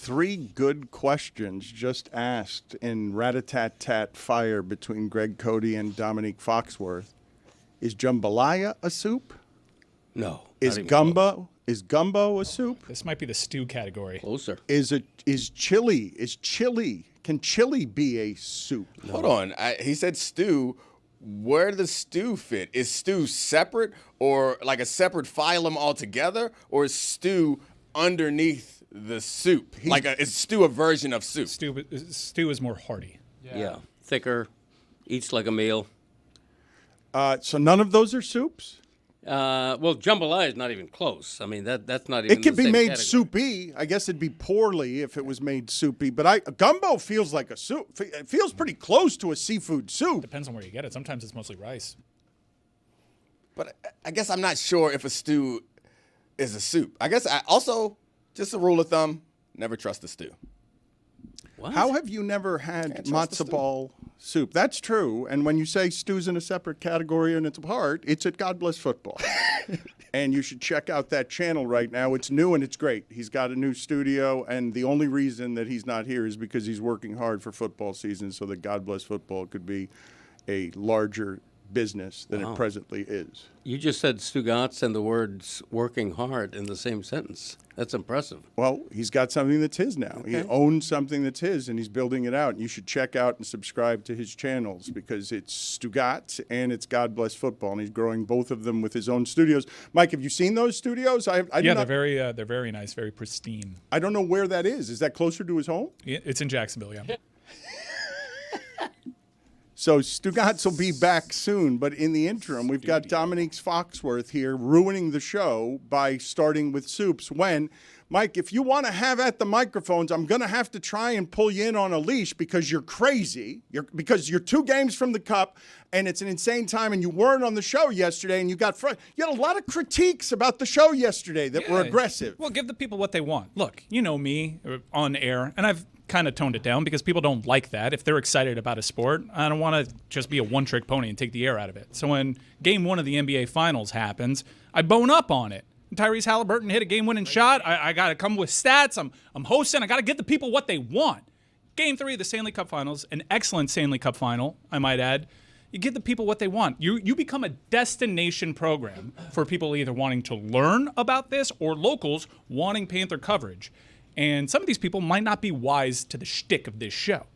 3 good questions just asked in rat-a-tat-tat fire between Greg Cote and Dominique Foxworth. Is jambalaya a soup? No. Is gumbo a soup? This might be the stew category. Closer. Is chili? Can chili be a soup? No. Hold on. He said stew. Where does stew fit? Is stew separate or like a separate phylum altogether, or is stew underneath the soup? Is stew a version of soup? Stew is more hearty. Yeah. Thicker, eats like a meal. So none of those are soups? Well, jambalaya is not even close. I mean, that's not even. It could the be same made category. soupy. I guess it'd be poorly if it was made soupy. But gumbo feels like a soup. It feels pretty close to a seafood soup. Depends on where you get it. Sometimes it's mostly rice. But I guess I'm not sure if a stew is a soup. I guess just a rule of thumb: never trust a stew. What? How have you never had matzo ball soup? That's true. And when you say stew's in a separate category and it's apart, it's at God Bless Football. And you should check out that channel right now. It's new and it's great. He's got a new studio, and the only reason that he's not here is because he's working hard for football season so that God Bless Football could be a larger business than it presently is. You just said Stugotz and the words working hard in the same sentence. That's impressive. Well, he's got something that's his now. Okay. He owns something that's his, and he's building it out. And you should check out and subscribe to his channels because it's Stugotz and it's God Bless Football, and he's growing both of them with his own studios. Mike, have you seen those studios? They're very nice, very pristine. I don't know where that is. Is that closer to his home? Yeah, it's in Jacksonville, yeah. So Stugotz will be back soon, but in the interim, we've got Dominique Foxworth here ruining the show by starting with soups. Mike, if you want to have at the microphones, I'm going to have to try and pull you in on a leash because you're crazy. Because you're 2 games from the Cup, and it's an insane time, and you weren't on the show yesterday, and you had a lot of critiques about the show yesterday that were aggressive. Well, give the people what they want. Look, you know me on air, and I've kind of toned it down because people don't like that. If they're excited about a sport, I don't want to just be a one-trick pony and take the air out of it. So when Game 1 of the NBA Finals happens, I bone up on it. Tyrese Halliburton hit a game-winning shot. I got to come with stats. I'm hosting. I got to give the people what they want. Game 3 of the Stanley Cup Finals, an excellent Stanley Cup Final, I might add. You give the people what they want. You become a destination program for people either wanting to learn about this or locals wanting Panther coverage. And some of these people might not be wise to the shtick of this show.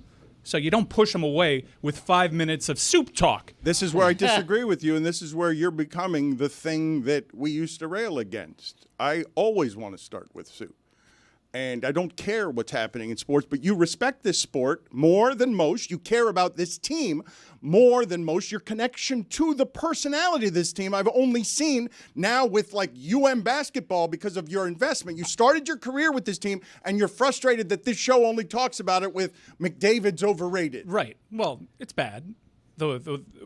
So you don't push them away with 5 minutes of soup talk. This is where I disagree with you, and this is where you're becoming the thing that we used to rail against. I always want to start with soup. And I don't care what's happening in sports, but you respect this sport more than most. You care about this team more than most. Your connection to the personality of this team, I've only seen now with like basketball because of your investment. You started your career with this team, and you're frustrated that this show only talks about it with McDavid's overrated. Right. Well, it's bad.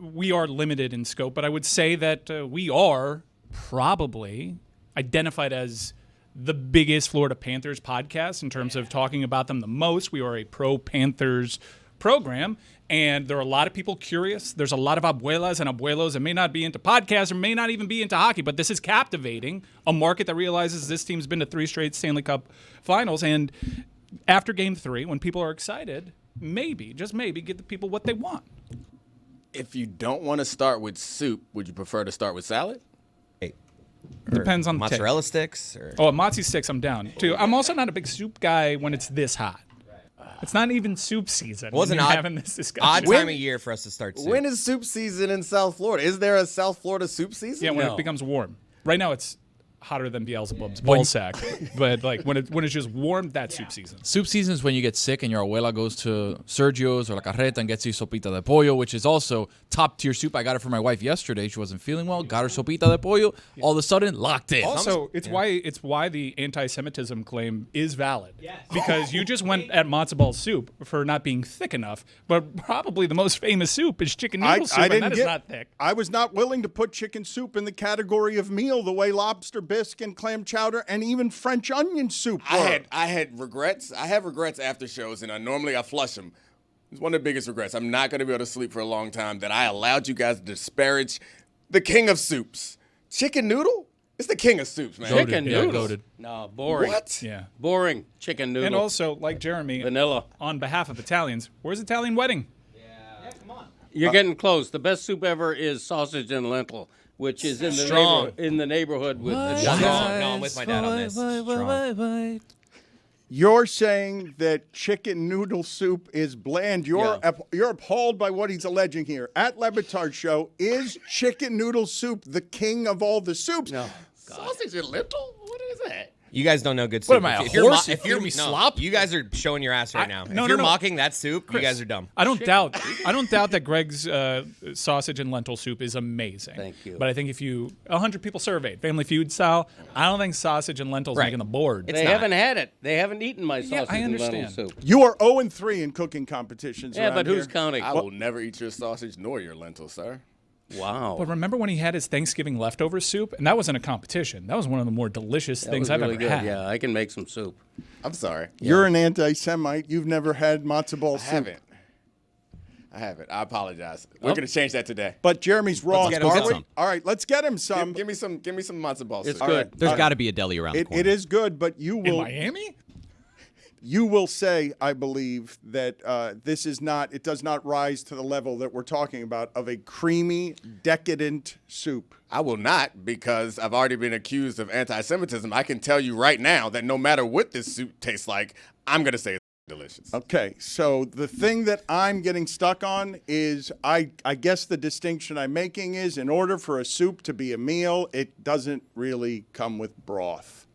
We are limited in scope, but I would say that we are probably identified as the biggest Florida Panthers podcast in terms of talking about them the most. We are a pro-Panthers program, and there are a lot of people curious. There's a lot of abuelas and abuelos that may not be into podcasts or may not even be into hockey, but this is captivating a market that realizes this team's been to 3 straight Stanley Cup Finals, and after Game 3, when people are excited, maybe, just maybe, give the people what they want. If you don't want to start with soup, would you prefer to start with salad? Depends on the mozzarella sticks. Or? Oh, mozzie sticks, I'm down too. I'm also not a big soup guy when it's this hot. It's not even soup season. Wasn't having this discussion. Odd time of year for us to start soup. When is soup season in South Florida? Is there a South Florida soup season? Yeah, when it becomes warm. Right now, it's hotter than Beelzebub's ball sack. But like when it's just warm, that's soup season. Soup season is when you get sick and your abuela goes to Sergio's or La Carreta and gets you sopita de pollo, which is also top tier soup. I got it for my wife yesterday. She wasn't feeling well. Got her sopita de pollo. All of a sudden, locked in. Also, it's why the anti-Semitism claim is valid. Yes. Because you just went at matzo ball soup for not being thick enough. But probably the most famous soup is chicken noodle soup, and that is not thick. I was not willing to put chicken soup in the category of meal the way lobster bisque and clam chowder and even French onion soup were. I had regrets. I have regrets after shows, and normally I flush them. It's one of the biggest regrets. I'm not going to be able to sleep for a long time that I allowed you guys to disparage the king of soups. Chicken noodle It's the king of soups, man. Chicken Yeah, noodles. goated. No, boring. What? Yeah. Boring. Chicken noodle. And also, like Jeremy, vanilla. on behalf of Italians, where's Italian wedding? You're getting close. The best soup ever is sausage and lentil, which is in the Strong. in the neighborhood with the Strong. giant. No, I'm with my dad on this. Strong. You're saying that chicken noodle soup is bland. You're you're appalled by what he's alleging here. At Le Batard Show, is chicken noodle soup the king of all the soups? No. Sausage and lentil? What is that? You guys don't know good soup. What am I, a If you're horse? if You you're feed me slop? you guys are showing your ass right now. no, If you're no. mocking that soup, you guys are dumb. I don't doubt that Greg's sausage and lentil soup is amazing. Thank you. But I think if 100 people surveyed, Family Feud style, I don't think sausage and lentils Right. making the board. It's They not. haven't had it. They haven't eaten my sausage I and lentil understand. soup. You are 0-3 in cooking competitions. Yeah, around but who's here. counting? I will never eat your sausage nor your lentils, sir. Wow. But remember when he had his Thanksgiving leftover soup? And that wasn't a competition. That was one of the more delicious That things was I've really ever good. had. Yeah, I can make some soup. I'm sorry. You're an anti-Semite. You've never had matzo ball I soup. haven't. I apologize. We're gonna change that today. But Jeremy's wrong. get him Are some. we? All right, let's get him some. Give me some matzo balls. It's sir. good. There's got to be a deli around the corner. It is good, but you In will Miami? you will say, I believe, that this is not. It does not rise to the level that we're talking about of a creamy, decadent soup. I will not, because I've already been accused of anti-Semitism. I can tell you right now that no matter what this soup tastes like, I'm gonna say it's delicious. Okay, so the thing that I'm getting stuck on is I guess the distinction I'm making is in order for a soup to be a meal, it doesn't really come with broth.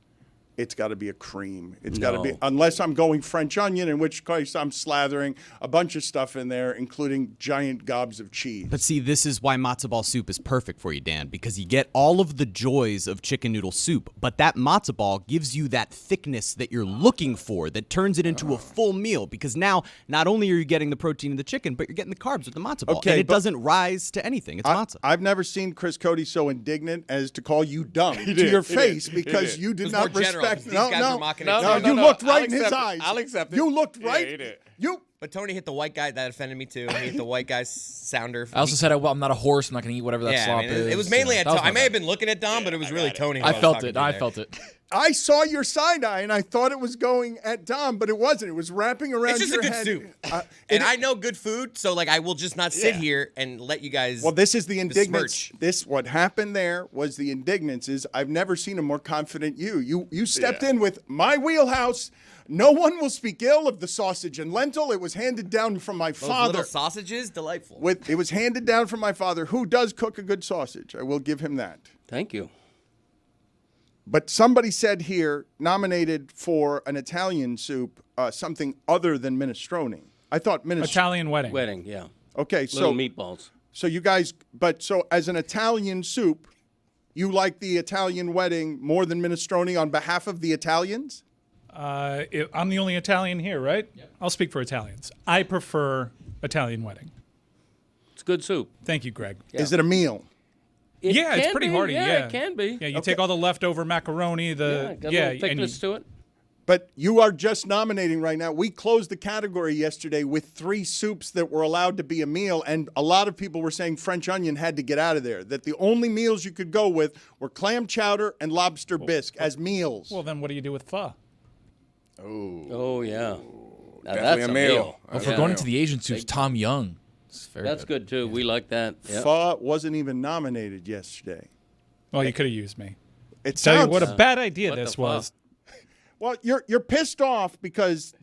It's got to be a cream. It's got to be, No. unless I'm going French onion, in which case I'm slathering a bunch of stuff in there, including giant gobs of cheese. But see, this is why matzo ball soup is perfect for you, Dan, because you get all of the joys of chicken noodle soup, but that matzo ball gives you that thickness that you're looking for that turns it into a full meal, because now not only are you getting the protein in the chicken, but you're getting the carbs with the matzo ball, Okay, and it but- doesn't rise to anything. It's matzo. I've never seen Chris Cody so indignant as to call you dumb to your face because you did was not more general, respect. because these guys were mocking it no, too. you No, looked I'll right in his accept it. eyes. I'll accept it. You looked Yeah, right. he did. You. But Tony hit the white guy. That offended me too. He hit the white guy's sounder. I also said, well, I'm not a horse. I'm not going to eat whatever that yeah, slop I mean, is. it was mainly at That was Tony. I my may have bad. been looking at Dom, but it was really Tony. who I was felt talking it. to I there. felt it. I saw your side eye and I thought it was going at Dom, but it wasn't. It was wrapping around It's just your a good head. soup. And I know good food, so like I will just not sit Yeah. here and let you guys. Well, this is the indignance. besmirch. What happened there was the indignance is I've never seen a more confident you. You stepped in with my wheelhouse. No one will speak ill of the sausage and lentil. It was handed down from my Those father. little sausages, delightful. It was handed down from my father, who does cook a good sausage. I will give him that. Thank you. But somebody said here, nominated for an Italian soup, something other than minestrone. I thought minestrone. Italian wedding. Wedding, yeah. Okay, Little so meatballs. so you guys, so as an Italian soup, you like the Italian wedding more than minestrone on behalf of the Italians? I'm the only Italian here, right? I'll speak for Italians. I prefer Italian wedding. It's good soup. Thank you, Greg. Is it a meal? Yeah, it's can pretty be. hearty. Yeah, it can be. Yeah, you take all the leftover macaroni, got a little and thickness to it. But you are just nominating right now. We closed the category yesterday with 3 soups that were allowed to be a meal, and a lot of people were saying French onion had to get out of there, that the only meals you could go with were clam chowder and lobster bisque as meals. well, then what do you do with pho? Oh, yeah. Now Definitely that's a meal. Well, if we're going into the Asian soups, Tom Young. It's very That's good, too. We like that. Yep. Pho wasn't even nominated yesterday. Well, you could have used me. It Tell you sounds what a bad idea What this the was. well. You're pissed off because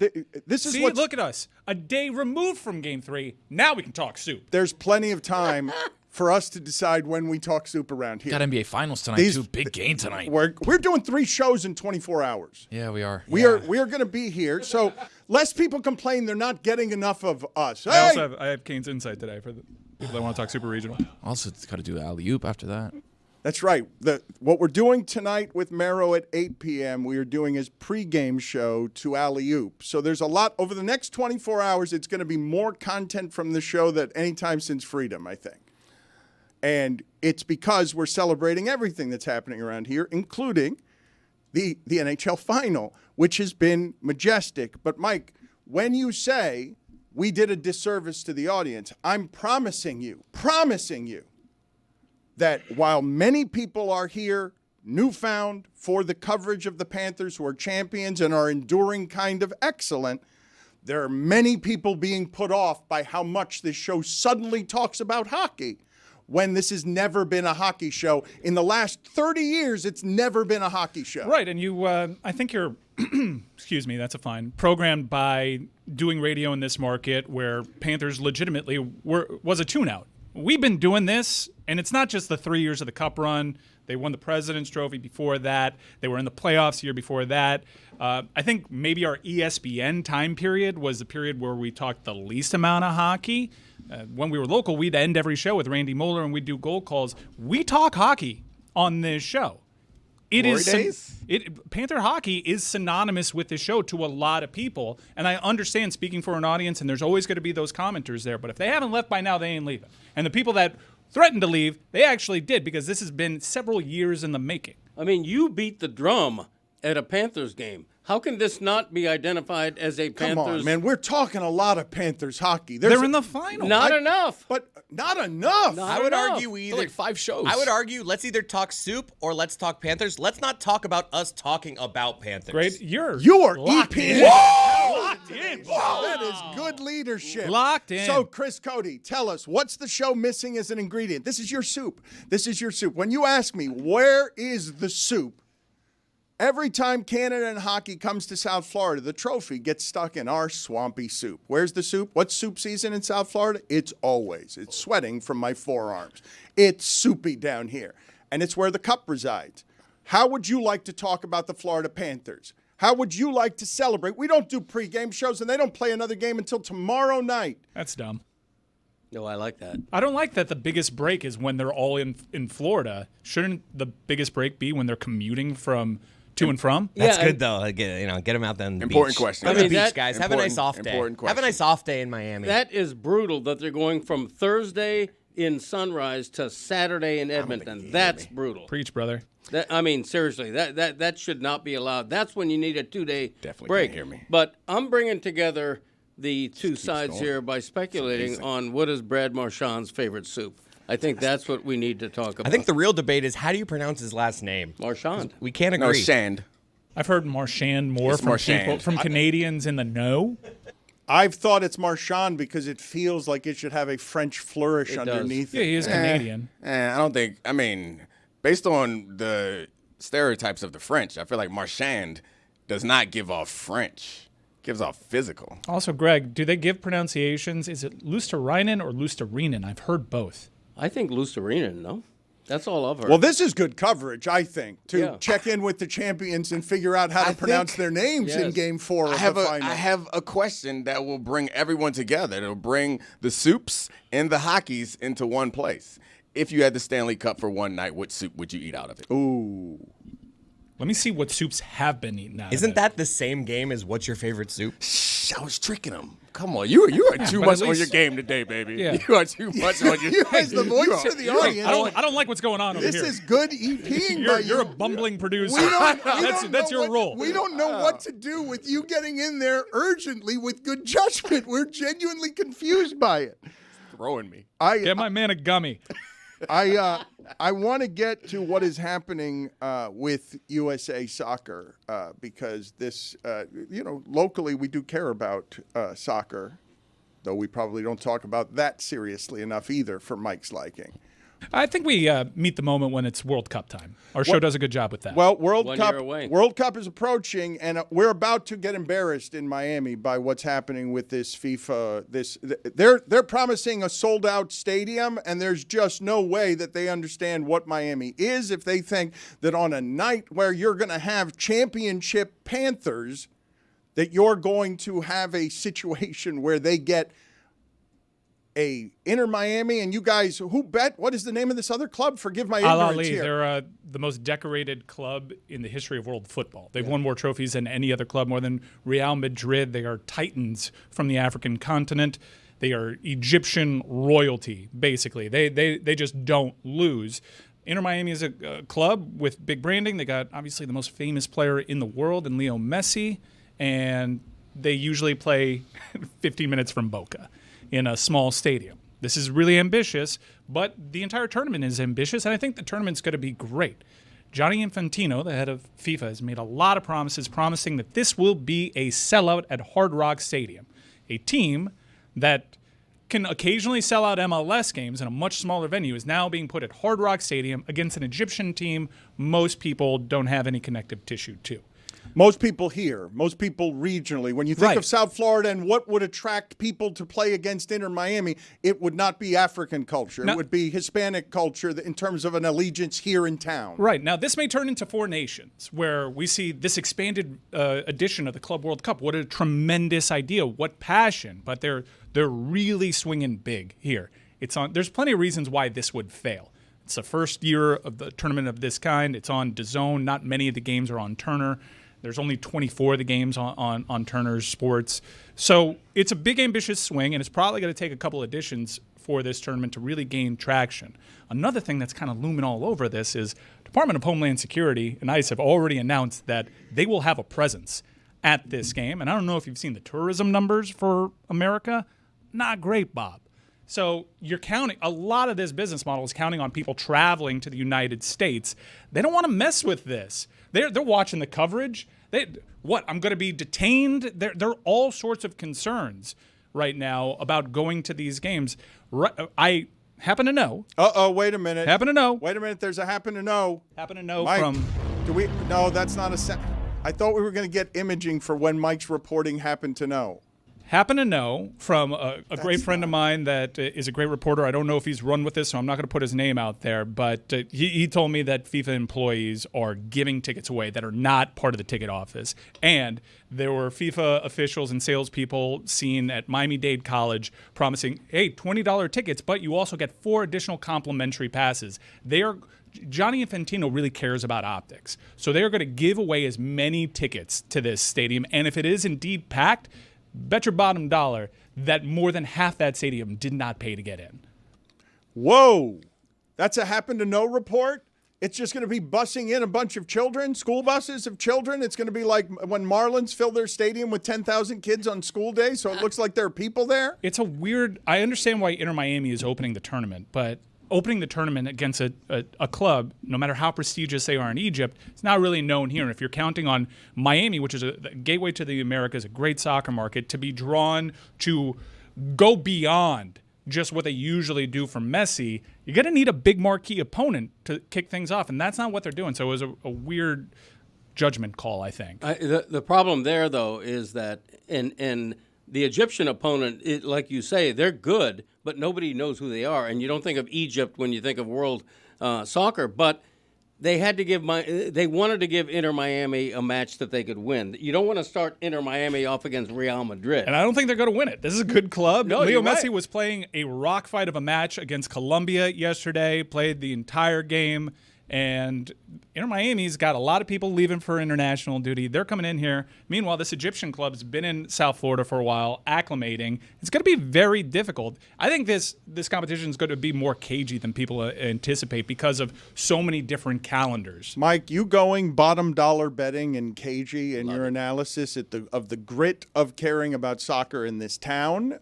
this is See, what. look at us. A day removed from Game 3. Now we can talk soup. There's plenty of time for us to decide when we talk soup around here. Got NBA Finals tonight, These- too. Big game tonight. We're doing 3 shows in 24 hours. Yeah, we are. We are going to be here. So less people complain they're not getting enough of us. I Hey! also have Kane's insight today for the people that want to talk super regional. Also, got to do the alley-oop after that. That's right. What we're doing tonight with Mero at 8 p.m., we are doing his pregame show to Alley Oop. So there's a lot over the next 24 hours. It's going to be more content from the show than any time since Freedom, I think. And it's because we're celebrating everything that's happening around here, including the NHL final, which has been majestic. But, Mike, when you say we did a disservice to the audience, I'm promising you that while many people are here newfound for the coverage of the Panthers, who are champions and are enduring kind of excellent. There are many people being put off by how much this show suddenly talks about hockey, when this has never been a hockey show. In the last 30 years, it's never been a hockey show. Right, and you, I think you're, excuse me, that's a fine, programmed by doing radio in this market where Panthers legitimately was a tune-out. We've been doing this, and it's not just the 3 years of the Cup run. They won the President's Trophy before that. They were in the playoffs the year before that. I think maybe our ESPN time period was the period where we talked the least amount of hockey. When we were local, we'd end every show with Randy Moeller, and we'd do goal calls. We talk hockey on this show. Panther hockey is synonymous with this show to a lot of people, and I understand speaking for an audience, and there's always going to be those commenters there, but if they haven't left by now, they ain't leaving. And the people that threatened to leave, they actually did, because this has been several years in the making. I mean, you beat the drum at a Panthers game. How can this not be identified as a Panthers? Come on, man. We're talking a lot of Panthers hockey. They're in the final. Not enough. But not enough. Not I would enough. argue we either like 5 shows. I would argue let's either talk soup or let's talk Panthers. Let's not talk about us talking about Panthers. Great. You are locked EP. in. Locked in. That is good leadership. Locked in. So, Chris Cody, tell us, what's the show missing as an ingredient? This is your soup. This is your soup. When you ask me, where is the soup? Every time Canada and hockey comes to South Florida, the trophy gets stuck in our swampy soup. Where's the soup? What's soup season in South Florida? It's sweating from my forearms. It's soupy down here. And it's where the cup resides. How would you like to talk about the Florida Panthers? How would you like to celebrate? We don't do pregame shows, and they don't play another game until tomorrow night. That's dumb. No, I like that. I don't like that the biggest break is when they're all in Florida. Shouldn't the biggest break be when they're commuting from to and from? That's Yeah, good though. Get them out there on the Important beach. question. Go to I the mean, beach, guys. Have a nice off day. important Have a question. nice off day in Miami. That is brutal that they're going from Thursday in Sunrise to Saturday in Edmonton. That's brutal. Preach, brother. I mean, seriously, that should not be allowed. That's when you need a 2-day Definitely break. can't hear me. But I'm bringing together the two sides here by speculating on what is Brad Marchand's favorite soup. I think that's what we need to talk about. I think the real debate is how do you pronounce his last name? Marchand. We can't agree. No, Shand. I've heard Marchand more It's from Marchand. people, from Canadians in the know. I've thought it's Marchand because it feels like it should have a French flourish It does. underneath Yeah, it. he is Canadian. I don't think. I mean, based on the stereotypes of the French, I feel like Marchand does not give off French. Gives off physical. Also, Greg, do they give pronunciations? Is it Lusterinen or Lusterinen? I've heard both. I think Lusterinen, no? That's all I've heard. Well, this is good coverage, I think, to Yeah. check in with the champions and figure out how to pronounce think- their names in Yes. Game 4 of I have the final. I have a question that will bring everyone together. It'll bring the soups and the hockeys into one place. If you had the Stanley Cup for one night, what soup would you eat out of it? Ooh. Let me see what soups have been eaten out of Isn't it. that the same game as what's your favorite soup? Shh, I was tricking him. Come on, you are too but much at on your least- game today, baby. Yeah. You are too much on your. You as the voice of the audience. I don't like what's going on over This here. is good EPing by You're a you. bumbling producer. We don't That's know your what- role. We don't know what to do with you getting in there urgently with good judgment. We're genuinely confused by it. Throwing me. Get my man a gummy. I want to get to what is happening with USA Soccer because this, locally we do care about soccer, though we probably don't talk about that seriously enough either for Mike's liking. I think we meet the moment when it's World Cup time. Our show does a good job with that. Well, World 1 Cup year away. World Cup is approaching, and we're about to get embarrassed in Miami by what's happening with this FIFA. They're promising a sold-out stadium, and there's just no way that they understand what Miami is if they think that on a night where you're going to have championship Panthers, that you're going to have a situation where they get a Inter Miami, and you guys, who bet? What is the name of this other club? Forgive my Al ignorance Ali, here. they're the most decorated club in the history of world football. They've won more trophies than any other club, more than Real Madrid. They are titans from the African continent. They are Egyptian royalty, basically. They just don't lose. Inter Miami is a club with big branding. They got, obviously, the most famous player in the world in Leo Messi, and they usually play 15 minutes from Boca in a small stadium. This is really ambitious, but the entire tournament is ambitious, and I think the tournament's going to be great. Gianni Infantino, the head of FIFA, has made a lot of promises, promising that this will be a sellout at Hard Rock Stadium, a team that can occasionally sell out MLS games in a much smaller venue is now being put at Hard Rock Stadium against an Egyptian team most people don't have any connective tissue to. Most people here, most people regionally, when you think of South Florida and what would attract people to play against Inter Miami, it would not be African culture. It would be Hispanic culture in terms of an allegiance here in town. Right. Now, this may turn into Four Nations, where we see this expanded edition of the Club World Cup. What a tremendous idea. What passion. But they're really swinging big here. There's plenty of reasons why this would fail. It's the first year of the tournament of this kind. It's on DAZN. Not many of the games are on Turner. There's only 24 of the games on Turner's Sports. So it's a big, ambitious swing, and it's probably going to take a couple editions for this tournament to really gain traction. Another thing that's kind of looming all over this is Department of Homeland Security and ICE have already announced that they will have a presence at this game. And I don't know if you've seen the tourism numbers for America. Not great, Bob. So you're counting, a lot of this business model is counting on people traveling to the United States. They don't want to mess with this. They're watching the coverage. I'm going to be detained? There are all sorts of concerns right now about going to these games. I happen to know. Wait a minute. Happen to know. Wait a minute. There's a happen to know. Happen to know Mike, from. No, that's not a. I thought we were going to get imaging for when Mike's reporting happened to know. Happen to know from a great friend of mine that is a great reporter. I don't know if he's run with this, so I'm not going to put his name out there. But he told me that FIFA employees are giving tickets away that are not part of the ticket office. And there were FIFA officials and salespeople seen at Miami-Dade College promising, hey, $20 tickets, but you also get 4 additional complimentary passes. Gianni Infantino really cares about optics. So they are going to give away as many tickets to this stadium. And if it is indeed packed, bet your bottom dollar that more than half that stadium did not pay to get in. Whoa. That's a happen to know report? It's just going to be bussing in a bunch of children, school buses of children. It's going to be like when Marlins fill their stadium with 10,000 kids on school day, so it looks like there are people there? It's a weird – I understand why Inter Miami is opening the tournament, but opening the tournament against a club, no matter how prestigious they are in Egypt, it's not really known here. And if you're counting on Miami, which is a gateway to the Americas, a great soccer market, to be drawn to go beyond just what they usually do for Messi, you're going to need a big marquee opponent to kick things off, and that's not what they're doing. So it was a weird judgment call, I think. The problem there, though, is that in the Egyptian opponent, like you say, they're good, but nobody knows who they are. And you don't think of Egypt when you think of world soccer, but they wanted to give Inter Miami a match that they could win. You don't want to start Inter Miami off against Real Madrid. And I don't think they're going to win it. This is a good club. No, Leo you're Messi right. was playing a rock fight of a match against Colombia yesterday, played the entire game. And Inter Miami's got a lot of people leaving for international duty. They're coming in here. Meanwhile, this Egyptian club's been in South Florida for a while, acclimating. It's going to be very difficult. I think this competition is going to be more cagey than people anticipate because of so many different calendars. Mike, you going bottom dollar betting and cagey in your analysis of the grit of caring about soccer in this town.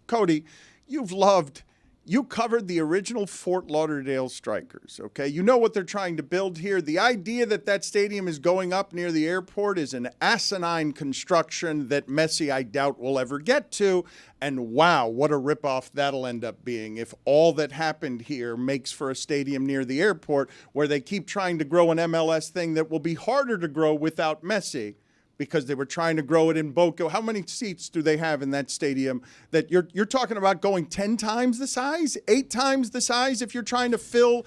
Cody, you covered the original Fort Lauderdale Strikers, okay? You know what they're trying to build here. The idea that stadium is going up near the airport is an asinine construction that Messi, I doubt, will ever get to. And wow, what a ripoff that'll end up being if all that happened here makes for a stadium near the airport where they keep trying to grow an MLS thing that will be harder to grow without Messi, because they were trying to grow it in Boca. How many seats do they have in that stadium that you're talking about going 10 times the size, 8 times the size if you're trying to fill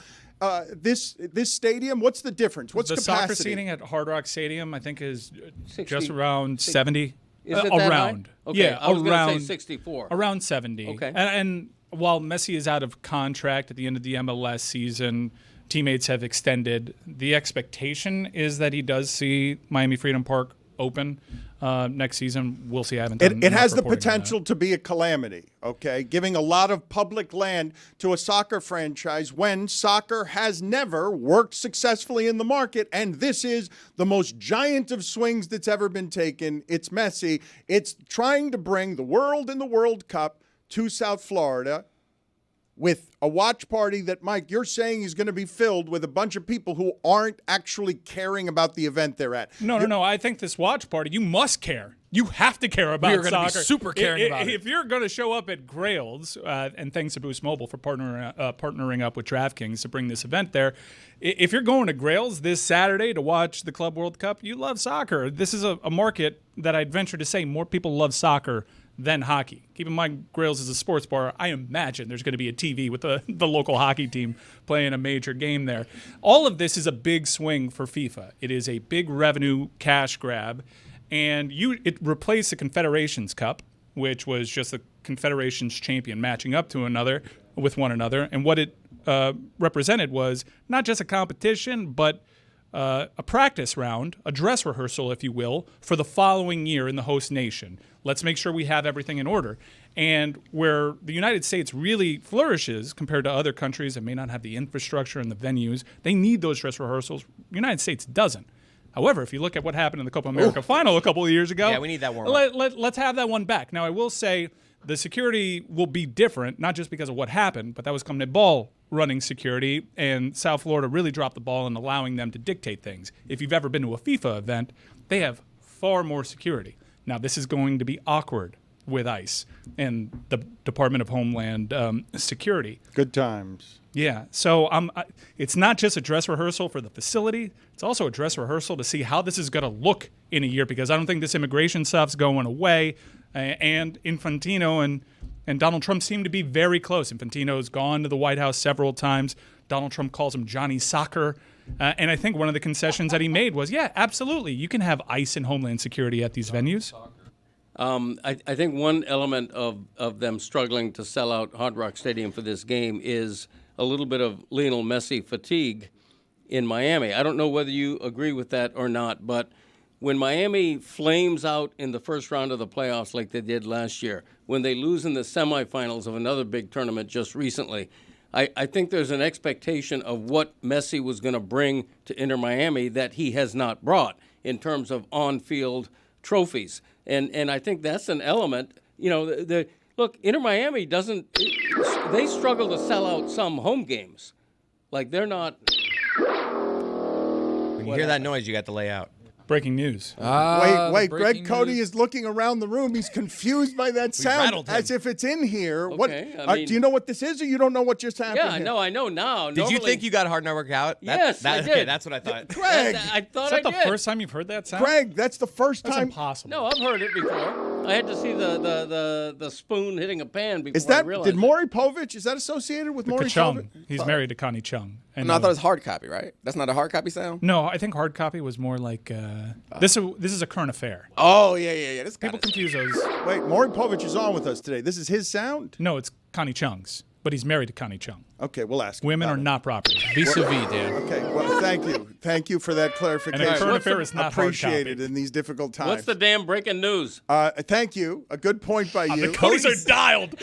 this stadium? What's the difference? What's the capacity? Soccer seating at Hard Rock Stadium, I think, is 60, just around 70. Is it that around. high? Okay, Yeah, I was around going to say 64. Around 70. Okay. And while Messi is out of contract at the end of the MLS season, teammates have extended. The expectation is that he does see Miami Freedom Park open next season. We'll see. I haven't done It has the reporting on potential to be a calamity, okay? Giving a lot of public land to a soccer franchise when soccer has never worked successfully in the market, and this is the most giant of swings that's ever been taken. It's Messi. It's trying to bring the world and the World Cup to South Florida with a watch party that, Mike, you're saying is going to be filled with a bunch of people who aren't actually caring about the event they're at. No. I think this watch party, you must care. You have to care about are gonna be soccer. super caring about it. If you're going to show up at Grails, and thanks to Boost Mobile for partnering up with DraftKings to bring this event there, if you're going to Grails this Saturday to watch the Club World Cup, you love soccer. This is a market that I'd venture to say more people love soccer than hockey. Keep in mind, Grails is a sports bar. I imagine there's going to be a TV with the local hockey team playing a major game there. All of this is a big swing for FIFA. It is a big revenue cash grab. And it replaced the Confederations Cup, which was just the Confederations champion matching up to one another. And what it represented was not just a competition, but a practice round, a dress rehearsal, if you will, for the following year in the host nation. Let's make sure we have everything in order. And where the United States really flourishes compared to other countries that may not have the infrastructure and the venues, they need those dress rehearsals. The United States doesn't. However, if you look at what happened in the Copa America final a couple of years ago, Yeah, we need that warm-up. Let's have that one back. Now, I will say the security will be different, not just because of what happened, but that was CONMEBOL running security, and South Florida really dropped the ball in allowing them to dictate things. If you've ever been to a FIFA event, they have far more security. Now, this is going to be awkward with ICE and the Department of Homeland Security. Good times. Yeah, so it's not just a dress rehearsal for the facility. It's also a dress rehearsal to see how this is going to look in a year, because I don't think this immigration stuff's going away. And Infantino and Donald Trump seem to be very close. Infantino's gone to the White House several times. Donald Trump calls him Johnny Soccer. And I think one of the concessions that he made was, yeah, absolutely, you can have ICE and Homeland Security at these venues. I think one element of them struggling to sell out Hard Rock Stadium for this game is a little bit of Lionel Messi fatigue in Miami. I don't know whether you agree with that or not, but when Miami flames out in the first round of the playoffs like they did last year, when they lose in the semifinals of another big tournament just recently, I think there's an expectation of what Messi was going to bring to Inter Miami that he has not brought in terms of on-field trophies. And I think that's an element. You know, look, Inter Miami they struggle to sell out some home games. Like, they're not. When you hear that noise, you got to lay out. Breaking news. Wait, Greg Cody is looking around the room. He's confused by that sound rattled him. as if it's in here. Okay, What? I mean- do you know what this is, or you don't know what just happened? Yeah, here? no, I know now. Did you think you got a hard night workout? Yes, I Okay, did. that's what I thought. Craig, I thought Is that I the did. first time you've heard that sound? Craig, that's the first That's time. impossible. No, I've heard it before. I had to see the spoon hitting a pan before Is I that realized did it. Maury Povich? Is that associated with Maury Kachung. Povich? He's married to Connie Chung. And No, I thought it was hard copy, right? That's not a hard copy sound? No, I think hard copy was more like this is a current affair. Oh, yeah. This People confuse those. Wait, Maury Povich is on with us today. This is his sound? No, it's Connie Chung's, but he's married to Connie Chung. Okay, we'll ask him Women about are it. not property. Vis-a-vis, Dan. Okay, well, thank you. Thank you for that clarification. And a current affair is not hard Appreciated copy. in these difficult times. What's the damn breaking news? Thank you. A good point by you. The Codys are dialed. the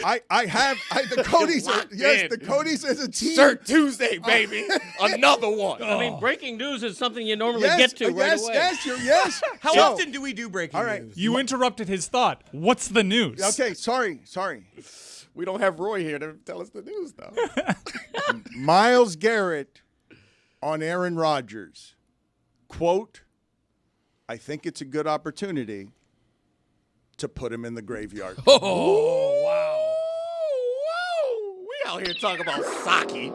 Codys are, yes, the Codys as a team. Shirt Tuesday, baby. Another one. I mean, breaking news is something you normally Yes, get to right yes, away. yes. How So- often do we do breaking All right. news? You interrupted his thought. What's the news? Okay, sorry. We don't have Roy here to tell us the news, though. Myles Garrett on Aaron Rodgers. Quote, I think it's a good opportunity to put him in the graveyard. Oh, wow. Whoa, we out here talking about sake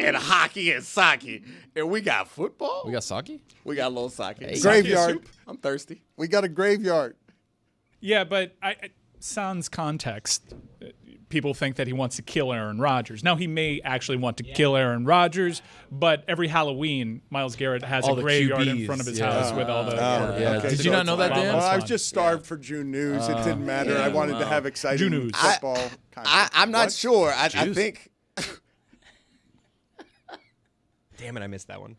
and hockey and sake. And we got football. We got sake? We got a little sake. Graveyard. Soup. I'm thirsty. We got a graveyard. Yeah, but sans context, people think that he wants to kill Aaron Rodgers. Now, he may actually want to kill Aaron Rodgers, but every Halloween, Myles Garrett has All a the graveyard in QBs, front of his yeah. house with all the Yeah. Okay, Did you not know that, Dan? Well, I was fun. just starved for June news. It didn't matter. I wanted to have exciting June news. football content. I'm not What? sure. I Juice. think Damn it, I missed that one.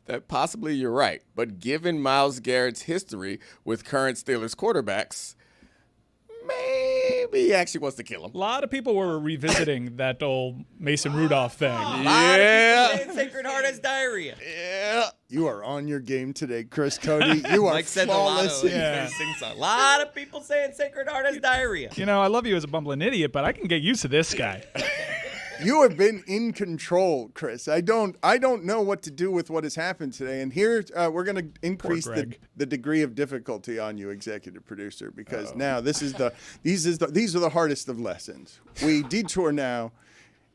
that possibly you're right. But given Myles Garrett's history with current Steelers quarterbacks, maybe he actually wants to kill him. A lot of people were revisiting that old Mason Rudolph thing. Yeah. Sacred Heart has diarrhea. Yeah. You are on your game today, Chris Cody. You are Mike said flawless. a lot of people saying Sacred Heart has diarrhea. You know, I love you as a bumbling idiot, but I can get used to this guy. You have been in control, Chris. I don't know what to do with what has happened today. And here we're going to increase the degree of difficulty on you, executive producer, because now these are the hardest of lessons. We detour now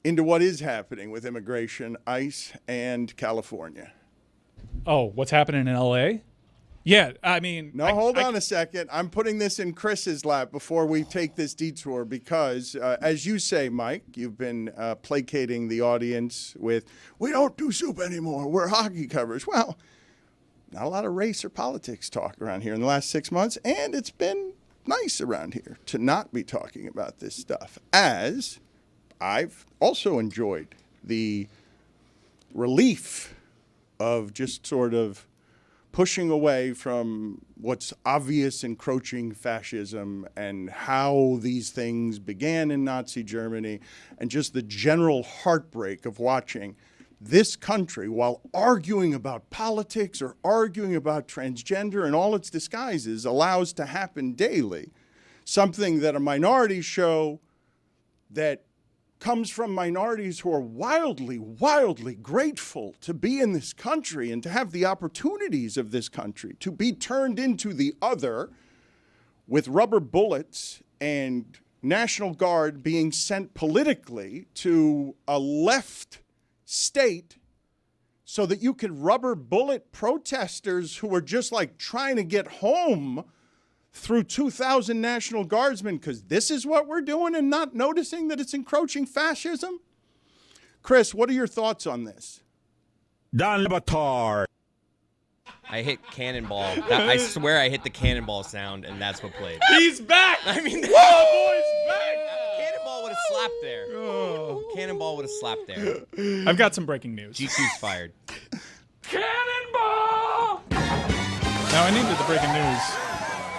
into what is happening with immigration, ICE, and California. Oh, what's happening in L.A.? Yeah, I mean... No, hold on a second. I'm putting this in Chris's lap before we take this detour because, as you say, Mike, you've been placating the audience with, we don't do soup anymore. We're hockey covers. Well, not a lot of race or politics talk around here in the last 6 months, and it's been nice around here to not be talking about this stuff, as I've also enjoyed the relief of just sort of pushing away from what's obvious encroaching fascism and how these things began in Nazi Germany, and just the general heartbreak of watching this country, while arguing about politics or arguing about transgender and all its disguises, allows to happen daily. Something that a minority show that comes from minorities who are wildly, wildly grateful to be in this country and to have the opportunities of this country, to be turned into the other with rubber bullets and National Guard being sent politically to a left state so that you could rubber bullet protesters who are just like trying to get home through 2,000 National Guardsmen, because this is what we're doing and not noticing that it's encroaching fascism? Chris, what are your thoughts on this? Dan Le Batard. I hit cannonball. I swear I hit the cannonball sound, and that's what played. He's back! I mean, Boy's back! cannonball would have slapped there. Cannonball would have slapped there. I've got some breaking news. GQ's fired. Cannonball! Now, I needed the breaking news.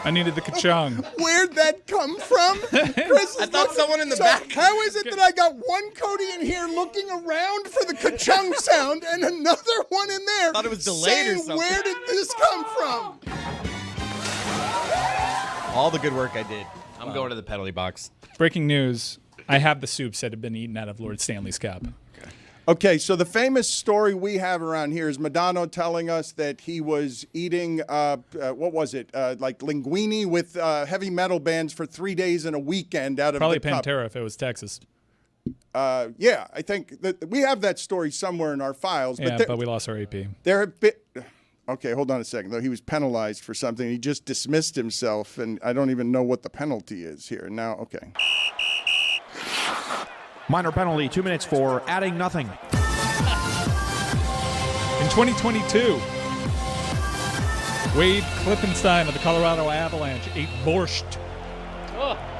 I needed the ka-chung. Where'd that come from? Chris, I thought someone in the back. How is it that I got one Cody in here looking around for the ka-chung sound and another one in there? Thought it was delayed saying, or something. Where did this come from? All the good work I did. I'm going to the penalty box. Breaking news. I have the soups that have been eaten out of Lord Stanley's cup. Okay, so the famous story we have around here is Madonna telling us that he was eating, what was it, like linguine with heavy metal bands for 3 days and a weekend out of Probably the cup. Pantera if it was Texas. Yeah, I think that we have that story somewhere in our files. Yeah, but we lost our AP. There have been... Okay, hold on a second, though. He was penalized for something. He just dismissed himself, and I don't even know what the penalty is here. Now, okay. Minor penalty, 2 minutes for adding nothing. In 2022, Wade Klippenstein of the Colorado Avalanche ate borscht.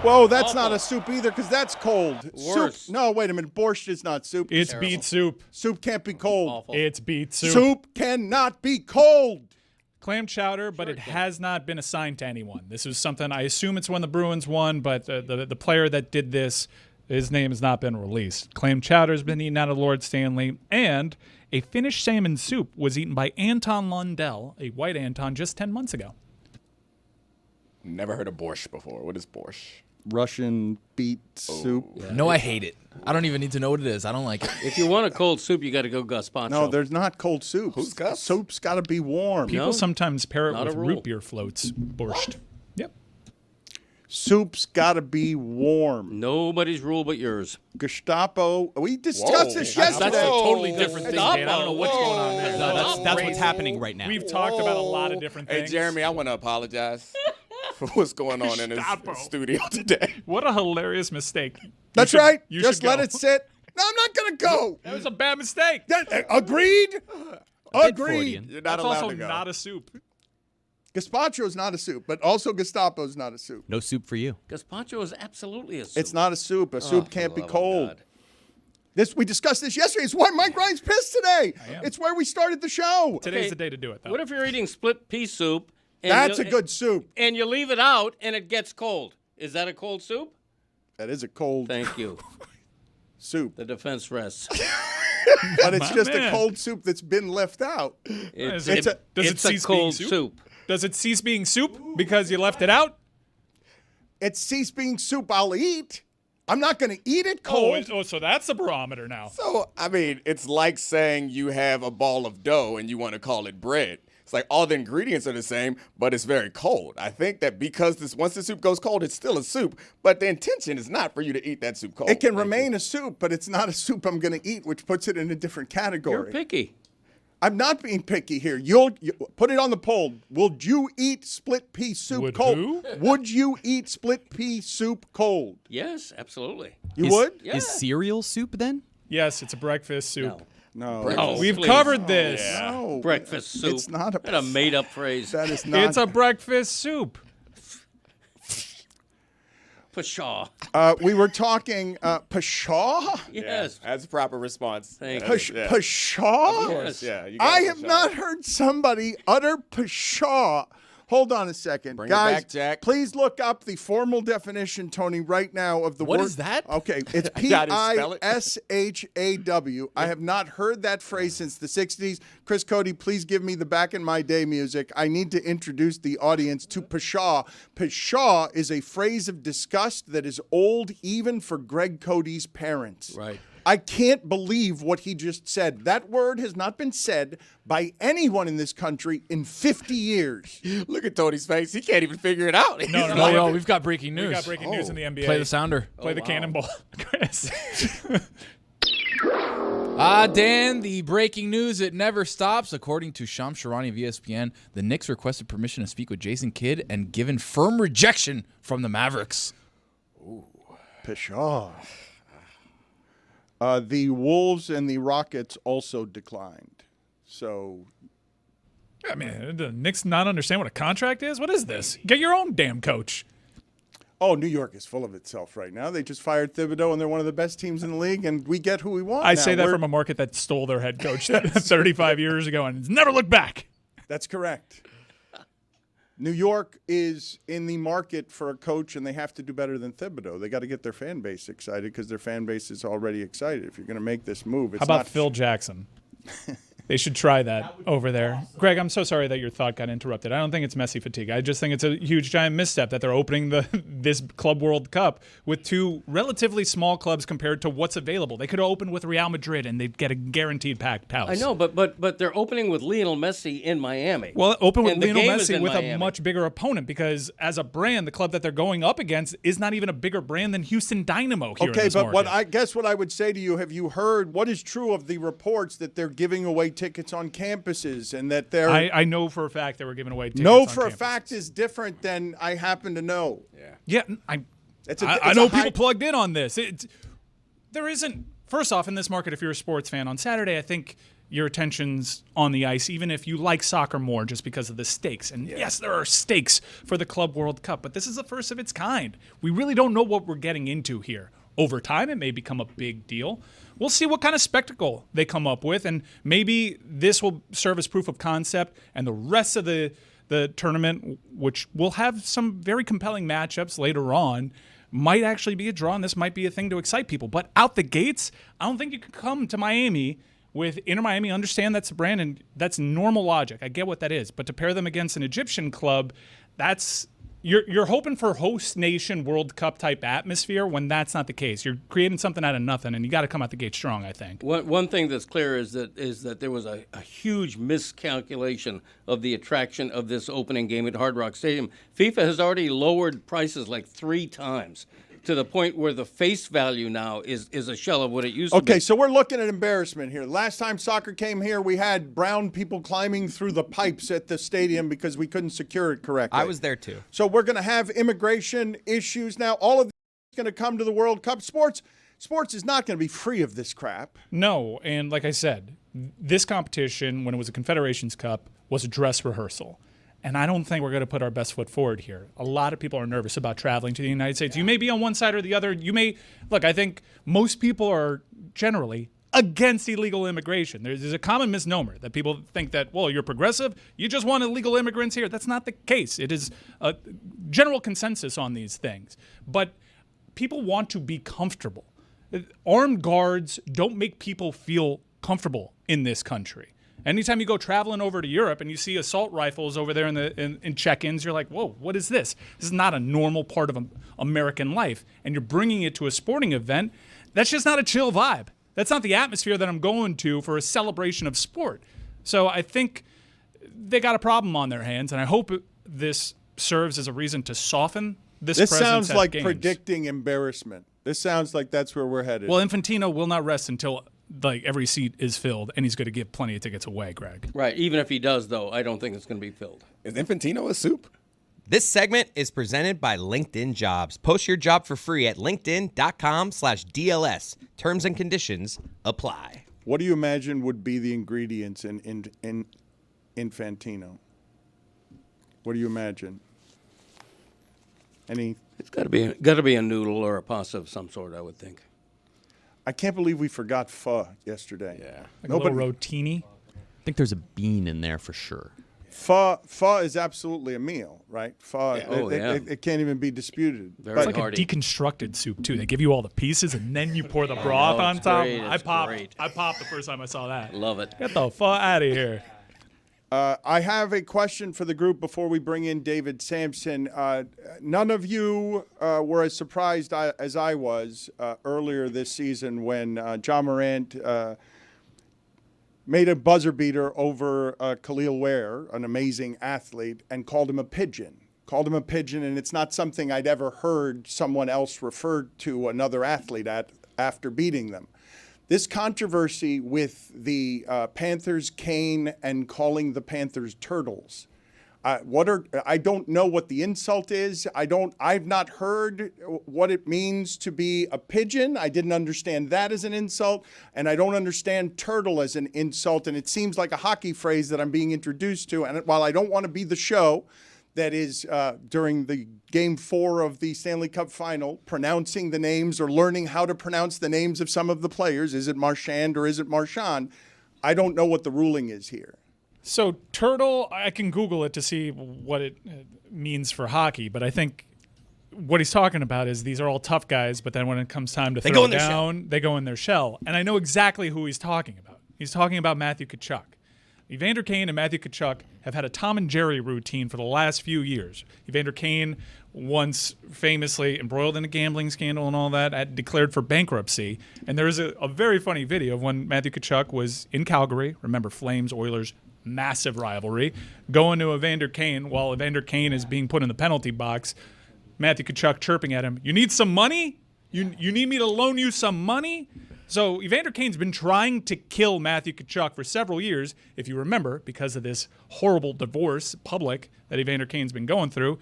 Whoa, that's not a soup either, because that's cold. Worse. Soup. No, wait a minute. Borscht is not soup. It's beet soup. Soup can't be cold. Awful. It's beet soup. Soup cannot be cold. Clam chowder, but it has not been assigned to anyone. This is something, I assume it's when the Bruins won, but the player that did this, his name has not been released. Clam chowder has been eaten out of Lord Stanley, and a Finnish salmon soup was eaten by Anton Lundell, a white Anton, just 10 months ago. Never heard of borscht before. What is borscht? Russian beet soup. No, I hate it. I don't even need to know what it is. I don't like it. If you want a cold soup, you got to go gazpacho. No, there's not cold soup. Who's Gus? Soup's got to be warm. People sometimes pair it Not with a rule. root beer floats. Borscht. Yep. Soup's got to be warm. Nobody's rule but yours. Gestapo. We discussed this That's yesterday. a totally different thing, Stop. Dan. I don't know what's going on there. No, that's what's happening right now. We've talked about a lot of different Hey, things. Jeremy, I want to apologize for what's going on in this studio today. What a hilarious mistake. That's You should- right. you Just should let go. it sit. No, I'm not going to go. That was a bad mistake. Agreed. Agreed. Freudian. You're not That's allowed also to go. not a soup. Gazpacho is not a soup, but also Gestapo's not a soup. No soup for you. Gazpacho is absolutely a soup. It's not a soup. A soup can't be love of cold. God. We discussed this yesterday. It's why Mike Ryan's pissed today. It's where we started the show. Today's Okay, the day to do it, though. What if you're eating split pea soup? And That's a you- good soup. And you leave it out, and it gets cold. Is that a cold soup? That is a cold Thank you. soup. The defense rests. but it's My just man. a cold soup that's been left out. It's, Does it it's a cease cold being soup. Does it cease being soup because you left it out? It's cease being soup I'll eat. I'm not going to eat it cold. So that's a barometer now. So, I mean, it's like saying you have a ball of dough and you want to call it bread. It's like all the ingredients are the same, but it's very cold. I think that because once the soup goes cold, it's still a soup, but the intention is not for you to eat that soup cold. It can remain a soup, but it's not a soup I'm going to eat, which puts it in a different category. You're picky. I'm not being picky here. You put it on the poll. Would you eat split pea soup Would cold? who? Would you eat split pea soup cold? Yes, absolutely. You would? Yeah. Is cereal soup then? Yes, it's a breakfast soup. No. No. No, We've please. covered this. No. Breakfast soup. It's not a. That's a made-up phrase. That is not. It's a breakfast soup. Pshaw. We were talking pshaw. Yes. That's a proper response. Thank you. Pshaw. Yes. Yeah, you got I it, have Sean. not heard somebody utter pshaw. Hold on a second. Bring it Guys, back, Jack. please look up the formal definition, Tony, right now of the What word. is that? Okay, it's Gotta spell it. P-I-S-H-A-W. I have not heard that phrase since the 60s. Chris Cody, please give me the back in my day music. I need to introduce the audience to pshaw. Pshaw is a phrase of disgust that is old even for Greg Cody's parents. Right. I can't believe what he just said. That word has not been said by anyone in this country in 50 years. Look at Tony's face. He can't even figure it out. He's No, like- Oh, we've got breaking news. We got breaking news in the NBA. Play the sounder. Play the cannonball, Chris. Dan, the breaking news, it never stops. According to Shams Charania of ESPN, the Knicks requested permission to speak with Jason Kidd and given firm rejection from the Mavericks. Pshaw. The Wolves and the Rockets also declined. So, I mean, the Knicks not understand what a contract is? What is this? Get your own damn coach. New York is full of itself right now. They just fired Thibodeau, and they're one of the best teams in the league, and we get who we want. I now. say that We're- from a market that stole their head coach 35 years ago and has never looked back. That's correct. New York is in the market for a coach, and they have to do better than Thibodeau. They got to get their fan base excited because their fan base is already excited. If you're going to make this move, it's How about not Phil Jackson? They should try that over there. Greg, I'm so sorry that your thought got interrupted. I don't think it's messy fatigue. I just think it's a huge, giant misstep that they're opening this Club World Cup with two relatively small clubs compared to what's available. They could have opened with Real Madrid and they'd get a guaranteed packed house. I know, but they're opening with Lionel Messi in Miami. Well, open with And the Lionel game is Messi in with a Miami. much bigger opponent because as a brand, the club that they're going up against is not even a bigger brand than Houston Dynamo here in Okay, this but market. what I would say to you, have you heard what is true of the reports that they're giving away tickets on campuses and that they're I know for a fact they were giving away tickets know on for a campuses. fact is different than I happen to know. Yeah, I It's know people plugged in on this. There isn't. First off, in this market, if you're a sports fan on Saturday, I think your attention's on the ice, even if you like soccer more, just because of the stakes. And yes, there are stakes for the Club World Cup, but this is the first of its kind. We really don't know what we're getting into here. Over time, it may become a big deal. We'll see what kind of spectacle they come up with, and maybe this will serve as proof of concept, and the rest of the tournament, which will have some very compelling matchups later on, might actually be a draw, and this might be a thing to excite people. But out the gates, I don't think you can come to Miami with Inter Miami, understand that's a brand, and that's normal logic. I get what that is. But to pair them against an Egyptian club, that's... You're hoping for host nation World Cup type atmosphere when that's not the case. You're creating something out of nothing, and you got to come out the gate strong, I think. One thing that's clear is that there was a huge miscalculation of the attraction of this opening game at Hard Rock Stadium. FIFA has already lowered prices like 3 times to the point where the face value now is a shell of what it used to be. Okay, so we're looking at embarrassment here. Last time soccer came here, we had brown people climbing through the pipes at the stadium because we couldn't secure it correctly. I was there too. So we're going to have immigration issues now. All of this is going to come to the World Cup. Sports is not going to be free of this crap. No, and like I said, this competition, when it was a Confederations Cup, was a dress rehearsal. And I don't think we're going to put our best foot forward here. A lot of people are nervous about traveling to the United States. You may be on one side or the other. Look, I think most people are generally against illegal immigration. There's a common misnomer that people think that, well, you're progressive, you just want illegal immigrants here. That's not the case. It is a general consensus on these things. But people want to be comfortable. Armed guards don't make people feel comfortable in this country. Anytime you go traveling over to Europe and you see assault rifles over there in check-ins, you're like, whoa, what is this? This is not a normal part of American life. And you're bringing it to a sporting event. That's just not a chill vibe. That's not the atmosphere that I'm going to for a celebration of sport. So I think they got a problem on their hands, and I hope this serves as a reason to soften this presence sounds at like games. predicting embarrassment. This sounds like that's where we're headed. Well, Infantino will not rest until every seat is filled, and he's going to give plenty of tickets away, Greg. Right. Even if he does, though, I don't think it's going to be filled. Is Infantino a soup? This segment is presented by LinkedIn Jobs. Post your job for free at linkedin.com/DLS. Terms and conditions apply. What do you imagine would be the ingredients in Infantino? What do you imagine? Any? It's got to be a noodle or a pasta of some sort, I would think. I can't believe we forgot pho yesterday. Yeah. Like a little rotini. I think there's a bean in there for sure. Pho is absolutely a meal, right? Pho, it can't even be disputed. Very It's like hearty. a deconstructed soup, too. They give you all the pieces, and then you pour the broth on it's top. great, I it's popped. great. I popped the first time I saw that. Love it. Get the pho out of here. I have a question for the group before we bring in David Samson. None of you were as surprised as I was earlier this season when John Morant made a buzzer beater over Khalil Ware, an amazing athlete, and called him a pigeon. And it's not something I'd ever heard someone else refer to another athlete after beating them. This controversy with the Panthers cane and calling the Panthers turtles. I don't know what the insult is. I've not heard what it means to be a pigeon. I didn't understand that as an insult, and I don't understand turtle as an insult. And it seems like a hockey phrase that I'm being introduced to. And while I don't want to be the show that is during the Game 4 of the Stanley Cup Final, pronouncing the names or learning how to pronounce the names of some of the players. Is it Marchand or is it Marchand? I don't know what the ruling is here. So turtle, I can Google it to see what it means for hockey, but I think what he's talking about is these are all tough guys, but then when it comes time to throw down, they go in their shell. And I know exactly who he's talking about. He's talking about Matthew Tkachuk. Evander Kane and Matthew Tkachuk have had a Tom and Jerry routine for the last few years. Evander Kane, once famously embroiled in a gambling scandal and all that, had declared for bankruptcy. And there is a very funny video of when Matthew Tkachuk was in Calgary. Remember, Flames, Oilers, massive rivalry. Going to Evander Kane while Evander Kane is being put in the penalty box. Matthew Tkachuk chirping at him, "You need some money? You need me to loan you some money?" So Evander Kane's been trying to kill Matthew Tkachuk for several years, if you remember, because of this horrible divorce, public, that Evander Kane's been going through.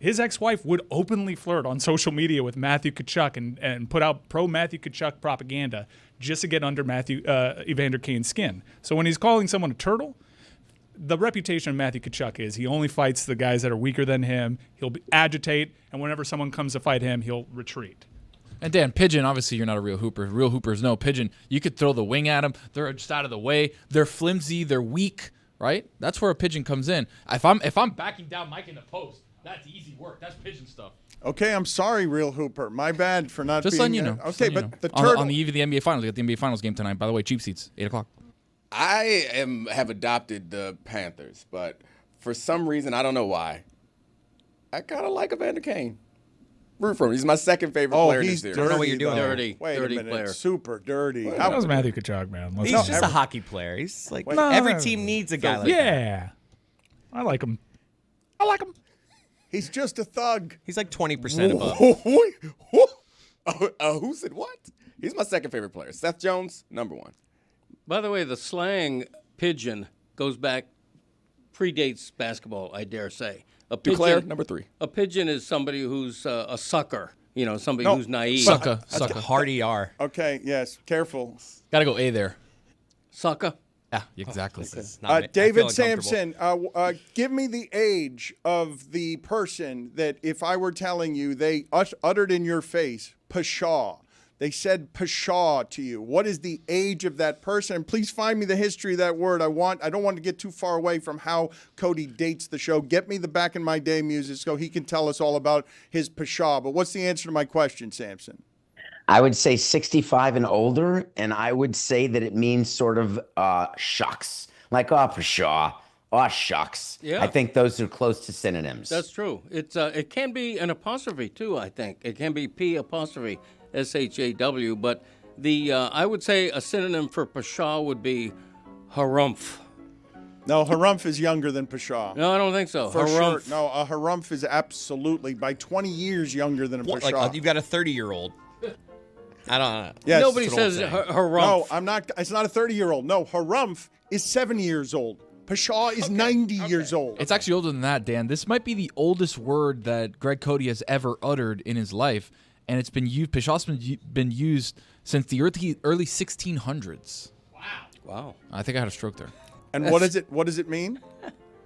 His ex-wife would openly flirt on social media with Matthew Tkachuk and put out pro-Matthew Tkachuk propaganda just to get under Evander Kane's skin. So when he's calling someone a turtle, the reputation of Matthew Tkachuk is he only fights the guys that are weaker than him. He'll agitate, and whenever someone comes to fight him, he'll retreat. And Dan, pigeon, obviously you're not a real hooper. Real hoopers know pigeon. You could throw the wing at them. They're just out of the way. They're flimsy. They're weak, right? That's where a pigeon comes in. If I'm backing down Mike in the post, that's easy work. That's pigeon stuff. Okay, I'm sorry, real hooper. My bad for not Just being... letting you know. Okay, but know. the turtle... On the eve of the NBA Finals, we got the NBA Finals game tonight. By the way, cheap seats, 8 o'clock. I have adopted the Panthers, but for some reason, I don't know why, I kind of like Evander Kane. Root for him. He's my second favorite player he's this year. dirty, I don't know what you're doing. though. Dirty. Wait Dirty a minute. player. Super dirty. That was Matthew Tkachuk, man. He's just a hockey player. He's like every team needs a guy like that. Yeah. I like him. He's just a thug. He's like 20% above. Who said what? He's my second favorite player. Seth Jones, number one. By the way, the slang pigeon goes back, predates basketball, I dare say. A pigeon, Duclair, number three. A pigeon is somebody who's a sucker, somebody who's naive. Sucker. Hardy R. Okay, yes, careful. Got to go A there. Sucker. Yeah, exactly. David Samson, give me the age of the person that if I were telling you they uttered in your face, pshaw. They said pshaw to you. What is the age of that person? And please find me the history of that word. I don't want to get too far away from how Cody dates the show. Get me the back in my day music so he can tell us all about his pshaw. But what's the answer to my question, Samson? I would say 65 and older, and I would say that it means sort of shucks, like pshaw, shucks. Yeah. I think those are close to synonyms. That's true. It can be an apostrophe too. I think it can be P apostrophe SHAW. But I would say a synonym for pshaw would be harumph. No, harumph is younger than pshaw. No, I don't think so. For Harumph. sure. No, a harumph is absolutely by 20 years younger than a pshaw. Like you've got a 30-year-old. I don't know. Yes. Nobody That's an old says saying. harumph. No, I'm not. It's not a 30-year-old. No, harumph is 7 years old. Pshaw is 90 years old. It's actually older than that, Dan. This might be the oldest word that Greg Cody has ever uttered in his life, and it's been used. Pshaw's been used since the early 1600s. Wow. I think I had a stroke there. And what does it mean?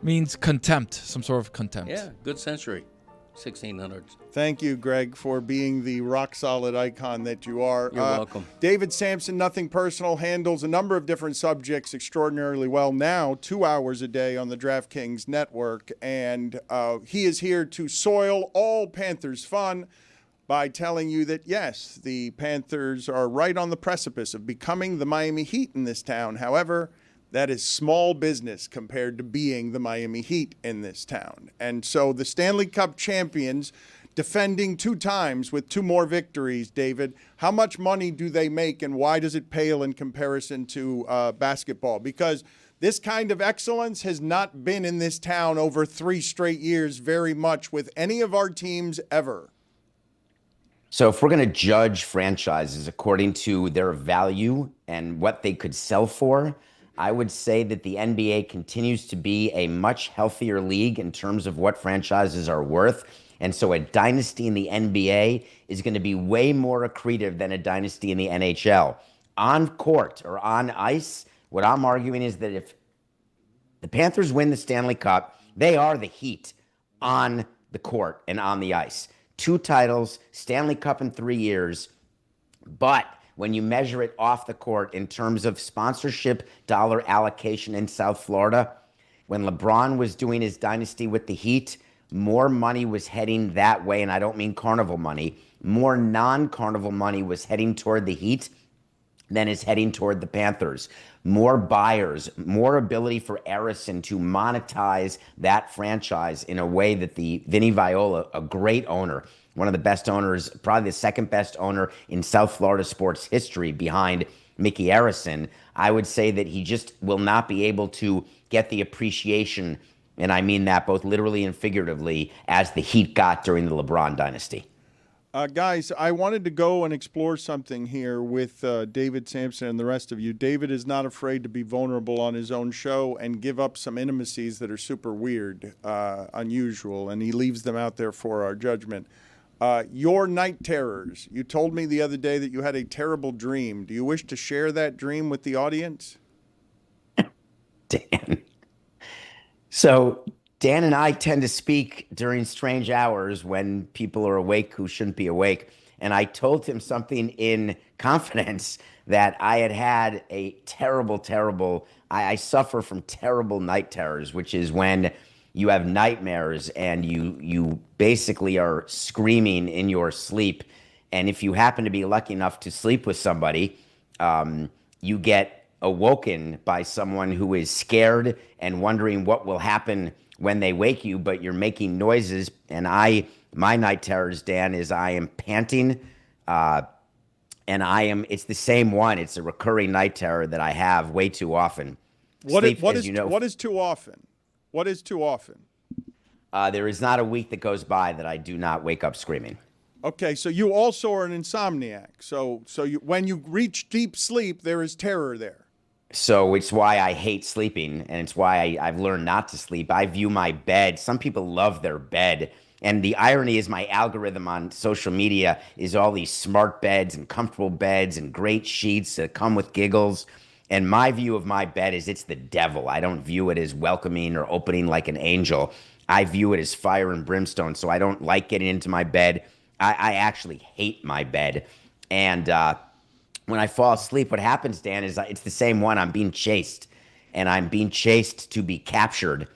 Means contempt, some sort of contempt. Yeah, good century. 1600s. Thank you, Greg, for being the rock-solid icon that you are. You're welcome. David Samson, Nothing Personal, handles a number of different subjects extraordinarily well now, 2 hours a day on the DraftKings network. And he is here to soil all Panthers fun by telling you that, yes, the Panthers are right on the precipice of becoming the Miami Heat in this town. However, that is small business compared to being the Miami Heat in this town. And so the Stanley Cup champions, defending 2 times with 2 more victories, David, how much money do they make and why does it pale in comparison to basketball? Because this kind of excellence has not been in this town over 3 straight years very much with any of our teams ever. So if we're going to judge franchises according to their value and what they could sell for, I would say that the NBA continues to be a much healthier league in terms of what franchises are worth. And so a dynasty in the NBA is going to be way more accretive than a dynasty in the NHL. On court or on ice, what I'm arguing is that if the Panthers win the Stanley Cup, they are the Heat on the court and on the ice. 2 titles, Stanley Cup in 3 years, but when you measure it off the court in terms of sponsorship dollar allocation in South Florida, when LeBron was doing his dynasty with the Heat, more money was heading that way, and I don't mean carnival money. More non-carnival money was heading toward the Heat than is heading toward the Panthers. More buyers, more ability for Arison to monetize that franchise in a way that the Vinny Viola, a great owner, one of the best owners, probably the second best owner in South Florida sports history behind Mickey Arison, I would say that he just will not be able to get the appreciation, and I mean that both literally and figuratively, as the Heat got during the LeBron dynasty. Guys, I wanted to go and explore something here with David Samson and the rest of you. David is not afraid to be vulnerable on his own show and give up some intimacies that are super weird, unusual, and he leaves them out there for our judgment. Your night terrors. You told me the other day that you had a terrible dream. Do you wish to share that dream with the audience? Dan. So Dan and I tend to speak during strange hours when people are awake who shouldn't be awake. And I told him something in confidence that I had a terrible, I suffer from terrible night terrors, which is when you have nightmares and you basically are screaming in your sleep. And if you happen to be lucky enough to sleep with somebody, you get awoken by someone who is scared and wondering what will happen when they wake you, but you're making noises. And my night terrors, Dan, is I am panting, and it's the same one. It's a recurring night terror that I have way too often. What is too often? What is too often? There is not a week that goes by that I do not wake up screaming. Okay, so you also are an insomniac. So when you reach deep sleep, there is terror there. So it's why I hate sleeping, and it's why I've learned not to sleep. I view my bed. Some people love their bed. And the irony is my algorithm on social media is all these smart beds and comfortable beds and great sheets that come with giggles. And my view of my bed is it's the devil. I don't view it as welcoming or opening like an angel. I view it as fire and brimstone. So I don't like getting into my bed. I actually hate my bed. And when I fall asleep, what happens, Dan, is it's the same one. I'm being chased. And I'm being chased to be captured.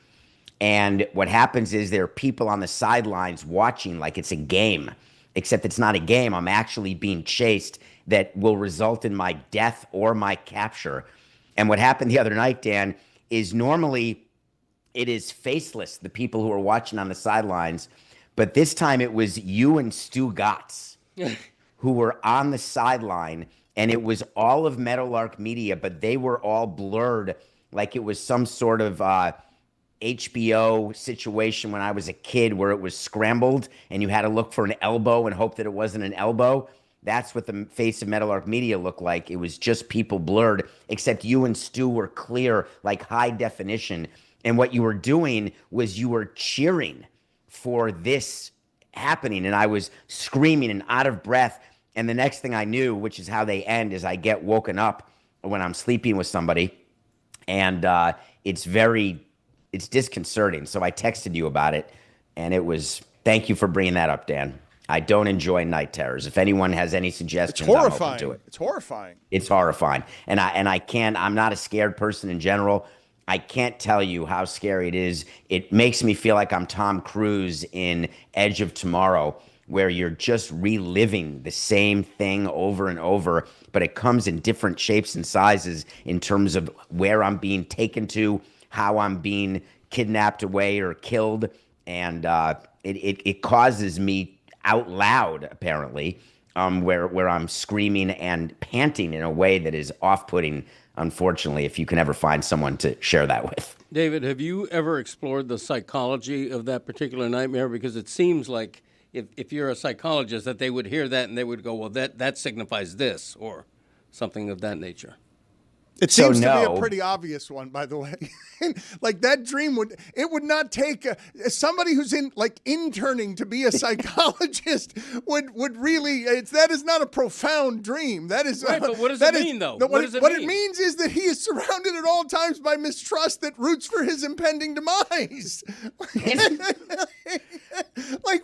And what happens is there are people on the sidelines watching like it's a game. except it's not a game. I'm actually being chased that will result in my death or my capture. And what happened the other night, Dan, is normally it is faceless, the people who are watching on the sidelines. But this time it was you and Stugotz who were on the sideline, and it was all of Meadowlark Media, but they were all blurred like it was some sort of HBO situation when I was a kid where it was scrambled and you had to look for an elbow and hope that it wasn't an elbow. That's what the face of Meadowlark Media looked like. It was just people blurred, except you and Stu were clear, like high definition. And what you were doing was you were cheering for this happening. And I was screaming and out of breath. And the next thing I knew, which is how they end, is I get woken up when I'm sleeping with somebody. And it's disconcerting. So I texted you about it. And it was, thank you for bringing that up, Dan. I don't enjoy night terrors. If anyone has any suggestions, I'm open to it. It's horrifying. It's horrifying. And I can't, I'm not a scared person in general. I can't tell you how scary it is. It makes me feel like I'm Tom Cruise in Edge of Tomorrow, where you're just reliving the same thing over and over, but it comes in different shapes and sizes in terms of where I'm being taken to, how I'm being kidnapped away or killed. And it causes me out loud, apparently, where I'm screaming and panting in a way that is off-putting, unfortunately, if you can ever find someone to share that with. David, have you ever explored the psychology of that particular nightmare? Because it seems like if you're a psychologist, that they would hear that and they would go, well, that signifies this, or something of that nature. It seems to be a pretty obvious one, by the way. Like that dream would not take somebody who's interning to be a psychologist would really, that is not a profound dream. That is right. But what does it mean, though? What it means is that he is surrounded at all times by mistrust that roots for his impending demise. Like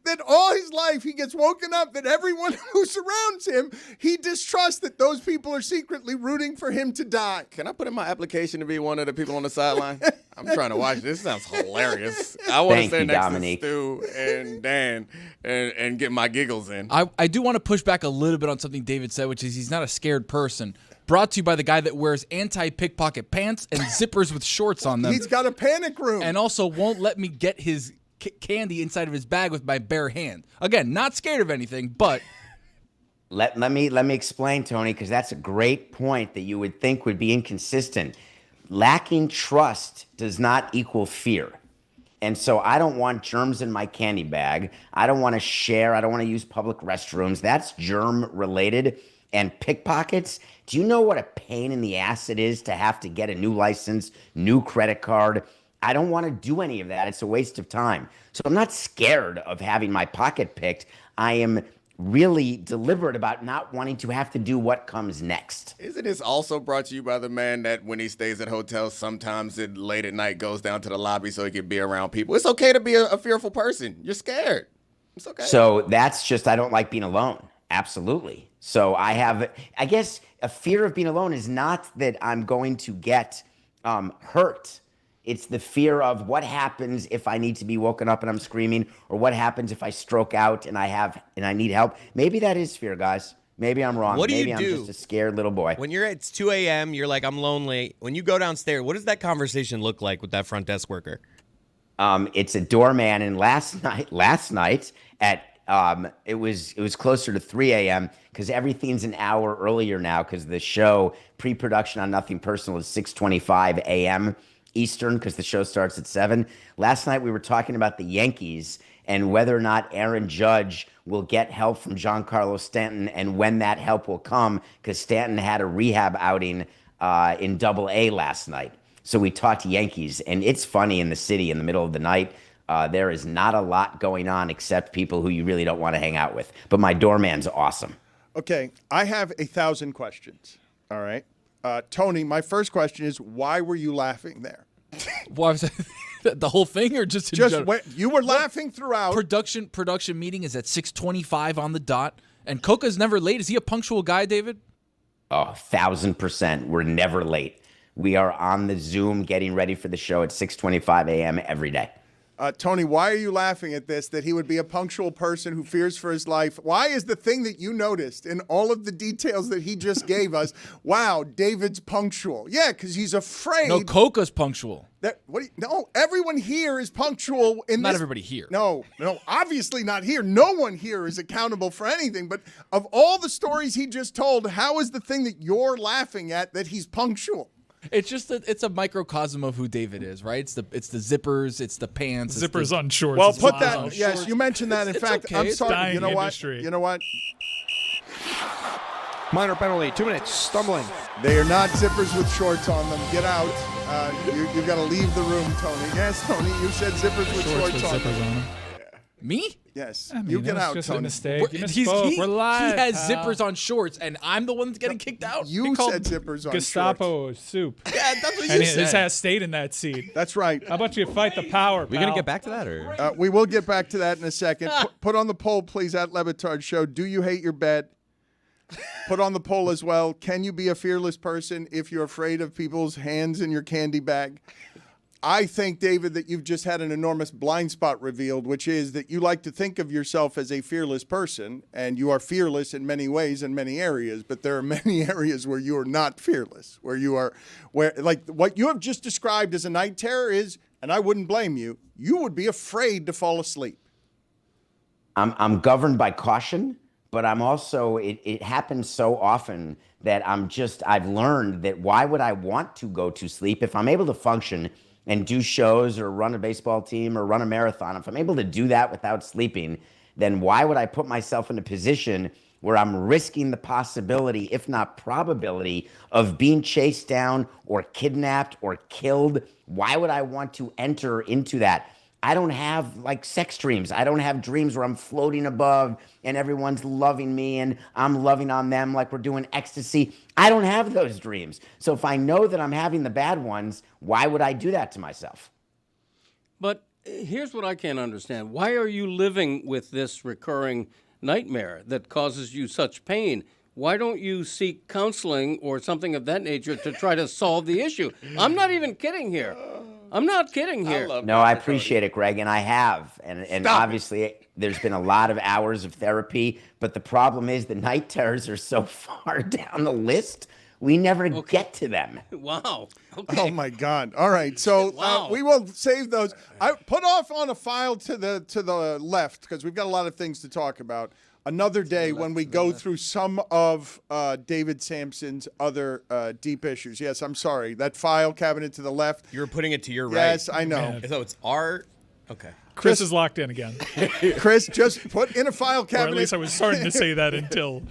that all his life he gets woken up that everyone who surrounds him, he distrusts that those people are secretly rooting for him to die. Can I put in my application to be one of the people on the sideline? I'm trying to watch this. Sounds hilarious. I want to stand next Dominique. To Stu and Dan and get my giggles in. I do want to push back a little bit on something David said, which is he's not a scared person. Brought to you by the guy that wears anti-pickpocket pants and zippers with shorts on them. He's got a panic room. And also won't let me get his candy inside of his bag with my bare hand. Again, not scared of anything, but... Let me explain, Tony, because that's a great point that you would think would be inconsistent. Lacking trust does not equal fear. And so I don't want germs in my candy bag. I don't want to share. I don't want to use public restrooms. That's germ related. And pickpockets, do you know what a pain in the ass it is to have to get a new license, new credit card? I don't want to do any of that. It's a waste of time. So I'm not scared of having my pocket picked. I am really deliberate about not wanting to have to do what comes next. Isn't this also brought to you by the man that when he stays at hotels, sometimes late at night goes down to the lobby so he can be around people? It's okay to be a fearful person. You're scared. It's okay. So that's just, I don't like being alone. Absolutely. So I guess a fear of being alone is not that I'm going to get hurt. It's the fear of what happens if I need to be woken up and I'm screaming, or what happens if I stroke out and I need help. Maybe that is fear, guys. Maybe I'm wrong. What do Maybe you I'm do just a scared little boy. when you're at 2 a.m., you're like, I'm lonely. When you go downstairs, what does that conversation look like with that front desk worker? It's a doorman, and last night at it was closer to 3 a.m. because everything's an hour earlier now because the show pre-production on Nothing Personal is 6:25 a.m. Eastern because the show starts at 7. Last night we were talking about the Yankees and whether or not Aaron Judge will get help from Giancarlo Stanton and when that help will come, because Stanton had a rehab outing in Double-A last night. So we talked Yankees, and it's funny in the city in the middle of the night. There is not a lot going on except people who you really don't want to hang out with. But my doorman's awesome. Okay, I have 1,000 questions. All right. Tony, my first question is, why were you laughing there? Why was the whole thing, or just in general? You were laughing throughout. Production meeting is at 6:25 on the dot, and Coca's never late. Is he a punctual guy, David? Oh, 1,000%. We're never late. We are on the Zoom getting ready for the show at 6:25 a.m. every day. Tony, why are you laughing at this, that he would be a punctual person who fears for his life? Why is the thing that you noticed in all of the details that he just gave us, wow, David's punctual? Yeah, because he's afraid. No, Coca's punctual. No, everyone here is punctual. Not everybody here. No, obviously not here. No one here is accountable for anything. But of all the stories he just told, how is the thing that you're laughing at that he's punctual? It's just it's a microcosm of who David is, right? It's the zippers, it's the pants, Zippers on shorts. Well, as put well. that. Yes, you mentioned that. In fact, okay. I'm It's sorry. dying You know what? industry. You know what? Minor penalty, 2 minutes. Stumbling. They are not zippers with shorts on them. Get out. You've got to leave the room, Tony. Yes, Tony, you said zippers with shorts with on zippers them. on them. Me? Yes, I mean, you get it was out, just Tony. a mistake. You He misspoke. We're live. has pal. zippers on shorts, and I'm the one that's getting kicked out. You said zippers on Gestapo shorts. soup. Yeah, that's what And you his said. ass stayed in that seat. That's right. How about you fight the power, We gonna pal? get back to that, or We will get back to that in a second. Put on the poll, please, at Le Batard Show. Do you hate your bed? Put on the poll as well. Can you be a fearless person if you're afraid of people's hands in your candy bag? I think, David, that you've just had an enormous blind spot revealed, which is that you like to think of yourself as a fearless person, and you are fearless in many ways in many areas, but there are many areas where you are not fearless, where like what you have just described as a night terror is, and I wouldn't blame you, you would be afraid to fall asleep. I'm governed by caution, but I'm also, it happens so often that I've learned that why would I want to go to sleep if I'm able to function and do shows or run a baseball team or run a marathon? If I'm able to do that without sleeping, then why would I put myself in a position where I'm risking the possibility, if not probability, of being chased down or kidnapped or killed? Why would I want to enter into that? I don't have like sex dreams. I don't have dreams where I'm floating above and everyone's loving me and I'm loving on them like we're doing ecstasy. I don't have those dreams. So if I know that I'm having the bad ones, why would I do that to myself? But here's what I can't understand. Why are you living with this recurring nightmare that causes you such pain? Why don't you seek counseling or something of that nature to try to solve the issue? I'm not even kidding here. I'm not kidding here. No, I appreciate it, Greg, and I have. And obviously, there's been a lot of hours of therapy, but the problem is the night terrors are so far down the list, we never get to them. Wow. Okay. Oh my God! All right, so Wow. we will save those. I put off on a file to the left because we've got a lot of things to talk about. Another day when we go through some of David Samson's other deep issues. Yes, I'm sorry. That file cabinet to the left. You were putting it to your right. Yes, I know. Man. So it's our. Okay. Chris is locked in again. Chris, just put in a file Or cabinet. at least I was starting to say that until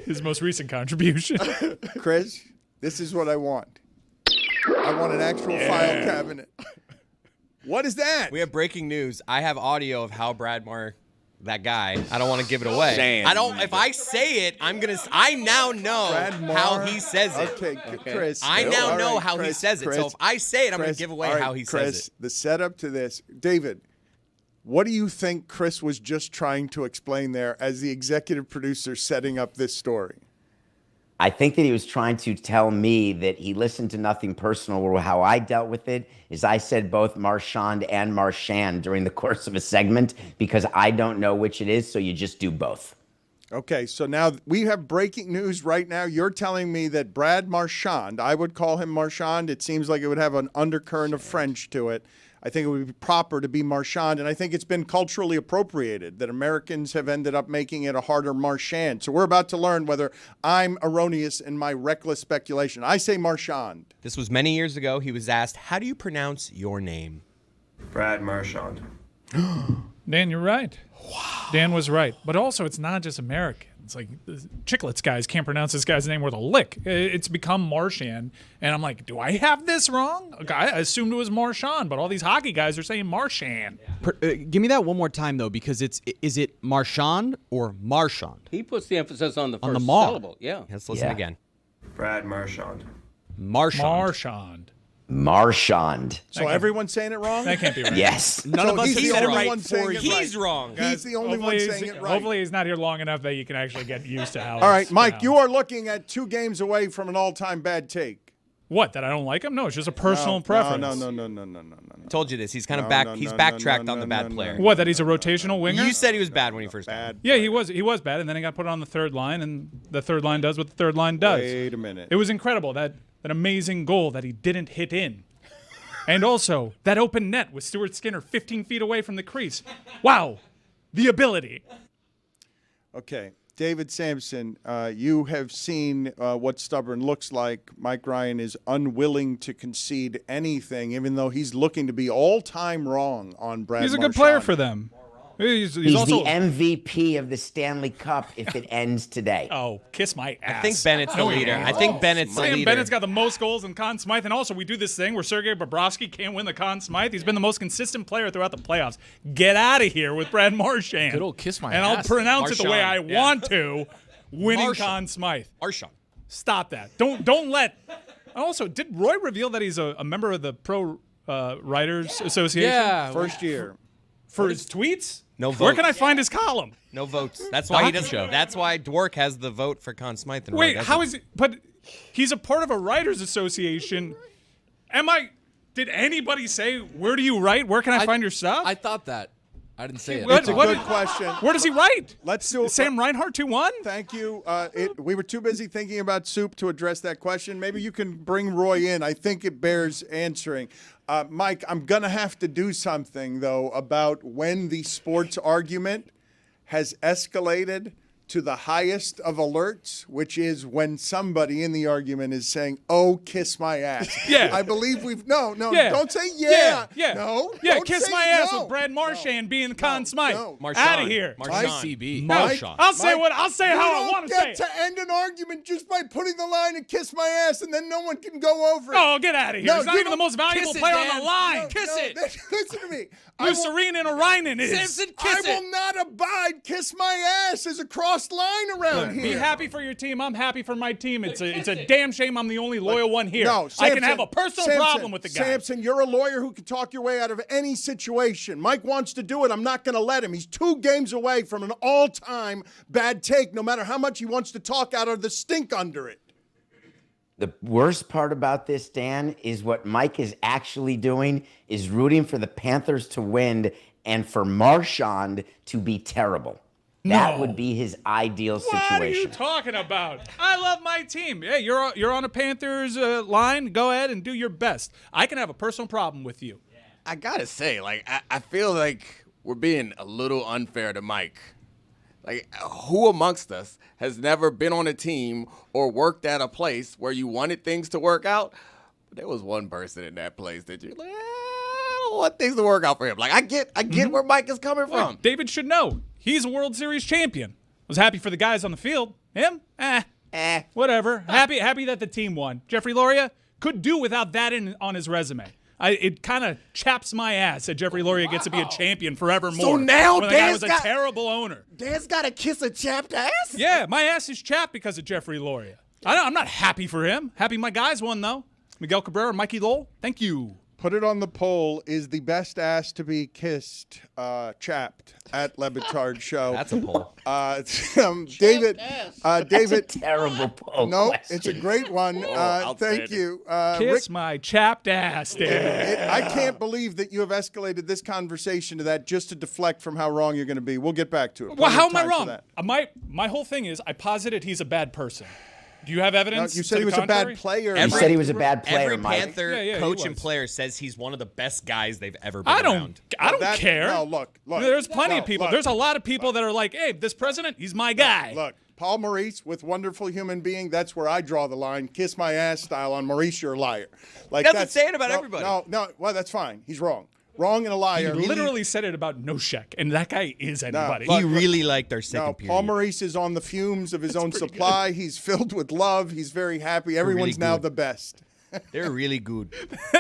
his most recent contribution. Chris, this is what I want. I want an actual file cabinet. What is that? We have breaking news. I have audio of how Brad Marr, that guy, I don't want to give it away. I don't. If I say it, I now know Brad Marr? how he says it. Okay, Chris. I now All know right, how he Chris, says it. Chris, So if I say it, I'm going Chris, to give away all right, how he Chris, says it. the setup to this. David, what do you think Chris was just trying to explain there as the executive producer setting up this story? I think that he was trying to tell me that he listened to nothing personal, or how I dealt with it is I said both Marchand and Marchand during the course of a segment because I don't know which it is, so you just do both. Okay, so now we have breaking news right now. You're telling me that Brad Marchand, I would call him Marchand. It seems like it would have an undercurrent of French to it. I think it would be proper to be Marchand, and I think it's been culturally appropriated that Americans have ended up making it a harder Marchand. So we're about to learn whether I'm erroneous in my reckless speculation. I say Marchand. This was many years ago. He was asked, "How do you pronounce your name?" Brad Marchand. Dan, you're right. Wow. Dan was right. But also, it's not just American. It's like the Chiclets guys can't pronounce this guy's name worth a lick. It's become Marchand. And I'm like, do I have this wrong? I assumed it was Marchand, but all these hockey guys are saying Marchand. Give me that one more time, though, because is it Marchand or Marchand? He puts the emphasis on the first the mar. syllable. Yeah. Let's listen Yeah. again. Brad Marchand. Marchand. Marchand. Marchand. So everyone's saying it wrong? That can't be right. Yes. None of us he's have the said it only right one saying it He's right. wrong. He's the only one Hopefully saying it right. Hopefully he's not here long enough that you can actually get used to how All right, it's Mike, you pronounced. are looking at 2 games away from an all-time bad take. What? That I don't like him? No, it's just a personal preference. No. Told you this. He's kind of he's backtracked on the bad player. What? That he's a rotational winger? You said he was bad when he first got. Yeah, he was bad, and then he got put on the third line, and the third line does what the third line does. Wait a minute. It was incredible, that amazing goal that he didn't hit in. And also, that open net with Stuart Skinner 15 feet away from the crease. Wow, the ability. Okay, David Samson, you have seen what stubborn looks like. Mike Ryan is unwilling to concede anything, even though he's looking to be all-time wrong on Brad He's a Marchand. good player for them. He's also the MVP of the Stanley Cup if it ends today. Oh, kiss my ass. I think Bennett's the leader. I think Bennett's the leader. Bennett's got the most goals than Conn Smythe, and also we do this thing where Sergei Bobrovsky can't win the Conn Smythe. He's been the most consistent player throughout the playoffs. Get out of here with Brad Marchand. Good old kiss my and ass. I'll pronounce it the way I Marchand, yeah. want to. Winning Marchand. Conn Smythe. Marchand. Stop that. Don't let. Also, did Roy reveal that he's a member of the Pro Writers Association? Yeah. First year. For his tweets? No Where vote. can I find his column? No votes. That's why he Hockey doesn't. show. That's why Dwork has the vote for Conn Smythe. And Wait, Roy how doesn't. is it? But he's a part of a writers association. Did anybody say, where do you write? Where can I find your stuff? I thought that. I didn't say it. What- It's a what good did- question. Where does he write? Let's do it. Sam Reinhart 2-1? Thank you. We were too busy thinking about soup to address that question. Maybe you can bring Roy in. I think it bears answering. Mike, I'm going to have to do something, though, about when the sports argument has escalated to the highest of alerts, which is when somebody in the argument is saying, "Oh, kiss my ass." Yeah. I believe we've no, Yeah. don't say yeah. Yeah. No. Yeah, don't kiss say my ass no. with Brad Marchand being Conn Smythe. no. Marchand. Out of here. Marchand. CB. I'll say I'll say You how I don't want to say get it. to end an argument just by putting the line and kiss my ass, and then no one can go over it. Oh, get out of here. No, He's not you even the don't- most valuable kiss it, player on Dan. the line. No, Kiss it. Listen to me. Serene and Orinen is. Samson, I kiss it. will not abide. Kiss my ass is a crossed line around Be here. happy for your team. I'm happy for my team. It's a damn shame I'm the only loyal one here. No, I Samson, can have a personal Samson, problem with the guy. Samson, you're a lawyer who can talk your way out of any situation. Mike wants to do it. I'm not going to let him. He's 2 games away from an all-time bad take, no matter how much he wants to talk out of the stink under it. The worst part about this, Dan, is what Mike is actually doing is rooting for the Panthers to win and for Marchand to be terrible. That would be his ideal situation. What are you talking about? I love my team. Hey, you're on a Panthers line. Go ahead and do your best. I can have a personal problem with you. I gotta say, like, I feel like we're being a little unfair to Mike. Like, who amongst us has never been on a team or worked at a place where you wanted things to work out? But there was one person in that place that you're like, I don't want things to work out for him. Like, I get where Mike is coming from. David should know. He's a World Series champion. Was happy for the guys on the field. Him? Whatever. Happy that the team won. Jeffrey Loria could do without that on his resume. It kind of chaps my ass that Jeffrey Loria gets to be a champion forevermore. So now when the guy Dan's was a got- terrible owner. Dan's got to kiss a chapped ass? Yeah, my ass is chapped because of Jeffrey Loria. I'm not happy for him. Happy my guys won, though. Miguel Cabrera and Mikey Lowell, thank you. Put it on the poll. Is the best ass to be kissed chapped at Le Batard Show? That's a poll. David. That's a terrible poll No, question. it's a great one. Thank outstanding. you. Kiss my chapped ass, David. I can't believe that you have escalated this conversation to that just to deflect from how wrong you're going to be. We'll get back to it. Well, Plenty how of am I time for wrong? that. My whole thing is I posited he's a bad person. Do you have No, evidence? you to said he the was a contrary? bad player. You said he was a bad player, Every Mike. Panther Yeah, he coach and was. player says he's one of the best guys they've ever been I don't That- care. No, look. There's plenty of people. Look, There's a lot of people that are like, hey, this president, he's my guy. Look, Paul Maurice with Wonderful Human Being, that's where I draw the line. Kiss my ass style on Maurice, you're a liar. Like, Doesn't that's- say it about no, everybody. No, well, that's fine. He's wrong. Wrong and a He liar. literally said it about Noshek, and that guy is anybody. Look, He really liked our second No, period. Paul Maurice is on the fumes of his own supply. He's filled with love. He's very happy. Everyone's now good. the best. They're really good.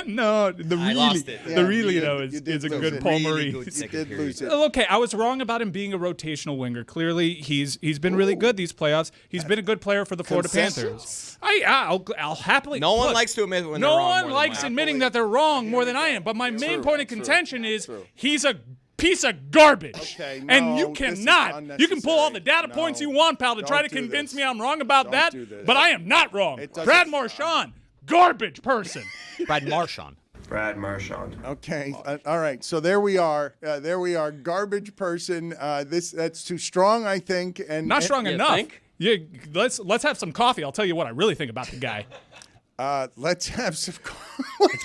No, the I really, lost it. the really you though did- you is did a lose good it. Paul Really Maurice. good You second did period. lose it. Okay, I was wrong about him being a rotational winger. Clearly, he's been really good these playoffs. He's been a good player for the Florida Panthers. I'll happily. No one look, likes to admit when no they're wrong. one more than likes Mike. admitting that they're wrong more than I am. But my main point of contention is he's a piece of garbage. Okay, and you no, this is cannot. You can pull all the data unnecessary. points you want, pal, to try to Don't do convince this. me I'm wrong about Don't that. do this. But I am not wrong. It doesn't- Brad Marchand, Garbage person. Brad Marchand. Brad Marchand. Okay. All right. So there we are. Garbage person. That's too strong, I think. And Not strong You enough. think? Yeah, let's have some coffee. I'll tell you what I really think about the guy. Let's have some.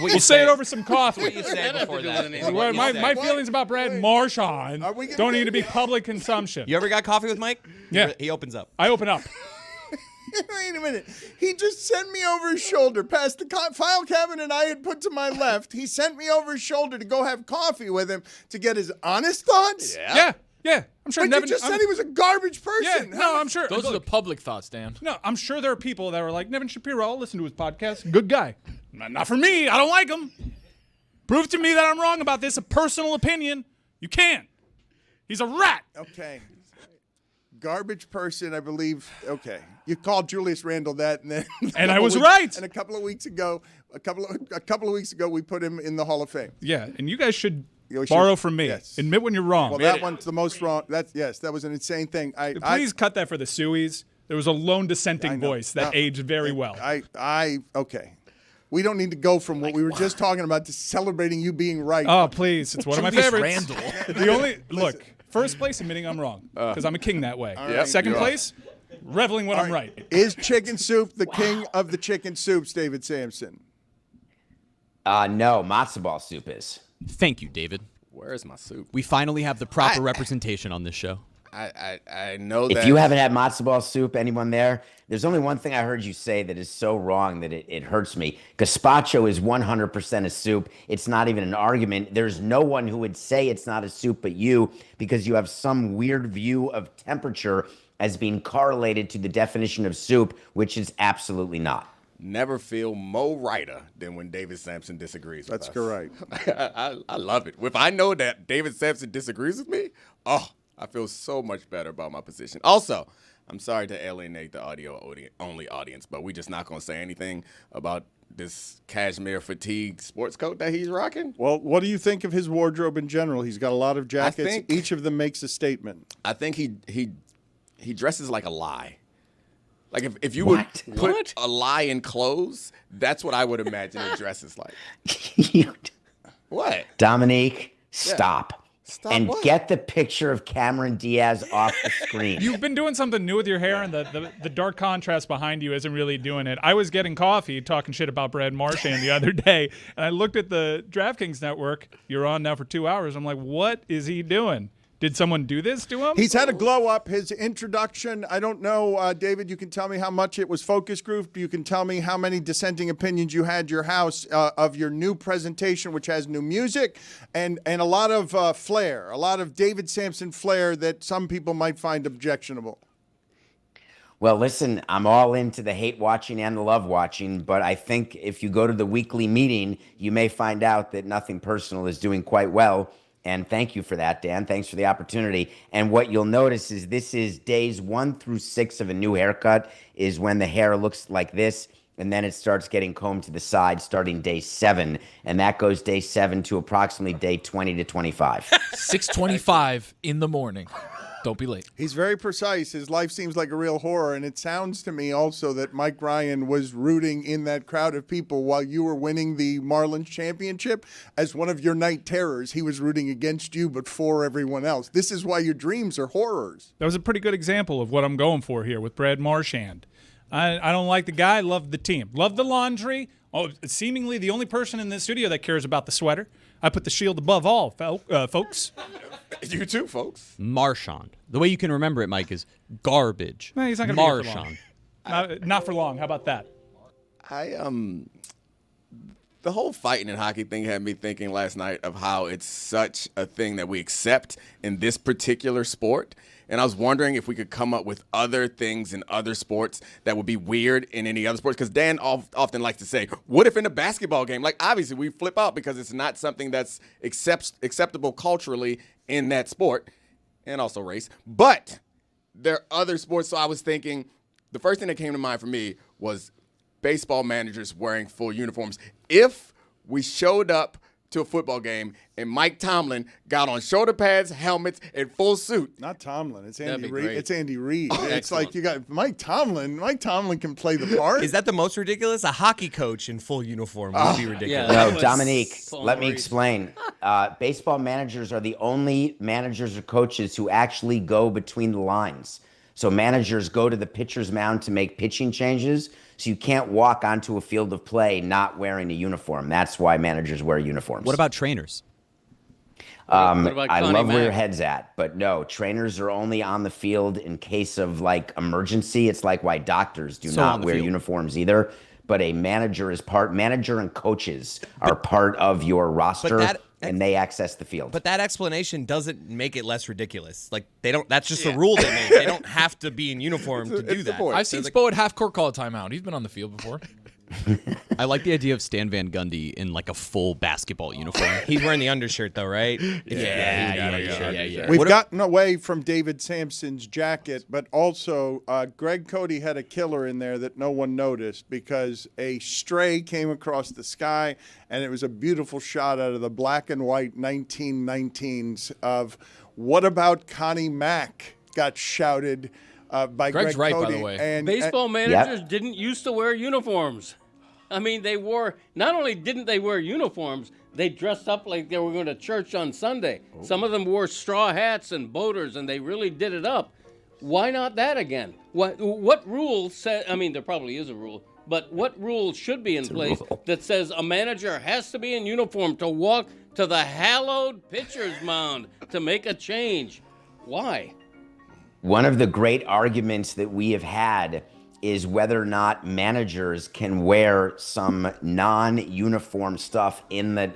We'll say it over some coffee. What you said before that. Well, my feelings about Brad Marchand Are we gonna don't get need to be into- public consumption. You ever got coffee with Mike? Yeah. He opens up. I open up. Wait a minute. He just sent me over his shoulder past the file cabinet I had put to my left. He sent me over his shoulder to go have coffee with him to get his honest thoughts. Yeah. I'm sure But Nevin. you just said he was a garbage Yeah, person. no, I'm sure. Those are the look, public thoughts, Dan. No, I'm sure there are people that were like, Nevin Shapiro, I'll listen to his podcast. Good guy. Not for me. I don't like him. Prove to me that I'm wrong about this. A personal opinion. You can't. He's a rat. Okay. Garbage person, I believe. Okay. You called Julius Randle that, and then And I was right. And a couple of weeks ago, we put him in the Hall of Fame. Yeah, and you guys should You should- borrow from me. yes. Admit when you're wrong. Well, that one's the most wrong. That was an insane thing. Please cut that for the Sueys. There was a lone dissenting know. voice that No. aged very well. Okay. We don't need to go from what we were just talking about to celebrating you being right. Oh, please. It's one of my Julius favorites. Randle. The only look, first place admitting I'm wrong because I'm a king that way. Second you are. place, reveling when I'm right. Is chicken soup the king of the chicken soups, David Samson? No, matzo ball soup is. Thank you, David. Where's my soup? We finally have the proper representation on this show. I know that. If you haven't had matzo ball soup, anyone there? There's only one thing I heard you say that is so wrong that it hurts me. Gazpacho is 100% a soup. It's not even an argument. There's no one who would say it's not a soup but you, because you have some weird view of temperature as being correlated to the definition of soup, which is absolutely not. never feel more righter than when David Samson disagrees with us. That's correct. I love it. If I know that David Samson disagrees with me, I feel so much better about my position. Also, I'm sorry to alienate the audio-only audience, but we're just not going to say anything about this cashmere fatigue sports coat that he's rocking. Well, what do you think of his wardrobe in general? He's got a lot of jackets. think- Each of them makes a statement. I think he dresses like a lie. Like if you What? would put a lie in clothes, that's what I would imagine it dresses like. What? Dominique, stop. Stop and what? get the picture of Cameron Diaz off the screen. You've been doing something new with your hair, and the dark contrast behind you isn't really doing it. I was getting coffee, talking shit about Brad Marchand the other day, and I looked at the DraftKings network. You're on now for 2 hours. I'm like, what is he doing? Did someone do this to him? He's had a glow up. His introduction, I don't know, David, you can tell me how much it was focus group. You can tell me how many dissenting opinions you had your house of your new presentation, which has new music and a lot of flair, a lot of David Samson flair that some people might find objectionable. Well, listen, I'm all into the hate watching and the love watching, but I think if you go to the weekly meeting, you may find out that Nothing Personal is doing quite well. And thank you for that, Dan. Thanks for the opportunity. And what you'll notice is this is days 1 through 6 of a new haircut is when the hair looks like this, and then it starts getting combed to the side starting day 7. And that goes day 7 to approximately day 20 to 25. 6:25 in the morning. Don't be late. He's very precise. His life seems like a real horror, and it sounds to me also that Mike Ryan was rooting in that crowd of people while you were winning the Marlins championship. As one of your night terrors, he was rooting against you but for everyone else. This is why your dreams are horrors. That was a pretty good example of what I'm going for here with Brad Marchand. I don't like the guy, love the team. Love the laundry. Oh, seemingly the only person in this studio that cares about the sweater. I put the shield above all, folks. You too, folks. Marchand. The way you can remember it, Mike, is garbage. No, he's not going to be here for Marchand. long. Not for long. How about that? The whole fighting and hockey thing had me thinking last night of how it's such a thing that we accept in this particular sport. And I was wondering if we could come up with other things in other sports that would be weird in any other sports. Because Dan often likes to say, what if in a basketball game? Like, obviously, we flip out because it's not something that's acceptable culturally in that sport, and also race. But there are other sports. So I was thinking, the first thing that came to mind for me was baseball managers wearing full uniforms. If we showed up to a football game and Mike Tomlin got on shoulder pads, helmets, and full suit. Not Tomlin. It's That'd Andy be Reid. great. It's Andy Reid. It's Excellent. like you got Mike Tomlin. Mike Tomlin can play the part. Is that the most ridiculous? A hockey coach in full uniform would be ridiculous. Yeah. No, That was Dominique, Paul let me Maurice. explain. Baseball managers are the only managers or coaches who actually go between the lines. So managers go to the pitcher's mound to make pitching changes. So you can't walk onto a field of play not wearing a uniform. That's why managers wear uniforms. What about trainers? What about I Connie love where your Mack? head's at, but no, trainers are only on the field in case of like emergency. It's like why doctors do So on not the wear field. uniforms either. But a manager and coaches are part of your roster, that- and they access the field. But that explanation doesn't make it less ridiculous. Like they don't. That's just a rule they made. They don't have to be in uniform to do it's the that. point. I've seen Spo at half court call a timeout. He's been on the field before. I like the idea of Stan Van Gundy in like a full basketball uniform. He's wearing the undershirt though, right? Yeah. We've gotten away from David Samson's jacket, but also Greg Cody had a killer in there that no one noticed because a stray came across the sky, and it was a beautiful shot out of the black and white 1919s of "What About Connie Mack?" got shouted by Greg's Greg right, by Cody. the way. And Baseball managers didn't used to wear uniforms. I mean, they wore, not only didn't they wear uniforms, they dressed up like they were going to church on Sunday. Some of them wore straw hats and boaters, and they really did it up. Why not that again? What rule says, I mean, there probably is a rule, but what rule should be in place that says a manager has to be in uniform to walk to the hallowed pitcher's mound to make a change? Why? One of the great arguments that we have had is whether or not managers can wear some non-uniform stuff in the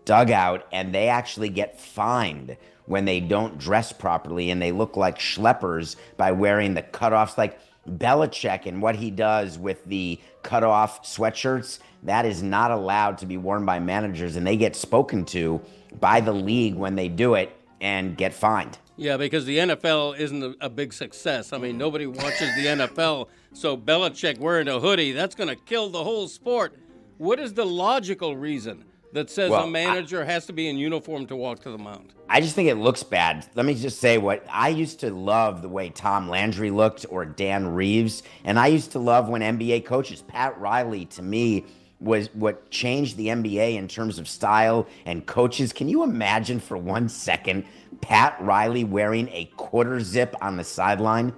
dugout, and they actually get fined when they don't dress properly and they look like schleppers by wearing the cutoffs. Like Belichick and what he does with the cutoff sweatshirts, that is not allowed to be worn by managers, and they get spoken to by the league when they do it and get fined. Yeah, because the NFL isn't a big success. I mean, nobody watches the NFL, so Belichick wearing a hoodie, that's going to kill the whole sport. What is the logical reason that says Well, a manager has to be in uniform to walk to the mound? I just think it looks bad. Let me just say what I used to love the way Tom Landry looked or Dan Reeves, and I used to love when NBA coaches, Pat Riley to me was what changed the NBA in terms of style and coaches. Can you imagine for 1 second Pat Riley wearing a quarter zip on the sideline?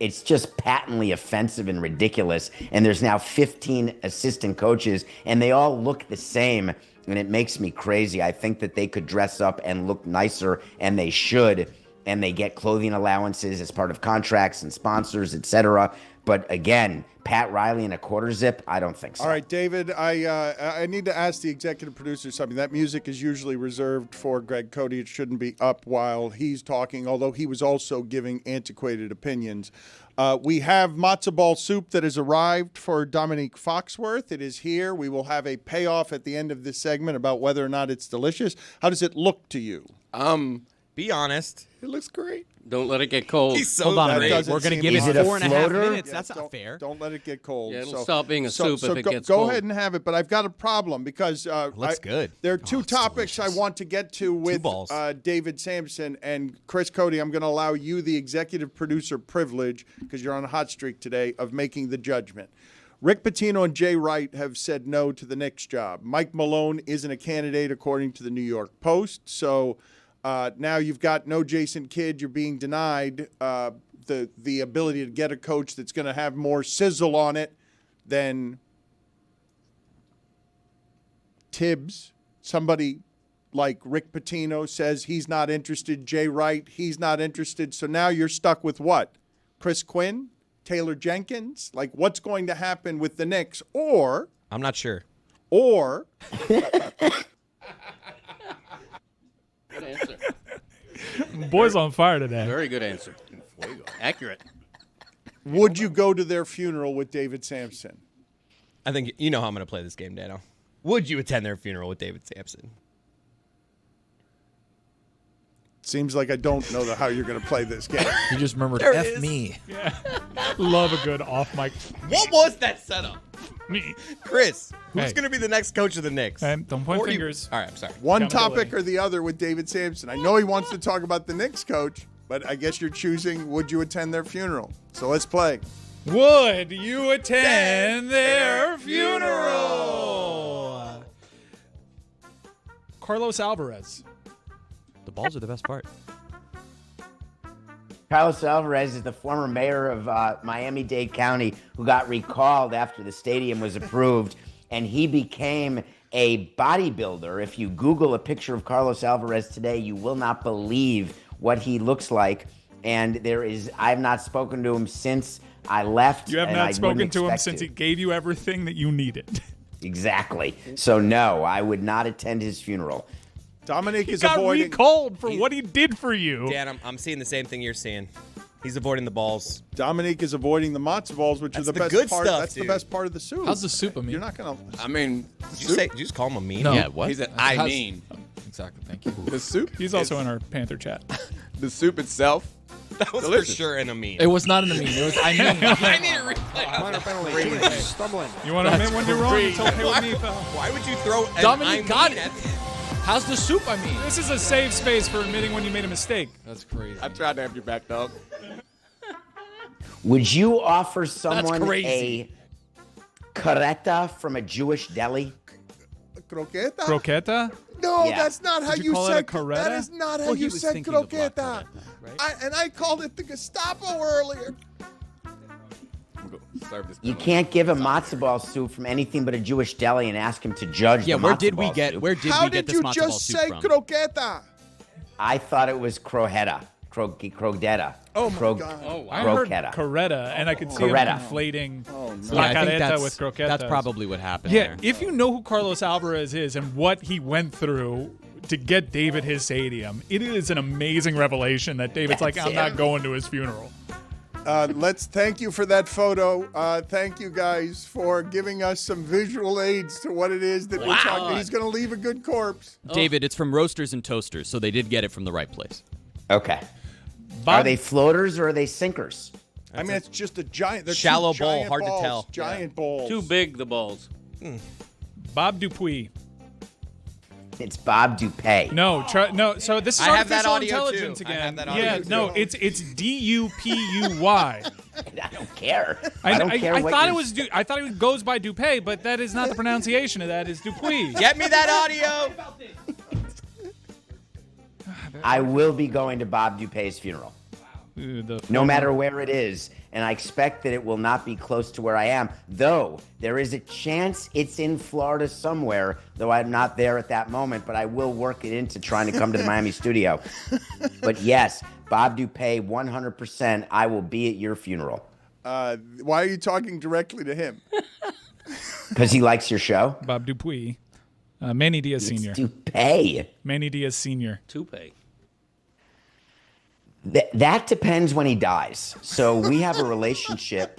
It's just patently offensive and ridiculous. And there's now 15 assistant coaches, and they all look the same. And it makes me crazy. I think that they could dress up and look nicer, and they should. And they get clothing allowances as part of contracts and sponsors, etc. But again, Pat Riley in a quarter zip, I don't think so. All right, David, I need to ask the executive producer something. That music is usually reserved for Greg Cody. It shouldn't be up while he's talking, although he was also giving antiquated opinions. We have matzo ball soup that has arrived for Dominique Foxworth. It is here. We will have a payoff at the end of this segment about whether or not it's delicious. How does it look to you? Be honest. It looks great. Don't let it get cold. He's so Hold on a That minute. doesn't We're going to seem give Is it it a 4.5 floater? minutes. Yeah, That's not fair. Don't let it get cold. Yeah, it'll stop being a soup if it gets go cold. ahead and have it, but I've got a problem because Looks good. There are two topics I want to get to with balls. David Samson and Chris Cody. I'm going to allow you the executive producer privilege, because you're on a hot streak today, of making the judgment. Rick Pitino and Jay Wright have said no to the Knicks job. Mike Malone isn't a candidate according to the New York Post, so now you've got no Jason Kidd. You're being denied the ability to get a coach that's going to have more sizzle on it than Tibbs. Somebody like Rick Pitino says he's not interested. Jay Wright, he's not interested. So now you're stuck with what? Chris Quinn? Taylor Jenkins? Like, what's going to happen with the Knicks? Or I'm not sure. Good answer. Boy's on fire today. Very good answer. Accurate. would you go to their funeral with David Samson? I think you know how I'm going to play this game, Dano. Would you attend their funeral with David Samson? Seems like I don't know how you're going to play this game. You just remembered There it F is. me. Love a good off mic. What was that setup? Me. Chris, who's Hey. going to be the next coach of the Knicks? Hey, don't point Or you- fingers. All right, I'm sorry. One Accountability. topic or the other with David Samson. I know he wants to talk about the Knicks coach, but I guess you're choosing would you attend their funeral? So let's play. Would you attend their funeral? Carlos Alvarez. The balls are the best part. Carlos Alvarez is the former mayor of Miami-Dade County who got recalled after the stadium was approved, and he became a bodybuilder. If you Google a picture of Carlos Alvarez today, you will not believe what he looks like. And I've not spoken to him since I left. You have and not I spoken wouldn't to him expect since to. he gave you everything that you needed. Exactly. So no, I would not attend his funeral. Dominique He is got avoiding. recalled for what he did for you. Dan, I'm seeing the same thing you're seeing. He's avoiding the balls. Dominique is avoiding the matzo balls, which That's are the the best good part. stuff, That's dude. the best part of the soup. How's the soup a mean? You're not gonna. I mean, Did you just call him a mean? No. Yeah, what? he said, How's- Exactly. Thank you. the soup. He's also in our Panther chat. The soup itself. That was Delicious. for sure in a mean. It was not in the mean. It was I mean. I need a replay. Minor penalty. 2 minutes. Stumbling. You want to admit when you're wrong? It's okay with me, pal. Why would you throw an Dominique I got mean it. at- How's the soup? I mean. This is a safe space for admitting when you made a mistake. That's crazy. I tried to have your back, dog. Would you offer someone crazy. a caretta from a Jewish deli? Croqueta? Croqueta? No, Yeah. that's not how Did you call it said. a caretta? That is not how Well, he you was said thinking of croqueta. La Caretta, And I called it the Gestapo earlier. I'm gonna serve this. You can't give a matzo ball soup from anything but a Jewish deli and ask him to judge Yeah, the where matzo did we ball get soup. where did How we get did this you matzo ball just soup say from? croqueta? I thought it was crojeta. Crogetta. Oh, my God. Oh, I heard Croqueta. Coretta, and I could see Caretta. him conflating Yeah, I think Macareta with croquetas. that's probably what happened Yeah, there. if you know who Carlos Alvarez is and what he went through to get David his stadium, it is an amazing revelation that David's like, That's I'm not it. going to his funeral. Let's thank you for that photo. Thank you guys for giving us some visual aids to what it is that we're talking. He's going to leave a good corpse. David, it's from Roasters and Toasters, so they did get it from the right place. Okay. Bob, Are they floaters or are they sinkers? I mean, it's just a giant. they're two Shallow bowl, giant hard to balls, tell. Giant balls. Too big, the balls. Bob Dupuis. It's Bob Dupay. No, no. So this is I have that artificial audio, too. intelligence I again. have that audio, yeah, too. no, it's Dupuy. I don't care. I don't care I what thought you're- it was. I thought it goes by Dupay, but that is not the pronunciation of that. It's Dupuis. Get me that audio. I will be going to Bob Dupay's funeral, no matter where it is, and I expect that it will not be close to where I am, though there is a chance it's in Florida somewhere, though I'm not there at that moment, but I will work it into trying to come to the Miami studio. But yes, Bob Dupay, 100%, I will be at your funeral. Why are you talking directly to him? Because he likes your show? Bob Dupuis. Manny Diaz Sr. Dupay. Manny Diaz Sr. Toupee. That depends when he dies. So we have a relationship.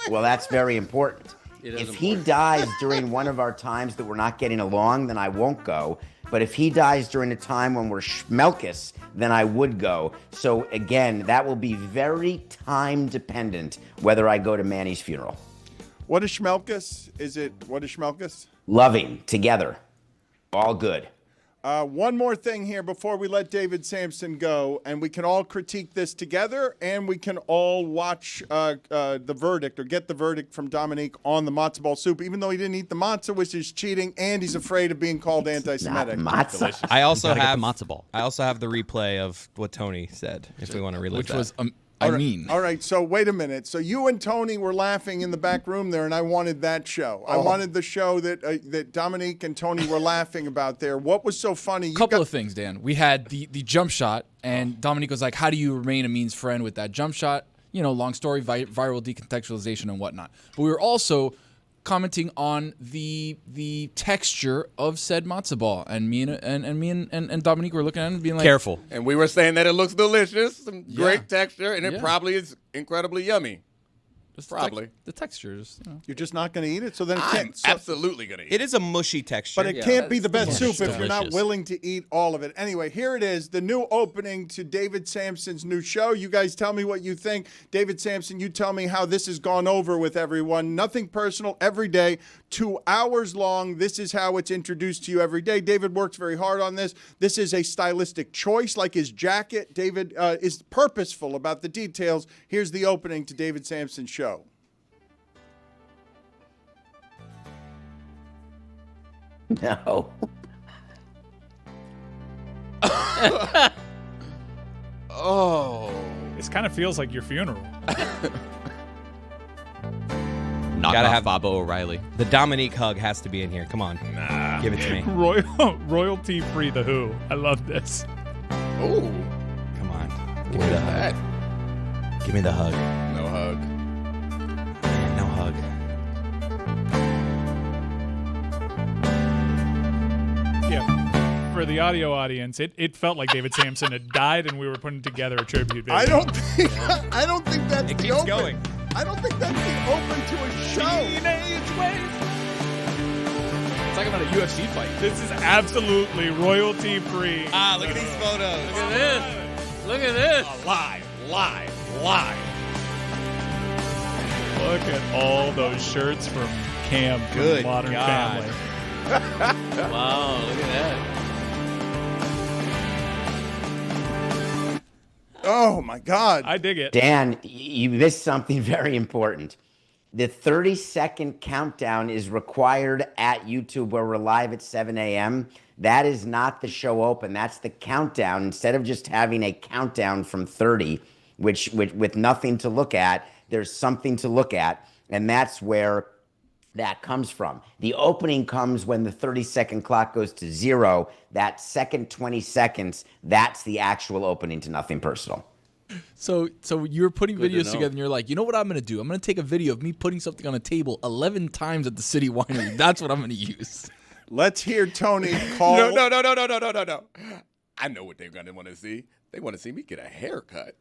Well, that's very important. It is If he important. dies during one of our times that we're not getting along, then I won't go. But if he dies during a time when we're schmelkus, then I would go. So again, that will be very time dependent whether I go to Manny's funeral. What is schmelkus? What is schmelkus? Loving together. All good. One more thing here before we let David Samson go, and we can all critique this together, and we can all watch the verdict or get the verdict from Dominique on the matzo ball soup, even though he didn't eat the matzo, which is cheating, and he's afraid of being called Not anti-Semitic. matzah. I also Gotta get have the matzo ball. I also have the replay of what Tony said. If we want to relive Which that. was I mean. All right, so wait a minute. So you and Tony were laughing in the back room there, and I wanted that show. I wanted the show that Dominique and Tony were laughing about there. What was so funny? Couple of things, Dan. We had the jump shot, and Dominique was like, "How do you remain a means friend with that jump shot?" You know, long story, viral decontextualization and whatnot. But we were also commenting on the texture of said matzo ball, and me and Dominique were looking at it and being like, Careful. And we were saying that it looks delicious, some Yeah. great texture, and it Yeah. probably is incredibly yummy. Just Probably. the textures. You know. You're just not going to eat it, so then it I'm can't. absolutely gonna eat It is a mushy texture. But it can't be the best soup if you're not delicious. willing to eat all of it. Anyway, here it is, the new opening to David Samson's new show. You guys tell me what you think. David Samson, you tell me how this has gone over with everyone. Nothing personal, every day, 2 hours long. This is how it's introduced to you every day. David works very hard on this. This is a stylistic choice, like his jacket. David is purposeful about the details. Here's the opening to David Samson's show. No. Oh. This kind of feels like your funeral. Knock Gotta off have- Bobo O'Reilly. The Dominique hug has to be in here. Come on. Give it to me. Royalty free The Who. I love this. Oh. Come on. Give me the hug. Give me the hug. No hug. No hug. Yeah. For the audio audience, it felt like David Samson had died and we were putting together a tribute video. I don't think that's It the keeps open. going. I don't think that's the open to a show. It's like I'm at a UFC fight. This is absolutely royalty free. Ah, look at these photos. Look at this. Look at this. Live. Look at all those shirts from Cam from Good Modern God. Family. Wow, look at that. Oh my God. I dig it. Dan, you missed something very important. The 30-second countdown is required at YouTube where we're live at 7 a.m. That is not the show open. That's the countdown. Instead of just having a countdown from 30, which with nothing to look at, there's something to look at, and that's where that comes from. The opening comes when the 30-second clock goes to 0. That second 20 seconds, that's the actual opening to Nothing Personal. So you were putting Good to videos know. together, and you're like, you know what I'm gonna do? I'm gonna take a video of me putting something on a table 11 times at the City Winery. That's what I'm gonna use. Let's hear Tony call. No. I know what they're gonna want to see. They want to see me get a haircut.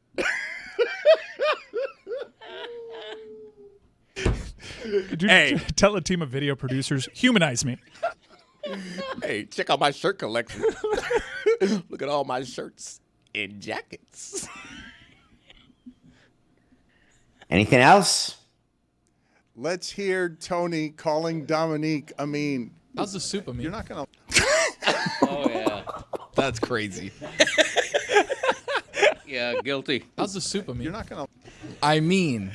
Could you Hey. tell a team of video producers, humanize me? Hey, check out my shirt collection. Look at all my shirts and jackets. Anything else? Let's hear Tony calling Dominique Amin. How's the soup? I mean, You're not going to. Oh, yeah. that's crazy. Yeah, guilty. How's the soup? I mean, You're not going to. I mean,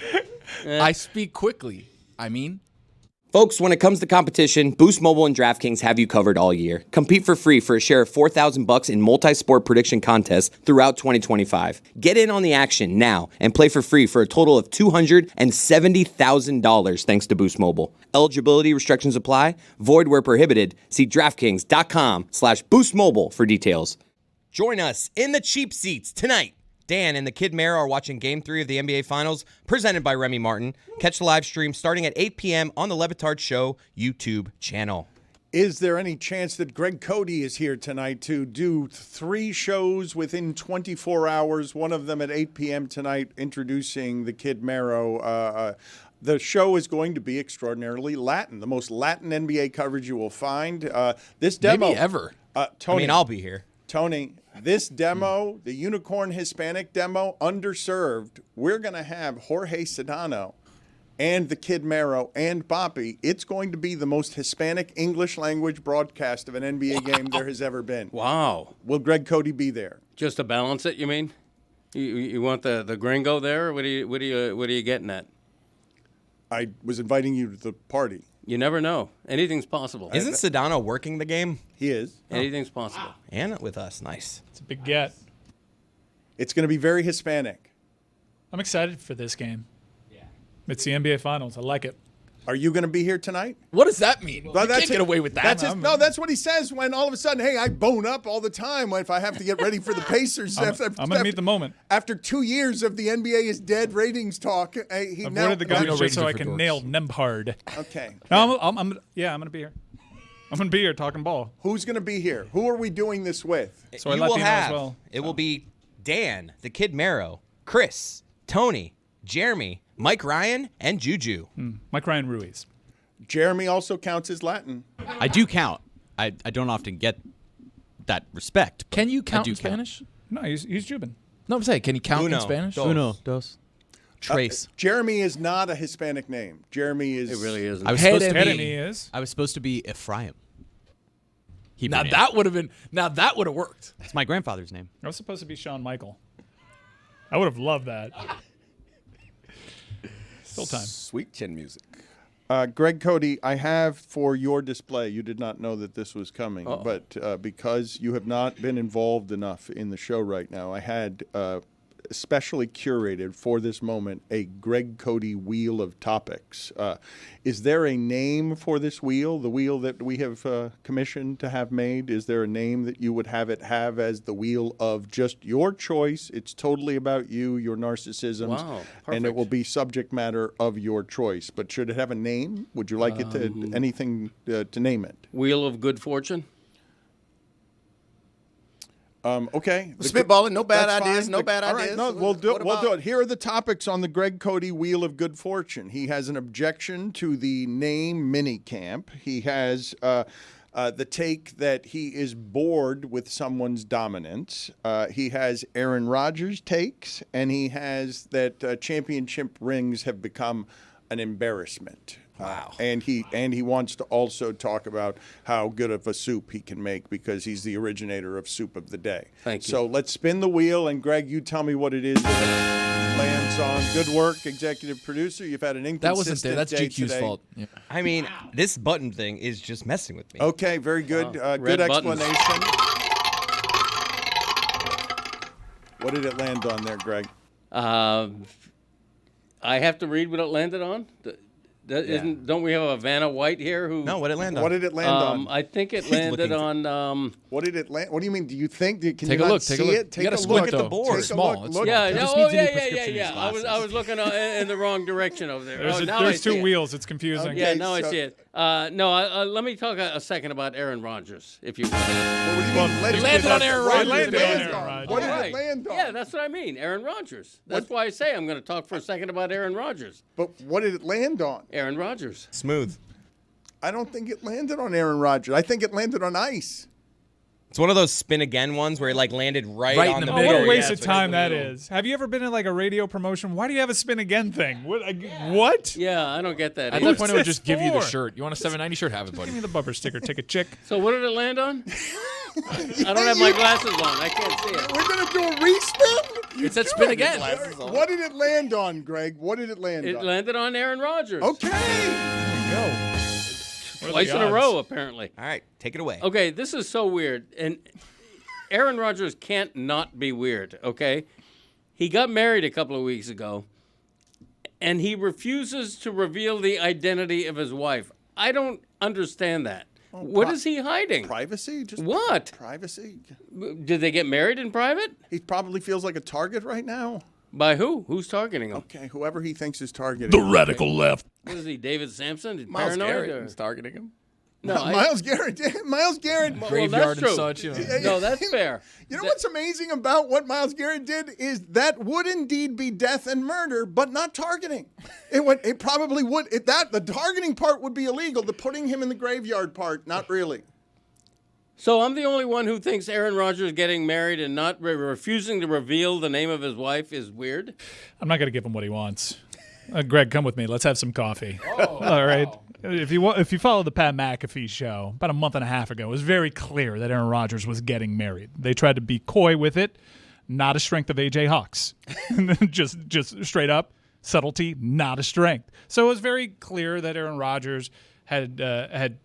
I speak quickly. I mean, Folks, when it comes to competition, Boost Mobile and DraftKings have you covered all year. Compete for free for a share of $4,000 in multi-sport prediction contests throughout 2025. Get in on the action now and play for free for a total of $270,000 thanks to Boost Mobile. Eligibility restrictions apply. Void where prohibited. See DraftKings.com/BoostMobile for details. Join us in the cheap seats tonight. Dan and the Kid Mara are watching Game 3 of the NBA Finals, presented by Remy Martin. Catch the live stream starting at 8 p.m. on the Le Batard Show YouTube channel. Is there any chance that Greg Cody is here tonight to do 3 shows within 24 hours, one of them at 8 p.m. tonight, introducing the Kid Mara? The show is going to be extraordinarily Latin, the most Latin NBA coverage you will find. This demo, maybe ever. Tony, I'll be here. Tony, this demo, the Unicorn Hispanic demo, underserved, we're going to have Jorge Sedano and the Kid Mero and Boppy. It's going to be the most Hispanic English language broadcast of an NBA game there has ever been. Wow. Will Greg Cody be there? Just to balance it, you mean? You want the gringo there? Or what are you getting at? I was inviting you to the party. You never know. Anything's possible. Isn't Sedano working the game? He is. Anything's possible. And with us. Nice. It's a big get. It's going to be very Hispanic. I'm excited for this game. Yeah. It's the NBA Finals. I like it. Are you going to be here tonight? What does that mean? Well, You can't get away with that. That's what he says when all of a sudden, hey, I bone up all the time if I have to get ready for the Pacers. I'm going to meet the moment. After 2 years of the NBA is dead ratings talk, he I've now avoided the no garbage just so I ratings can for nail Nembhard. Okay. No, I'm going to be here. I'm going to be here talking ball. Who's going to be here? Who are we doing this with? So I you let will you know as have. well. It will be Dan, the Kid Mero, Chris, Tony, Jeremy, Mike Ryan, and Juju. Mike Ryan Ruiz. Jeremy also counts as Latin. I do count. I don't often get that respect. but Can you I count do in Spanish? No, he's Cuban. No, I'm saying, can he count Uno, in Spanish? dos. Uno, dos. Trace. Jeremy is not a Hispanic name. Jeremy is. It really isn't. I was supposed to Jeremy be. is. I was supposed to be Ephraim. Hebrew Now name. that would have been. Now that would have worked. It's my grandfather's name. I was supposed to be Shawn Michael. I would have loved that. Still time. Sweet chin music. Greg Cody, I have for your display, you did not know that this was coming, but because you have not been involved enough in the show right now, I had specially curated for this moment a Greg Cody wheel of topics. Is there a name for this wheel, the wheel that we have commissioned to have made? Is there a name that you would have it have as the wheel of just your choice? It's totally about you, your narcissisms, Wow, and it perfect. will be subject matter of your choice. But should it have a name? Would you like it to anything to name it? Wheel of Good Fortune. Okay. Spitballing, no bad That's ideas, fine. no bad All right, ideas. no, we'll do What it. We'll do about- it. Here are the topics on the Greg Cody Wheel of Good Fortune. He has an objection to the name Minicamp. He has the take that he is bored with someone's dominance. He has Aaron Rodgers takes, and he has that championship rings have become an embarrassment. Wow. And he wants to also talk about how good of a soup he can make because he's the originator of Soup of the Day. Thank you. So let's spin the wheel, and Greg, you tell me what it is that lands on. Good work, executive producer. You've had an inconsistent That wasn't there. That's day GQ's today. fault. Yeah. I mean, this button thing is just messing with me. Okay, very good. Red Good buttons. explanation. What did it land on there, Greg? I have to read what it landed on. Don't we have a Vanna White here? Who? No, what did it land on? What did it land on? I think it landed looking on. What did it land? What do you mean? Do you think? Can Take you a not look. Take see a look. it? You gotta a squint look. though. board. Take It's a small. look. It's Look. small. Yeah, He no, just oh needs a new yeah, prescription in his I was glasses. looking in the wrong direction over there. There's, now I there's see two it. wheels. It's confusing. Yeah, Okay, now I so- see it. Let me talk a second about Aaron Rodgers, if you will. What do you mean? Let it it landed land on Aaron What did Rodgers. it Landed on land Aaron on? Rodgers. What did Right. it land on? Yeah, that's what I mean. Aaron Rodgers. That's why I say I'm going to talk for a second about Aaron Rodgers. But what did it land on? Aaron Rodgers. Smooth. I don't think it landed on Aaron Rodgers. I think it landed on ice. It's one of those spin again ones where it like landed right Right on in the Oh, middle. what a waste Yeah, of it's time right that in the is. Have you ever been in like a radio promotion? Why do you have a spin again thing? What? Yeah, I don't get that. At either. that point, I would just give you the for? shirt. You want a 790 shirt? Have it, buddy. Give me the bumper sticker. Take a chick. So what did it land on? I don't have my glasses on. I can't see it. We're gonna do a respin. It said spin again. What did it land on, Greg? What did it land It on? landed on Aaron Rodgers. Okay. Twice in a row, apparently. All right, take it away. Okay, this is so weird. And Aaron Rodgers can't not be weird, okay? He got married a couple of weeks ago, and he refuses to reveal the identity of his wife. I don't understand that. What is he hiding? Privacy? Just What? privacy? Did they get married in private? He probably feels like a target right now. By who? Who's targeting him? Okay, whoever he thinks is targeting. Radical left. What is he, David Samson? Miles Paranoid? Garrett or- is targeting him. No, Miles Garrett. Miles Garrett. well, Graveyard that's true. and such. You know. No, that's fair. You know what's amazing about what Miles Garrett did is that would indeed be death and murder, but not targeting. It probably would. The targeting part would be illegal. The putting him in the graveyard part, not really. So I'm the only one who thinks Aaron Rodgers getting married and not refusing to reveal the name of his wife is weird. I'm not going to give him what he wants. Greg, come with me. Let's have some coffee. All right. If you follow the Pat McAfee show, about a month and a half ago, it was very clear that Aaron Rodgers was getting married. They tried to be coy with it, not a strength of AJ Hawks. just straight up subtlety, not a strength. So it was very clear that Aaron Rodgers had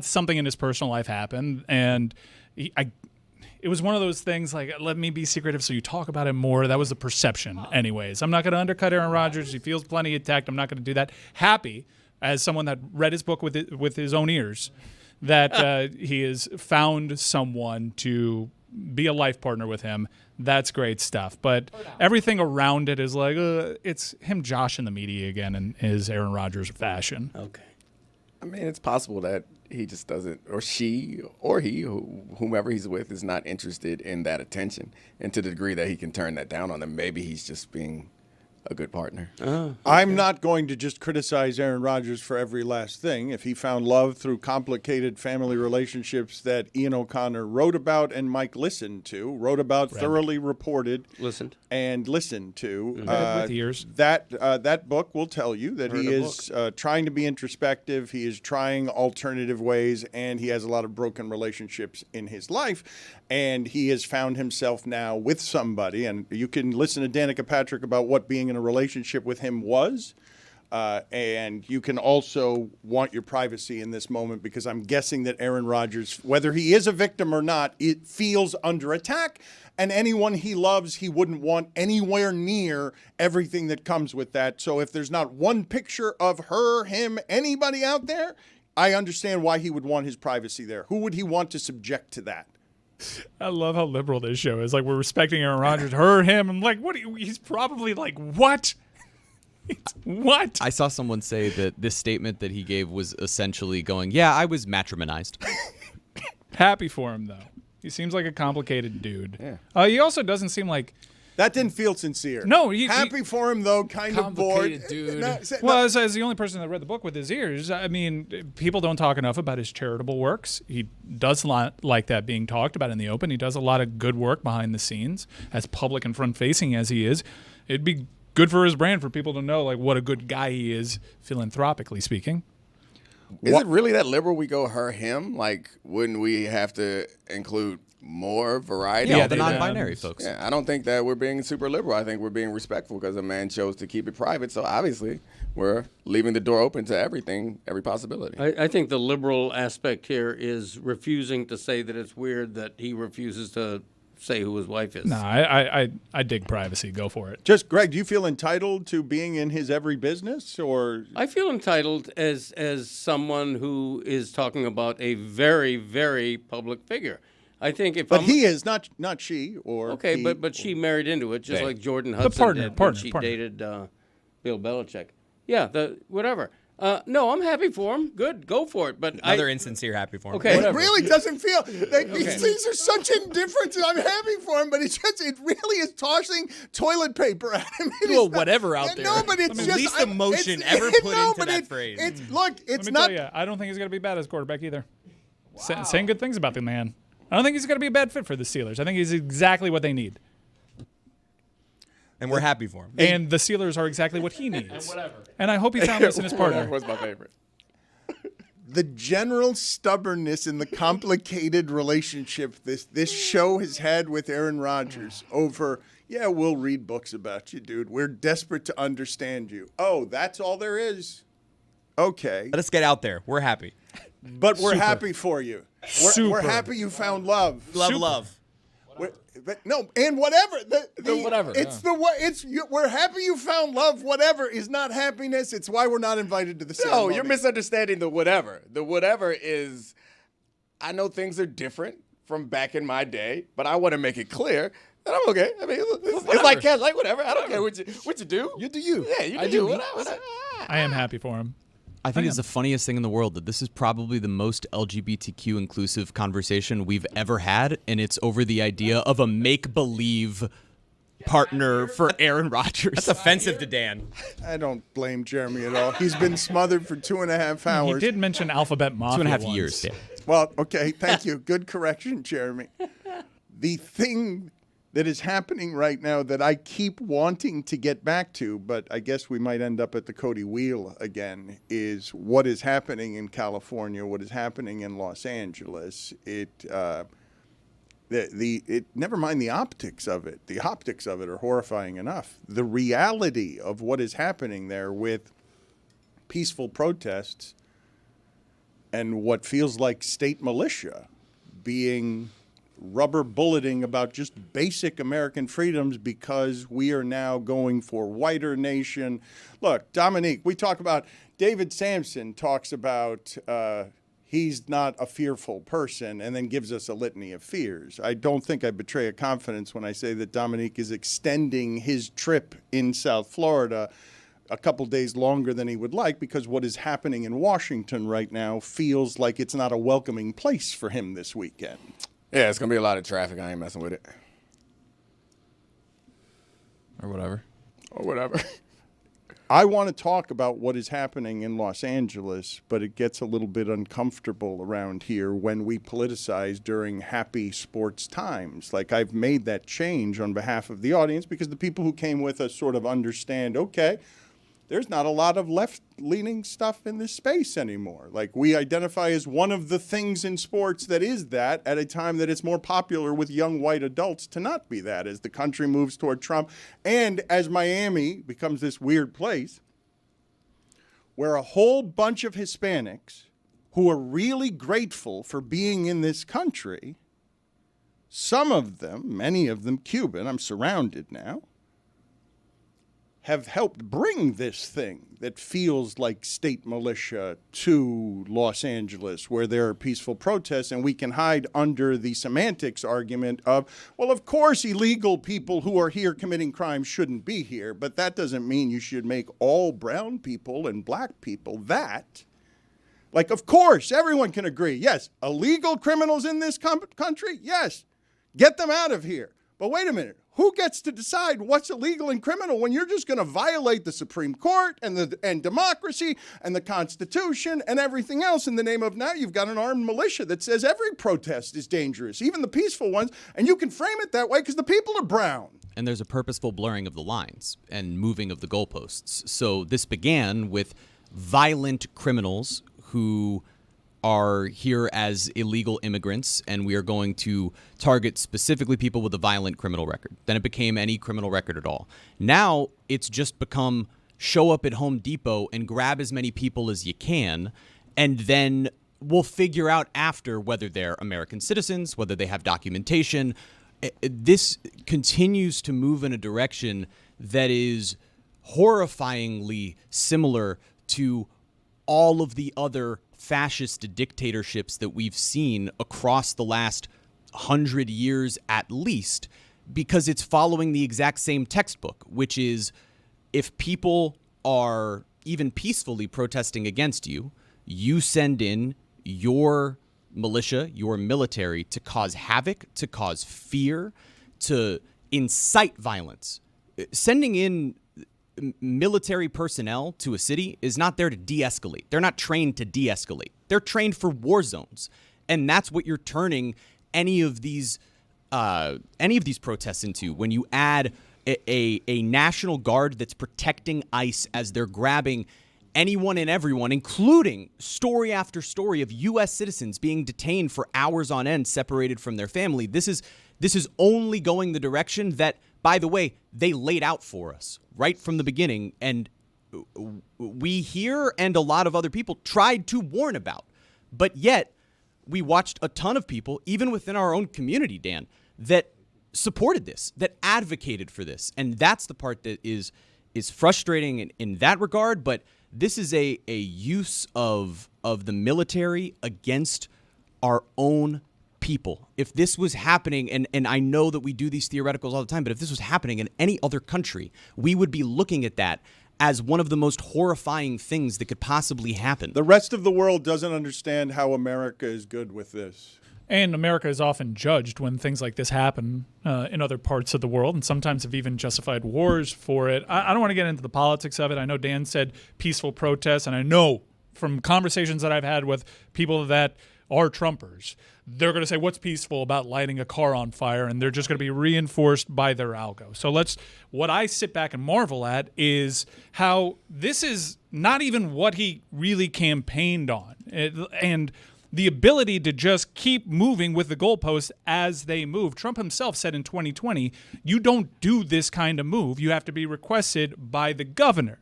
something in his personal life happen, and it was one of those things like, let me be secretive so you talk about it more. That was the perception anyways. I'm not going to undercut Aaron Rodgers. He feels plenty attacked. I'm not going to do that. Happy, as someone that read his book with his own ears, that he has found someone to be a life partner with him. That's great stuff. But everything around it is like, it's him joshing the media again in his Aaron Rodgers fashion. Okay. I mean, it's possible that he just doesn't, or she, or he, whomever he's with, is not interested in that attention. And to the degree that he can turn that down on them, maybe he's just being a good partner. I'm not going to just criticize Aaron Rodgers for every last thing. If he found love through complicated family relationships that Ian O'Connor wrote about and Mike thoroughly reported, listened to, with ears. That book will tell you that he is trying to be introspective. He is trying alternative ways, and he has a lot of broken relationships in his life. And he has found himself now with somebody, and you can listen to Danica Patrick about what being in a relationship with him was. And you can also want your privacy in this moment, because I'm guessing that Aaron Rodgers, whether he is a victim or not, it feels under attack. And anyone he loves, he wouldn't want anywhere near everything that comes with that. So if there's not one picture of her, him, anybody out there, I understand why he would want his privacy there. Who would he want to subject to that? I love how liberal this show is. Like, we're respecting Aaron Rodgers, her, him. I'm like, what? He's probably like, what? What? I saw someone say that this statement that he gave was essentially going, yeah, I was matrimonized. Happy for him, though. He seems like a complicated dude. Yeah. He also doesn't seem like... That didn't feel sincere. No, happy for him though, kind of bored. Dude. Well, as the only person that read the book with his ears, I mean, people don't talk enough about his charitable works. He does not like that being talked about in the open. He does a lot of good work behind the scenes, as public and front-facing as he is. It'd be good for his brand for people to know like what a good guy he is, philanthropically speaking. Is it really that liberal we go her, him? Like, wouldn't we have to include more variety? Yeah, the non-binary folks. Yeah, I don't think that we're being super liberal. I think we're being respectful because a man chose to keep it private. So obviously, we're leaving the door open to everything, every possibility. I think the liberal aspect here is refusing to say that it's weird that he refuses to say who his wife is. No, I dig privacy. Go for it. Just, Greg, do you feel entitled to being in his every business, or? I feel entitled as someone who is talking about a very, very public figure. I think if he is not she or okay, he, but she married into it, just like Jordan Hudson did when she dated Bill Belichick. Yeah, whatever. No, I'm happy for him. Good, go for it. But another insincere happy for him. Okay, it really doesn't feel like these things are such indifference. And I'm happy for him, but it really is tossing toilet paper at him. Well, whatever out there. No, but it's just least emotion ever put into that phrase. It's Let me tell you, I don't think he's going to be bad as quarterback either. Wow. Saying good things about the man. I don't think he's going to be a bad fit for the Steelers. I think he's exactly what they need. And we're happy for him. And the Steelers are exactly what he needs. And whatever. And I hope he found this in his partner. That was my favorite. The general stubbornness in the complicated relationship this show has had with Aaron Rodgers over, yeah, we'll read books about you, dude. We're desperate to understand you. Oh, that's all there is? Okay. Let us get out there. We're happy. But we're happy for you. We're happy you found love. Love. No, and whatever. Whatever. We're happy you found love. Whatever is not happiness. It's why we're not invited to the ceremony. No, you're misunderstanding the whatever. The whatever is, I know things are different from back in my day, but I want to make it clear that I'm okay. I mean, it's like cash, like whatever. I don't care what you do. You do you. Yeah, you do you. Whatever. I am happy for him. I think it's the funniest thing in the world that this is probably the most LGBTQ inclusive conversation we've ever had, and it's over the idea of a make-believe partner for Aaron Rodgers. That's offensive to Dan. I don't blame Jeremy at all. He's been smothered for 2.5 hours. He did mention Alphabet Mafia 2.5 years. Yeah. Well, okay, thank you. Good correction, Jeremy. The thing that is happening right now that I keep wanting to get back to, but I guess we might end up at the Cody wheel again, is what is happening in California, what is happening in Los Angeles. Never mind the optics of it. The optics of it are horrifying enough. The reality of what is happening there with peaceful protests and what feels like state militia being rubber bulleting about just basic American freedoms because we are now going for whiter nation. Look, Dominique, we talk about, David Samson talks about he's not a fearful person and then gives us a litany of fears. I don't think I betray a confidence when I say that Dominique is extending his trip in South Florida a couple days longer than he would like because what is happening in Washington right now feels like it's not a welcoming place for him this weekend. Yeah, it's going to be a lot of traffic. I ain't messing with it. Or whatever. Or whatever. I want to talk about what is happening in Los Angeles, but it gets a little bit uncomfortable around here when we politicize during happy sports times. Like, I've made that change on behalf of the audience because the people who came with us sort of understand, okay, there's not a lot of left-leaning stuff in this space anymore. Like, we identify as one of the things in sports that is that at a time that it's more popular with young white adults to not be that as the country moves toward Trump and as Miami becomes this weird place where a whole bunch of Hispanics who are really grateful for being in this country, some of them, many of them Cuban, I'm surrounded now, have helped bring this thing that feels like state militia to Los Angeles, where there are peaceful protests, and we can hide under the semantics argument of, well, of course illegal people who are here committing crimes shouldn't be here, but that doesn't mean you should make all brown people and black people that. Like, of course, everyone can agree, yes, illegal criminals in this country, yes, get them out of here. But wait a minute. Who gets to decide what's illegal and criminal when you're just going to violate the Supreme Court and democracy and the Constitution and everything else in the name of, now you've got an armed militia that says every protest is dangerous, even the peaceful ones, and you can frame it that way because the people are brown. And there's a purposeful blurring of the lines and moving of the goalposts. So this began with violent criminals who are here as illegal immigrants, and we are going to target specifically people with a violent criminal record. Then it became any criminal record at all. Now it's just become show up at Home Depot and grab as many people as you can, and then we'll figure out after whether they're American citizens, whether they have documentation. This continues to move in a direction that is horrifyingly similar to all of the other fascist dictatorships that we've seen across the last 100 years at least, because it's following the exact same textbook, which is if people are even peacefully protesting against you, you send in your militia, your military to cause havoc, to cause fear, to incite violence. Sending in military personnel to a city is not there to de-escalate. They're not trained to de-escalate. They're trained for war zones. And that's what you're turning any of these protests into when you add a National Guard that's protecting ICE as they're grabbing anyone and everyone, including story after story of U.S. citizens being detained for hours on end, separated from their family. This is only going the direction that, by the way, they laid out for us right from the beginning, and we here and a lot of other people tried to warn about. But yet, we watched a ton of people, even within our own community, Dan, that supported this, that advocated for this. And that's the part that is frustrating in that regard. But this is a use of the military against our own people. If this was happening, and I know that we do these theoreticals all the time, but if this was happening in any other country, we would be looking at that as one of the most horrifying things that could possibly happen. The rest of the world doesn't understand how America is good with this. And America is often judged when things like this happen in other parts of the world, and sometimes have even justified wars for it. I don't want to get into the politics of it. I know Dan said peaceful protests, and I know from conversations that I've had with people that are Trumpers, they're going to say, what's peaceful about lighting a car on fire? And they're just going to be reinforced by their algo. So what I sit back and marvel at is how this is not even what he really campaigned on. And the ability to just keep moving with the goalposts as they move. Trump himself said in 2020, you don't do this kind of move. You have to be requested by the governor.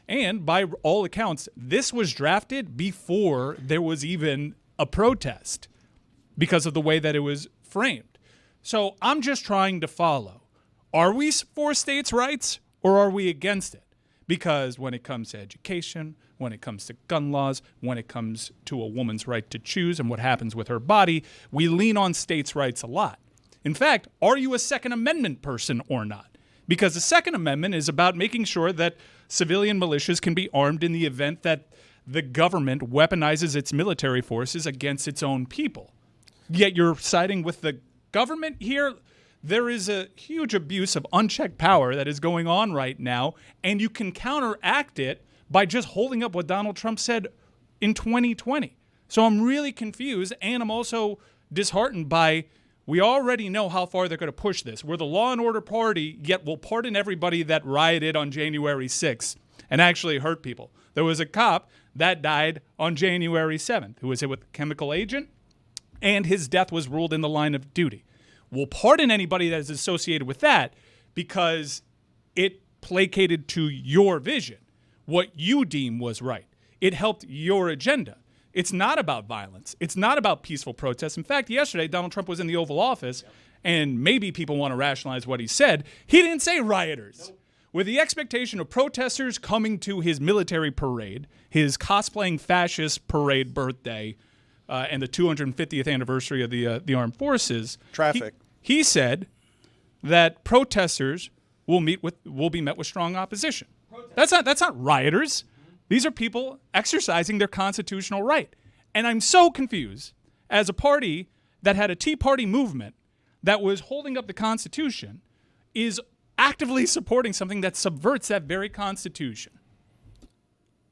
And by all accounts, this was drafted before there was even a protest because of the way that it was framed. So I'm just trying to follow. Are we for states' rights or are we against it? Because when it comes to education, when it comes to gun laws, when it comes to a woman's right to choose and what happens with her body, we lean on states' rights a lot. In fact, are you a Second Amendment person or not? Because the Second Amendment is about making sure that civilian militias can be armed in the event that the government weaponizes its military forces against its own people. Yet you're siding with the government here. there is a huge abuse of unchecked power that is going on right now, and you can counteract it by just holding up what Donald Trump said in 2020. So I'm really confused, and I'm also disheartened by, we already know how far they're going to push this. We're the law and order party, yet we'll pardon everybody that rioted on January 6th and actually hurt people. There was a cop that died on January 7th who was hit with a chemical agent, and his death was ruled in the line of duty. We'll pardon anybody that is associated with that because it placated to your vision, what you deem was right. It helped your agenda. It's not about violence. It's not about peaceful protests. In fact, yesterday, Donald Trump was in the Oval Office, and maybe people want to rationalize what he said. He didn't say rioters. Nope. With the expectation of protesters coming to his military parade, his cosplaying fascist parade birthday, and the 250th anniversary of the armed forces. Traffic. He said that protesters will be met with strong opposition. That's not rioters. These are people exercising their constitutional right. And I'm so confused as a party that had a Tea Party movement that was holding up the Constitution is actively supporting something that subverts that very Constitution.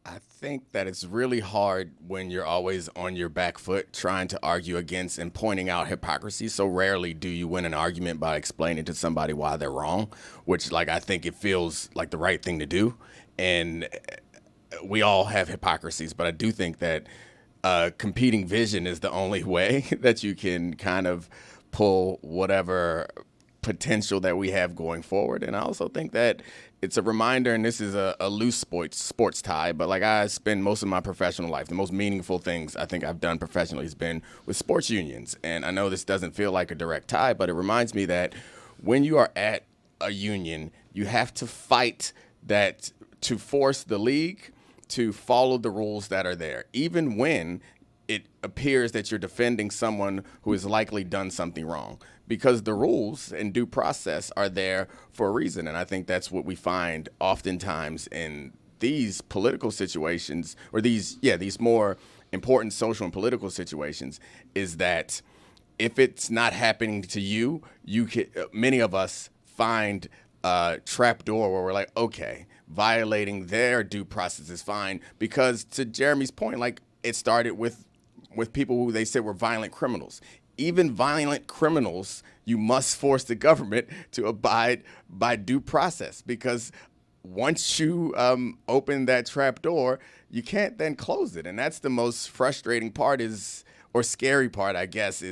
I think that it's really hard when you're always on your back foot trying to argue against and pointing out hypocrisy. So rarely do you win an argument by explaining to somebody why they're wrong, which I think it feels like the right thing to do. And we all have hypocrisies, but I do think that competing vision is the only way that you can kind of pull whatever potential that we have going forward. And I also think that it's a reminder, and this is a loose sports tie, but I spend most of my professional life, the most meaningful things I think I've done professionally has been with sports unions. And I know this doesn't feel like a direct tie, but it reminds me that when you are at a union, you have to fight that to force the league to follow the rules that are there, even when it appears that you're defending someone who has likely done something wrong, because the rules and due process are there for a reason. And I think that's what we find oftentimes in these political situations, or these more important social and political situations, is that if it's not happening to you, many of us find a trapdoor where we're like, okay, violating their due process is fine, because to Jeremy's point, it started with people who they said were violent criminals. Even violent criminals, you must force the government to abide by due process, because once you open that trap door, you can't then close it. And that's the most frustrating part or scary part, I guess,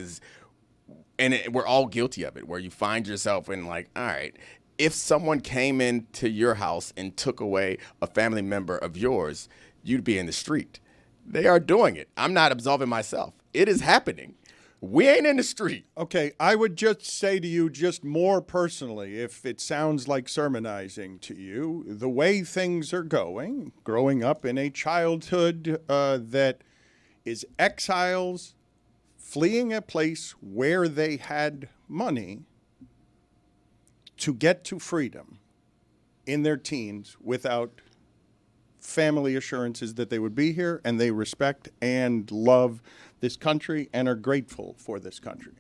we're all guilty of it, where you find yourself in all right, if someone came into your house and took away a family member of yours, you'd be in the street. They are doing it. I'm not absolving myself. It is happening. We ain't in the street. Okay, I would just say to you, just more personally, if it sounds like sermonizing to you, the way things are going, growing up in a childhood that is exiles fleeing a place where they had money to get to freedom in their teens without family assurances that they would be here, and they respect and love this country and are grateful for this country.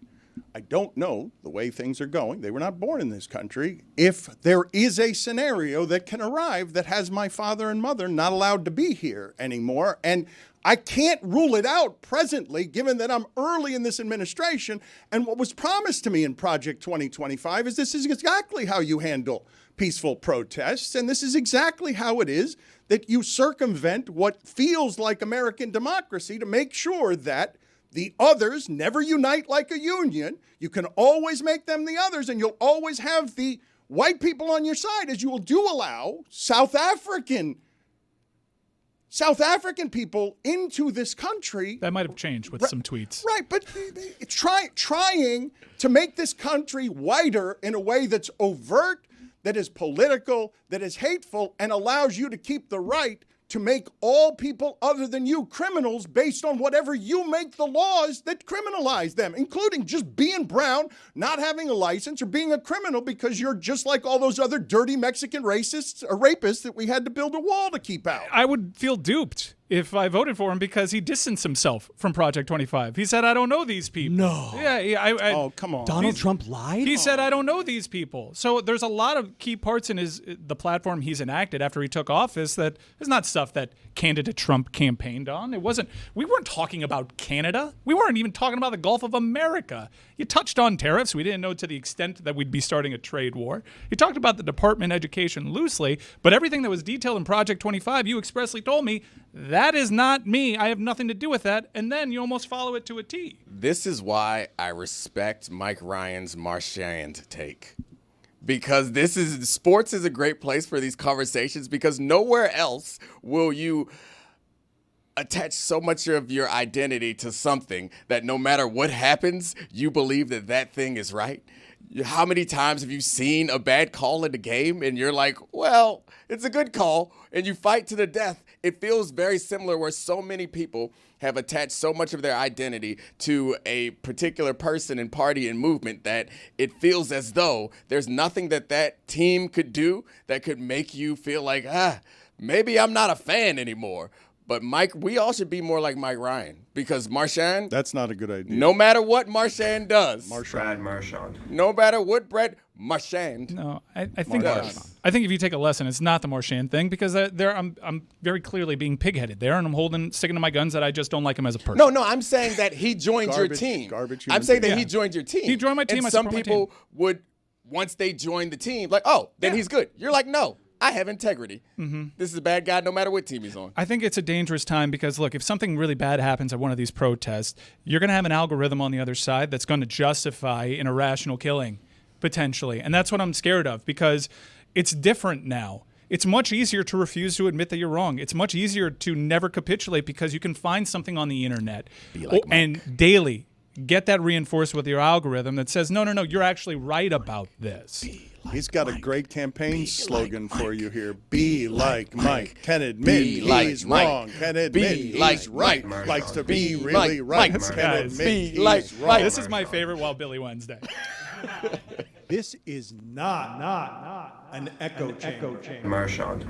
I don't know the way things are going. They were not born in this country. If there is a scenario that can arrive that has my father and mother not allowed to be here anymore, and I can't rule it out presently, given that I'm early in this administration, and what was promised to me in Project 2025 is this is exactly how you handle peaceful protests, and this is exactly how it is that you circumvent what feels like American democracy to make sure that the others never unite like a union. You can always make them the others, and you'll always have the white people on your side, as you will do allow South African people into this country. That might have changed with some tweets. Right, but trying to make this country whiter in a way that's overt, that is political, that is hateful, and allows you to keep the right to make all people other than you criminals based on whatever you make the laws that criminalize them, including just being brown, not having a license, or being a criminal because you're just like all those other dirty Mexican racists or rapists that we had to build a wall to keep out. I would feel duped if I voted for him because he distanced himself from Project 25. He said, I don't know these people. No. Yeah, Oh, come on. Donald Trump lied? he said, I don't know these people. So there's a lot of key parts in the platform he's enacted after he took office that is not stuff that candidate Trump campaigned on. We weren't talking about Canada. We weren't even talking about the Gulf of America. You touched on tariffs. We didn't know to the extent that we'd be starting a trade war. You talked about the Department of Education loosely, but everything that was detailed in Project 25, you expressly told me, that is not me. I have nothing to do with that. And then you almost follow it to a T. This is why I respect Mike Ryan's Marchand take. Because sports is a great place for these conversations, because nowhere else will you attach so much of your identity to something that no matter what happens, you believe that thing is right. How many times have you seen a bad call in the game and you're like, well, it's a good call, and you fight to the death? It feels very similar where so many people have attached so much of their identity to a particular person and party and movement that it feels as though there's nothing that team could do that could make you feel like, maybe I'm not a fan anymore. But Mike, we all should be more like Mike Ryan, because Marchand, That's not a good idea. no matter what Marchand does, Brad Marchand. no matter what Brett Marchand, No, I think Marchand. I think if you take a lesson, it's not the Marchand thing, because I'm very clearly being pig-headed there, and I'm sticking to my guns that I just don't like him as a person. No, I'm saying that he joined your Garbage- team. garbage I'm human saying that being. he joined your team. He joined my team, And I some support my people team. would, once they join the team, like, oh, then he's good. You're like, no, I have integrity. This is a bad guy no matter what team he's on. I think it's a dangerous time because, look, if something really bad happens at one of these protests, you're going to have an algorithm on the other side that's going to justify an irrational killing, potentially. And that's what I'm scared of, because it's different now. It's much easier to refuse to admit that you're wrong. It's much easier to never capitulate because you can find something on the internet and daily get that reinforced with your algorithm that says, no, you're actually right about this. He's got a great campaign slogan for you here. Be like Mike. Can admit Be like he's Mike. wrong. Can admit Be he's like right. Mike. Likes to be Be really like right. Mike. Can Guys, admit be he's like wrong. Mike. This is my favorite Wild Billy Wednesday. This is not an echo chamber. Marchand.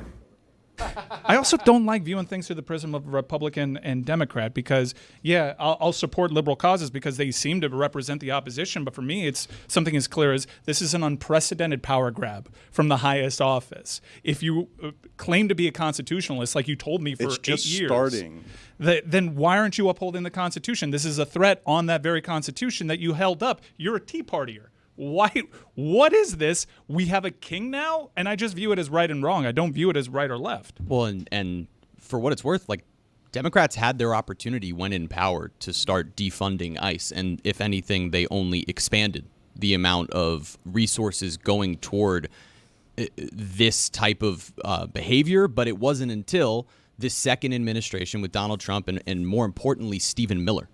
I also don't like viewing things through the prism of Republican and Democrat because, I'll support liberal causes because they seem to represent the opposition. But for me, it's something as clear as this is an unprecedented power grab from the highest office. If you claim to be a constitutionalist, like you told me for It's 8 just years, starting. Then why aren't you upholding the Constitution? This is a threat on that very Constitution that you held up. You're a Tea Partier. Why? What is this? We have a king now, and I just view it as right and wrong. I don't view it as right or left. Well, and for what it's worth, like, Democrats had their opportunity when in power to start defunding ICE, and if anything, they only expanded the amount of resources going toward this type of behavior. But it wasn't until this second administration with Donald Trump and more importantly, Stephen Miller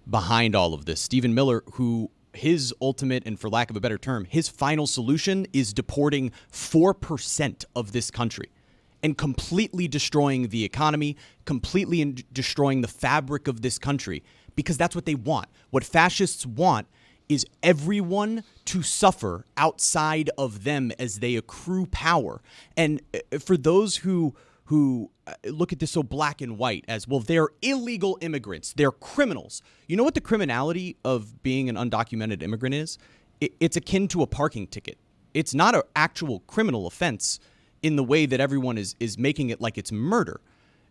behind all of this. Stephen Miller, who his ultimate, and for lack of a better term, his final solution is deporting 4% of this country and completely destroying the economy, completely destroying the fabric of this country, because that's what they want. What fascists want is everyone to suffer outside of them as they accrue power. And for those who look at this so black and white as, well, they're illegal immigrants, they're criminals. You know what the criminality of being an undocumented immigrant is? It's akin to a parking ticket. It's not an actual criminal offense in the way that everyone is making it like it's murder.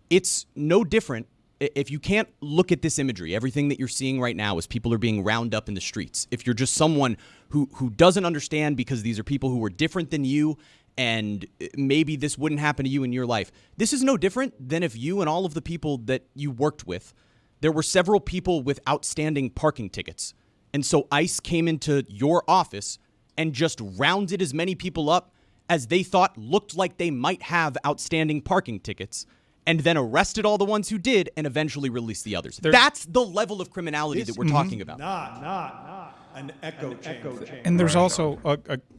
It's no different. If you can't look at this imagery, everything that you're seeing right now is people are being rounded up in the streets. If you're just someone who doesn't understand because these are people who are different than you, and maybe this wouldn't happen to you in your life. This is no different than if you and all of the people that you worked with, there were several people with outstanding parking tickets. And so ICE came into your office and just rounded as many people up as they thought looked like they might have outstanding parking tickets, and then arrested all the ones who did and eventually released the others. That's the level of criminality that we're talking about. Not an echo chamber. And there's also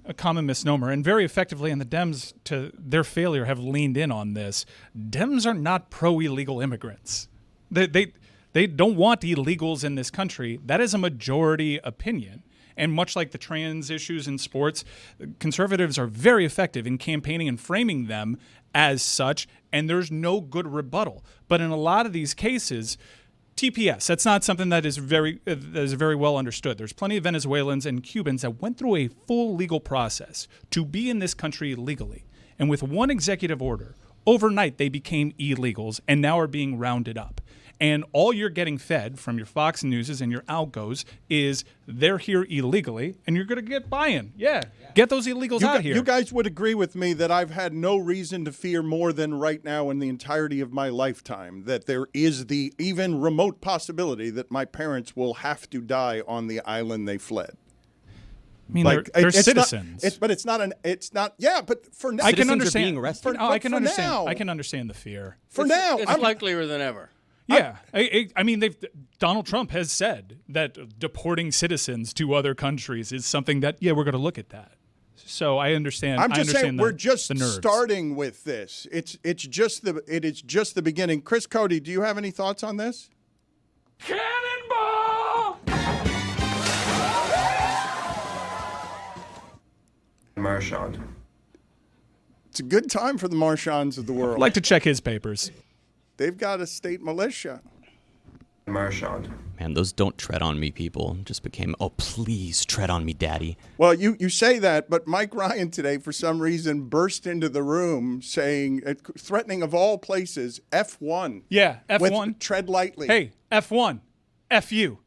a common misnomer, and very effectively, and the Dems, to their failure, have leaned in on this. Dems are not pro-illegal immigrants. They don't want illegals in this country. That is a majority opinion. And much like the trans issues in sports, conservatives are very effective in campaigning and framing them as such, and there's no good rebuttal. But in a lot of these cases, TPS, that's not something that is very well understood. There's plenty of Venezuelans and Cubans that went through a full legal process to be in this country legally. And with one executive order, overnight they became illegals and now are being rounded up. And all you're getting fed from your Fox Newses and your Algos is they're here illegally, and you're going to get buy-in. Yeah, get those illegals out here. You guys would agree with me that I've had no reason to fear more than right now in the entirety of my lifetime that there is the even remote possibility that my parents will have to die on the island they fled. I mean, they're citizens. But for now, I can Citizens are understand. being arrested. I can for understand. now. I can understand the fear. For now, It's likelier than ever. Yeah, I mean, Donald Trump has said that deporting citizens to other countries is something that we're going to look at that. So I understand. I'm just saying we're just the nerves. starting with this. It is just the beginning. Chris Cody, do you have any thoughts on this? Cannonball! Marchand. It's a good time for the Marchands of the world. I'd like to check his papers. They've got a state militia. Marchand. Man, those "don't tread on me" people just became, "Oh, please tread on me, daddy." Well, you say that, but Mike Ryan today, for some reason, burst into the room saying, threatening of all places, F1. Yeah, F1. With tread lightly. Hey, F1, F you.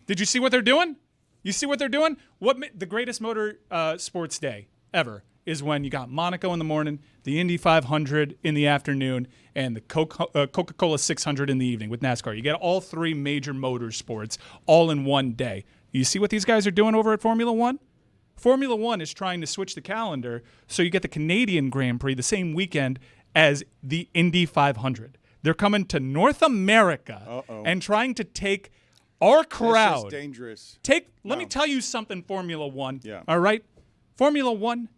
Did you see what they're doing? You see what they're doing? The greatest motor sports day ever is when you got Monaco in the morning, the Indy 500 in the afternoon, and the Coca-Cola 600 in the evening with NASCAR. You get all three major motorsports all in one day. You see what these guys are doing over at Formula One? Formula One is trying to switch the calendar so you get the Canadian Grand Prix the same weekend as the Indy 500. They're coming to North America and trying to take our crowd. This is dangerous. Let me tell you something, Formula One. Yeah. All right? Formula One,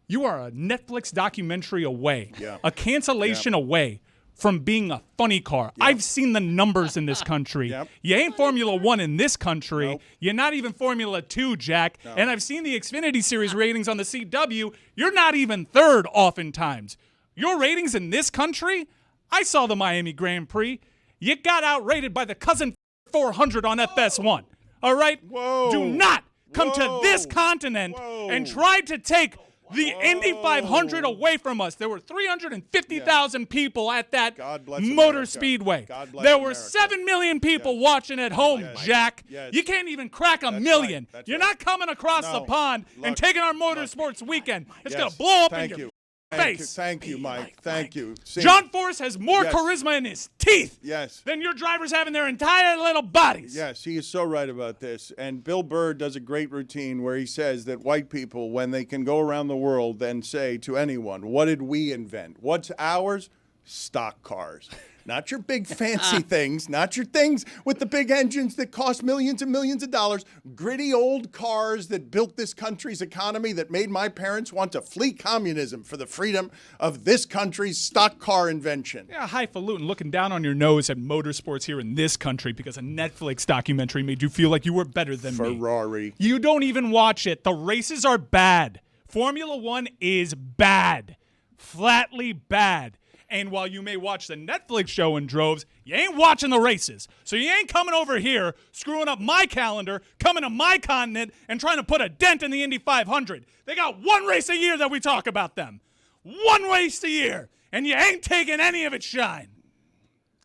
you are a Netflix documentary away, a cancellation away from being a funny car. I've seen the numbers in this country. You ain't Formula One in this country. Nope. You're not even Formula 2, Jack. No. And I've seen the Xfinity Series ratings on the CW. You're not even third oftentimes. Your ratings in this country, I saw the Miami Grand Prix. You got outrated by the cousin 400 on FS1. All right? Whoa. Do not come to this continent and try to take the Indy 500 away from us. There were 350,000 people at that motor speedway. There were 7 million people watching at home, Jack. You can't even crack a million. You're not coming across the pond and taking our motorsports weekend. It's going to blow up in your face. Thank you, Mike. Thank you. See, John Force has more charisma in his teeth than your drivers have in their entire little bodies. Yes, he is so right about this. And Bill Burr does a great routine where he says that white people, when they can go around the world and say to anyone, what did we invent? What's ours? Stock cars. Not your big fancy things, not your things with the big engines that cost millions and millions of dollars. Gritty old cars that built this country's economy, that made my parents want to flee communism for the freedom of this country's stock car invention. Yeah, highfalutin, looking down on your nose at motorsports here in this country because a Netflix documentary made you feel like you were better than me. Ferrari. You don't even watch it. The races are bad. Formula One is bad. Flatly bad. And while you may watch the Netflix show in droves, you ain't watching the races. So you ain't coming over here, screwing up my calendar, coming to my continent, and trying to put a dent in the Indy 500. They got one race a year that we talk about them. One race a year. And you ain't taking any of its shine.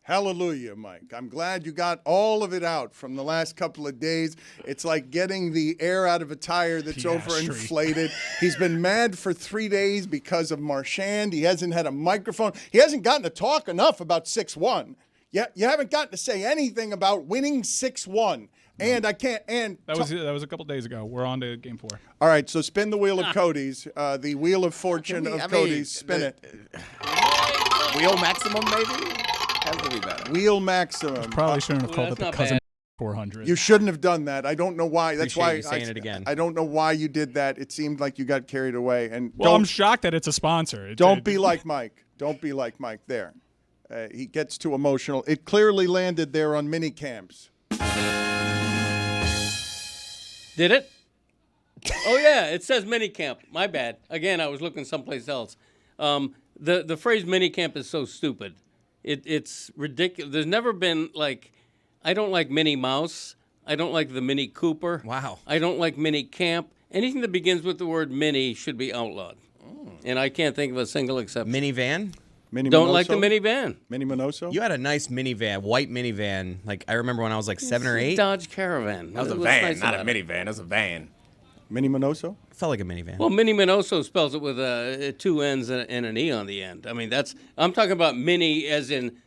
Hallelujah, Mike. I'm glad you got all of it out from the last couple of days. It's like getting the air out of a tire that's overinflated. He's been mad for 3 days because of Marchand. He hasn't had a microphone. He hasn't gotten to talk enough about 6-1. You haven't gotten to say anything about winning 6-1. And I can't. And that was a couple days ago. We're on to game 4. All right, so spin the wheel of Cody's, the wheel of fortune of Cody's. Spin it. Wheel maximum, maybe? Has to be better. Wheel maximum. Probably shouldn't have called it the cousin 400. You shouldn't have done that. I don't know why. That's why you're saying it again. I don't know why you did that. It seemed like you got carried away. And I'm shocked that it's a sponsor. Don't be like Mike. Don't be like Mike there. He gets too emotional. It clearly landed there on mini camps. Did it? Oh yeah, it says minicamp. My bad. Again, I was looking someplace else. The phrase minicamp is so stupid. It's ridiculous. There's never been like, I don't like Minnie Mouse. I don't like the Mini Cooper. Wow. I don't like mini camp. Anything that begins with the word mini should be outlawed. And I can't think of a single exception. Minivan? Don't like the minivan. Mini Minoso? You had a nice minivan, white minivan. Like, I remember when I was like 7 or 8. Dodge Caravan. That was a What's van, nice not a about it? minivan. That's a van. Mini Minoso? It felt like a minivan. Well, Mini Minoso spells it with 2 N's and an E on the end. I mean, I'm talking about mini as in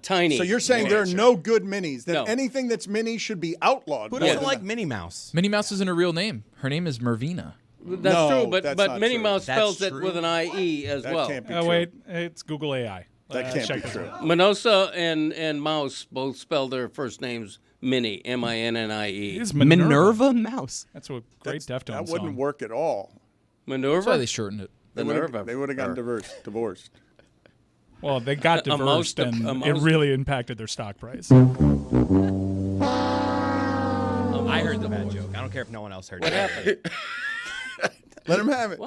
tiny. So you're saying there are no good minis, that No. anything that's mini should be outlawed. Who Yeah. doesn't like Minnie Mouse? Minnie Mouse isn't a real name. Her name is Mervina. That's No, true, that's but not Minnie true. Mouse That's spells it true. with an IE as That well. can't be Oh, true. wait. It's Google AI. That can't check be this true. out. Minosa and Mouse both spell their first names Minnie, M-I-N-N-I-E. It's Minerva Mouse. That's a great Deftones That song. wouldn't work at all. Minerva? That's why they shortened it. They Minerva. would have gotten divorced. Well, they got A mouse divorced, and a it mouse- really impacted their stock price. I heard the bad joke. I don't care if no one else heard What it. happened? Let him have it.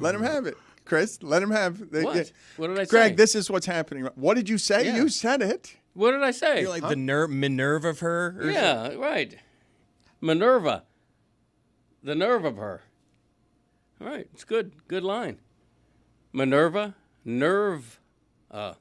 Let him have it. Chris, let him have What? What did I say? Greg, this is what's happening. What did you say? Yeah. You said it. What did I say? You're like the Minerva of her? Or Yeah, right. Minerva. The nerve of her. All right, it's good. Good line. Minerva, nerve, the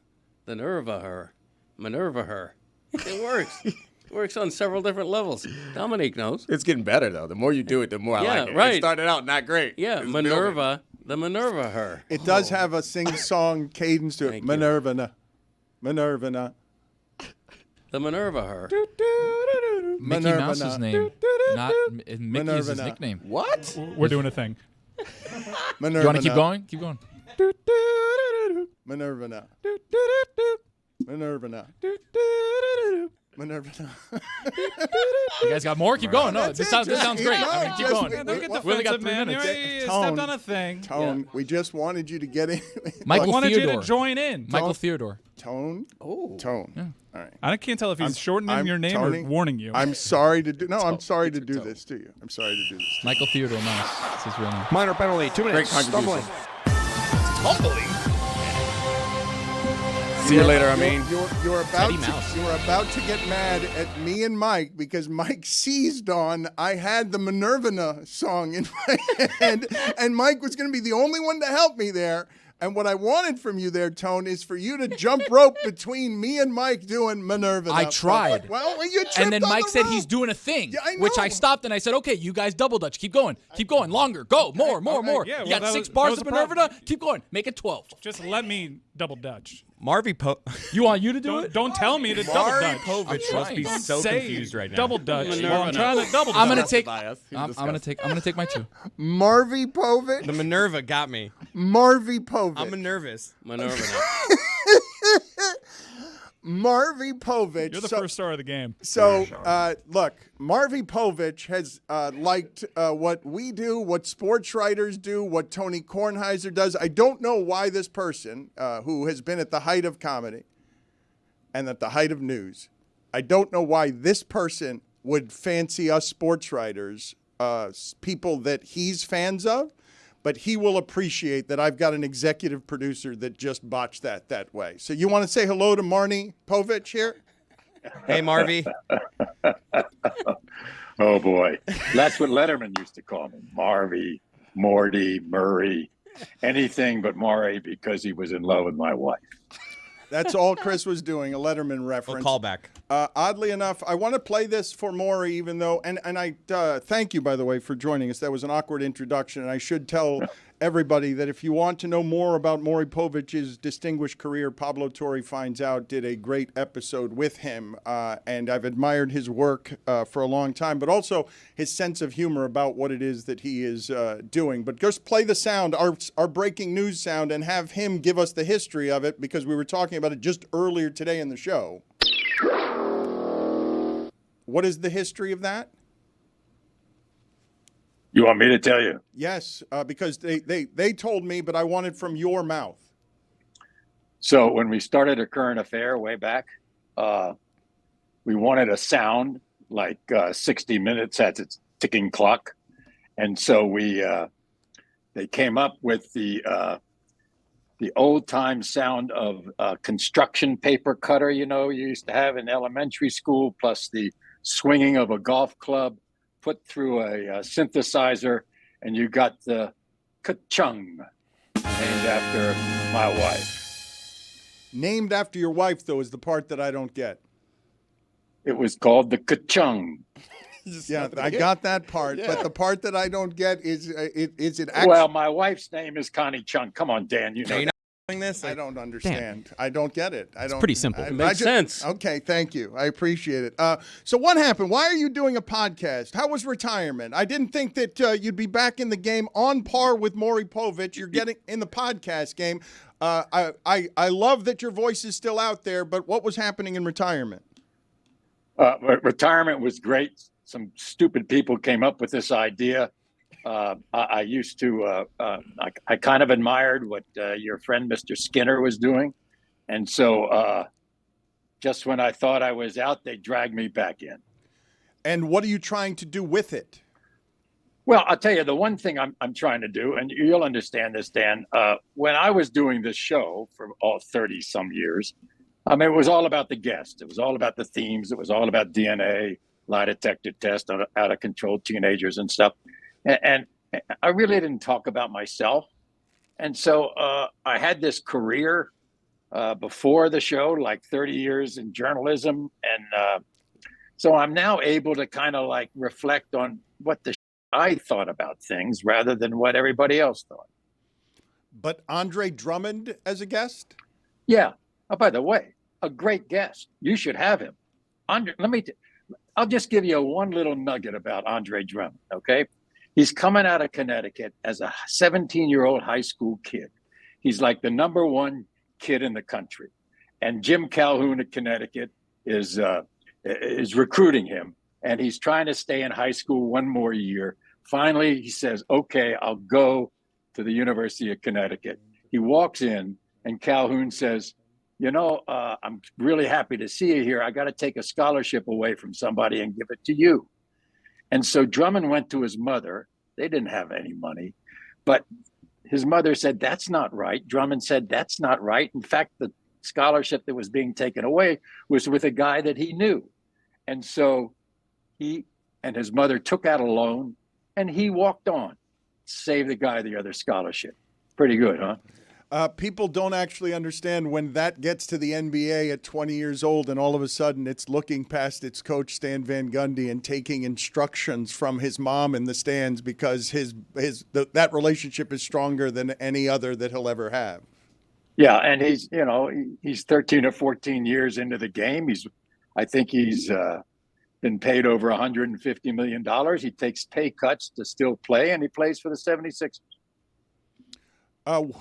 nerve of her. Minerva her. It works. It works on several different levels. Dominique knows. It's getting better, though. The more you do it, the more I Yeah, like it. right. It started out not great. Yeah, It's building. Minerva, the Minerva her. It does have a sing-song cadence to it. Thank you. Minerva. Minerva. The Minerva her. Mickey Minerva. Mouse's name, not Mickey is his Minerva. nickname. What? We're doing a thing. Minerva. You want to keep going? Keep going. Minerva. Minerva. Minerva. You guys got more? Keep going. No, That's this it. sounds Just great. keep I mean, going. keep Just- going. wait, Don't get We only got defensive, 3 man. minutes. You Tone. stepped on a thing. Tone, we just wanted you to get in. Michael I wanted you Theodore. to join in. Michael Theodore. Tone. Oh. Tone. All right. I can't tell if he's shortening your name Tony, or warning you. I'm sorry to do. No, I'm sorry to do this to you. I'm sorry to do this. Michael Theodore Mouse. That's his real name. Minor penalty, 2 Great minutes. contribution. Stumbling. See you later, I mean. You're Teddy Mouse. about to get mad at me and Mike because Mike seized on I had the Minerva song in my head, and Mike was going to be the only one to help me there. And what I wanted from you there, Tone, is for you to jump rope between me and Mike doing Minerva. I tried. Well, you tripped And then on Mike the said rope. he's doing a thing, Yeah, I which I know. stopped and I said, okay, you guys double dutch. Keep going. Keep going. Longer. Go. More. yeah, You well, got that 6 was- bars that of was the problem. Minerva. Keep going. Make it 12. Just let me double dutch. Maury You want you to do it? Don't tell me to double dutch. Povich must be so Say confused right now. Double dutch. Minerva. Well, I'm trying to double dutch. I'm gonna take. by us. He was I'm gonna take my 2. Maury Povich. The Minerva got me. Maury Povich. I'm nervous. Minerva. Maury Povich. You're the first star of the game. So, look, Maury Povich has liked what we do, what sports writers do, what Tony Kornheiser does. I don't know why this person, who has been at the height of comedy and at the height of news, I don't know why this person would fancy us sports writers, people that he's fans of. But he will appreciate that I've got an executive producer that just botched that way. So you want to say hello to Maury Povich here? Hey, Marvy. Oh boy, that's what Letterman used to call me. Marvy, Morty, Murray, anything but Maury because he was in love with my wife. That's all Chris was doing, a Letterman reference. Callback. Oddly enough, I want to play this for Maury, even though, and I thank you, by the way, for joining us. That was an awkward introduction, and I should tell everybody that if you want to know more about Maury Povich's distinguished career, Pablo Torre Finds Out did a great episode with him, and I've admired his work for a long time, but also his sense of humor about what it is that he is doing. But just play the sound, our breaking news sound, and have him give us the history of it, because we were talking about it just earlier today in the show. What is the history of that? You want me to tell you? Yes, because they told me, but I wanted from your mouth. So when we started A Current Affair way back, we wanted a sound like 60 Minutes has its ticking clock. And so they came up with the old time sound of construction paper cutter, you used to have in elementary school, plus the swinging of a golf club put through a synthesizer, and you got the ka-chung, named after my wife. Named after your wife, though, is the part that I don't get. It was called the ka-chung. Yeah, I got that part, but the part that I don't get is it actually... Well, my wife's name is Connie Chung. Come on, Dan, you know that. This? I don't understand. I don't get it. It's pretty simple. It makes sense. Okay, thank you. I appreciate it. So what happened? Why are you doing a podcast? How was retirement? I didn't think that you'd be back in the game on par with Maury Povich. You're getting in the podcast game. I love that your voice is still out there, but what was happening in retirement? Retirement was great. Some stupid people came up with this idea. I used to, I kind of admired what your friend Mr. Skinner was doing. And so just when I thought I was out, they dragged me back in. And what are you trying to do with it? Well, I'll tell you, the one thing I'm trying to do, and you'll understand this, Dan, when I was doing this show for all 30 some years, I mean, it was all about the guests. It was all about the themes. It was all about DNA, lie detector test, out of control teenagers and stuff. And I really didn't talk about myself. And so I had this career before the show, like 30 years in journalism. And so I'm now able to kind of like reflect on what I thought about things rather than what everybody else thought. But Andre Drummond as a guest? Yeah. Oh, by the way, a great guest. You should have him. I'll just give you one little nugget about Andre Drummond, okay? He's coming out of Connecticut as a 17-year-old high school kid. He's like the number one kid in the country. And Jim Calhoun at Connecticut is recruiting him. And he's trying to stay in high school one more year. Finally, he says, okay, I'll go to the University of Connecticut. He walks in and Calhoun says, I'm really happy to see you here. I got to take a scholarship away from somebody and give it to you. And so Drummond went to his mother. They didn't have any money, but his mother said, that's not right. Drummond said, that's not right. In fact, the scholarship that was being taken away was with a guy that he knew. And so he and his mother took out a loan and he walked on, saved the guy the other scholarship. Pretty good, huh? People don't actually understand when that gets to the NBA at 20 years old and all of a sudden it's looking past its coach, Stan Van Gundy, and taking instructions from his mom in the stands because that relationship is stronger than any other that he'll ever have. Yeah, and he's 13 or 14 years into the game. I think he's been paid over $150 million. He takes pay cuts to still play, and he plays for the 76ers.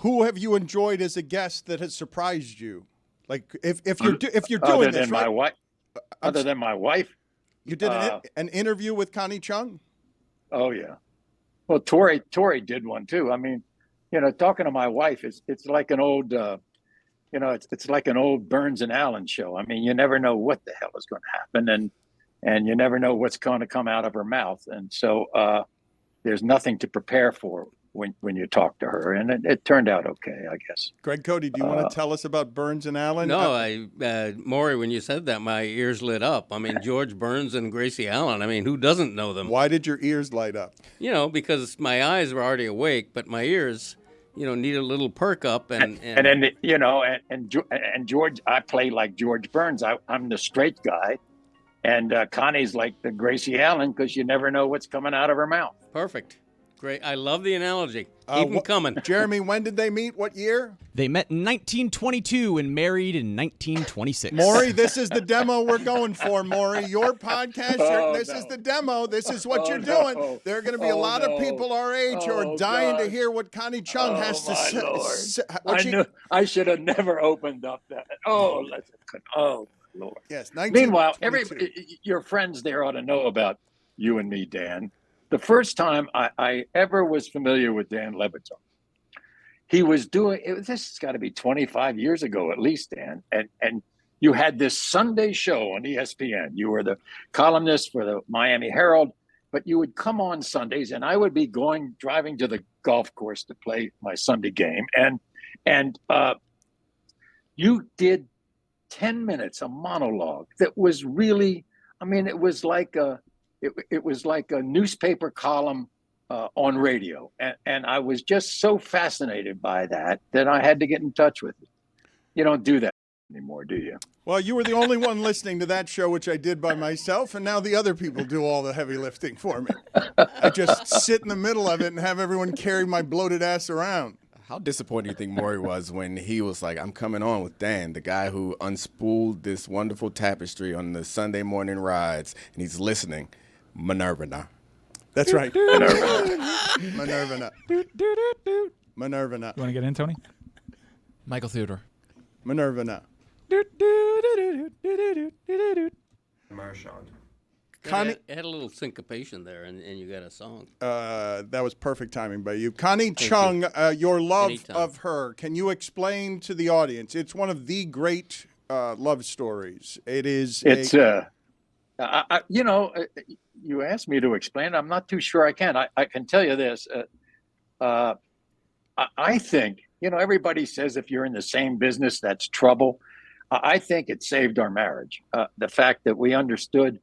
Who have you enjoyed as a guest that has surprised you? Like if you're doing this, right? Other than my wife, you did an interview with Connie Chung. Oh yeah, well Tori did one too. I mean, talking to my wife it's like an old, it's like an old Burns and Allen show. I mean, you never know what the hell is going to happen, and you never know what's going to come out of her mouth, and so there's nothing to prepare for when you talk to her, and it turned out okay, I guess. Greg Cody, do you want to tell us about Burns and Allen? No, Maury, when you said that, my ears lit up. I mean, George Burns and Gracie Allen. I mean, who doesn't know them? Why did your ears light up? Because my eyes were already awake, but my ears, need a little perk up. And then, and George, I play like George Burns. I'm the straight guy, and Connie's like the Gracie Allen because you never know what's coming out of her mouth. Perfect. Great. I love the analogy. Keep them coming. Jeremy, when did they meet? What year? They met in 1922 and married in 1926. Maury, this is the demo we're going for, Maury. Your podcast, this is the demo. This is what you're doing. There are going to be a lot of people our age who are dying to hear what Connie Chung has to say. I should have never opened up that. Oh, Lord. Yes. Meanwhile, your friends there ought to know about you and me, Dan. The first time I ever was familiar with Dan Le Batard, he was doing this has got to be 25 years ago at least, Dan. And you had this Sunday show on ESPN. You were the columnist for the Miami Herald, but you would come on Sundays, and I would be driving to the golf course to play my Sunday game, and you did 10 minutes, a monologue that was really, I mean, it was like a newspaper column on radio, and I was just so fascinated by that I had to get in touch with it. You don't do that anymore, do you? Well, you were the only one listening to that show, which I did by myself, and now the other people do all the heavy lifting for me. I just sit in the middle of it and have everyone carry my bloated ass around. How disappointed do you think Maury was when he was like, I'm coming on with Dan, the guy who unspooled this wonderful tapestry on the Sunday morning rides, and he's listening. Minerva. That's right. Minerva. Minerva. You want to get in, Tony? Michael Theodore. Minerva. Marchand. Connie, It had a little syncopation there, and you got a song. that was perfect timing by you. Connie Chung, your love of her. Can you explain to the audience? It's one of the great love stories. It is. It's you asked me to explain. I'm not too sure I can. I can tell you this. I think, everybody says if you're in the same business, that's trouble. I think it saved our marriage. The fact that we understood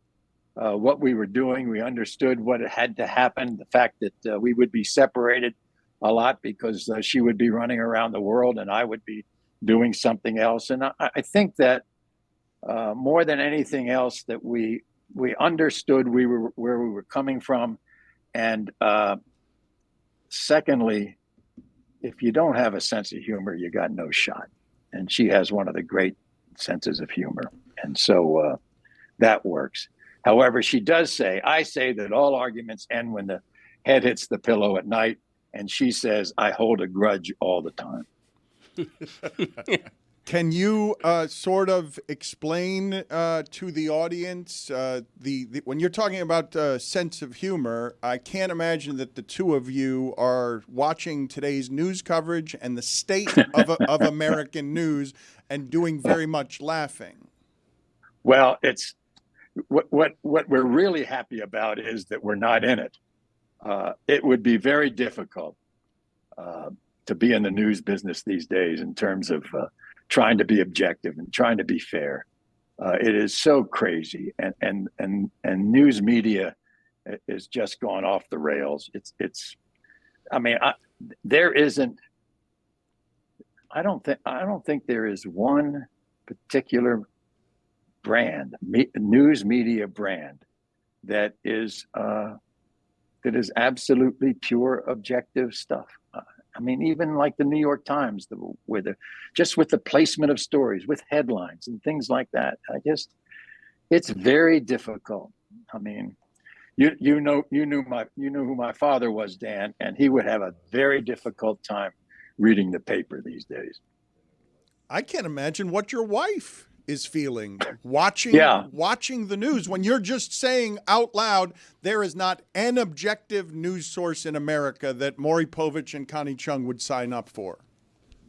what we were doing, we understood what had to happen, the fact that we would be separated a lot because she would be running around the world and I would be doing something else. And I think that more than anything else, that we understood where we were coming from. And secondly, if you don't have a sense of humor, you got no shot. And she has one of the great senses of humor. And so that works. However, she does say, I say that all arguments end when the head hits the pillow at night. And she says, I hold a grudge all the time. Can you sort of explain to the audience when you're talking about sense of humor? I can't imagine that the two of you are watching today's news coverage and the state of American news and doing very much laughing. Well, it's what we're really happy about is that we're not in it. It would be very difficult to be in the news business these days in terms of trying to be objective and trying to be fair. It is so crazy, and news media is just gone off the rails. I don't think there is one particular brand, news media brand, that is absolutely pure objective stuff. Even like the New York Times, with the placement of stories, with headlines and things like that. It's very difficult. You knew who my father was, Dan, and he would have a very difficult time reading the paper these days. I can't imagine what your wife is feeling watching the news when you're just saying out loud, there is not an objective news source in America that Maury Povich and Connie Chung would sign up for.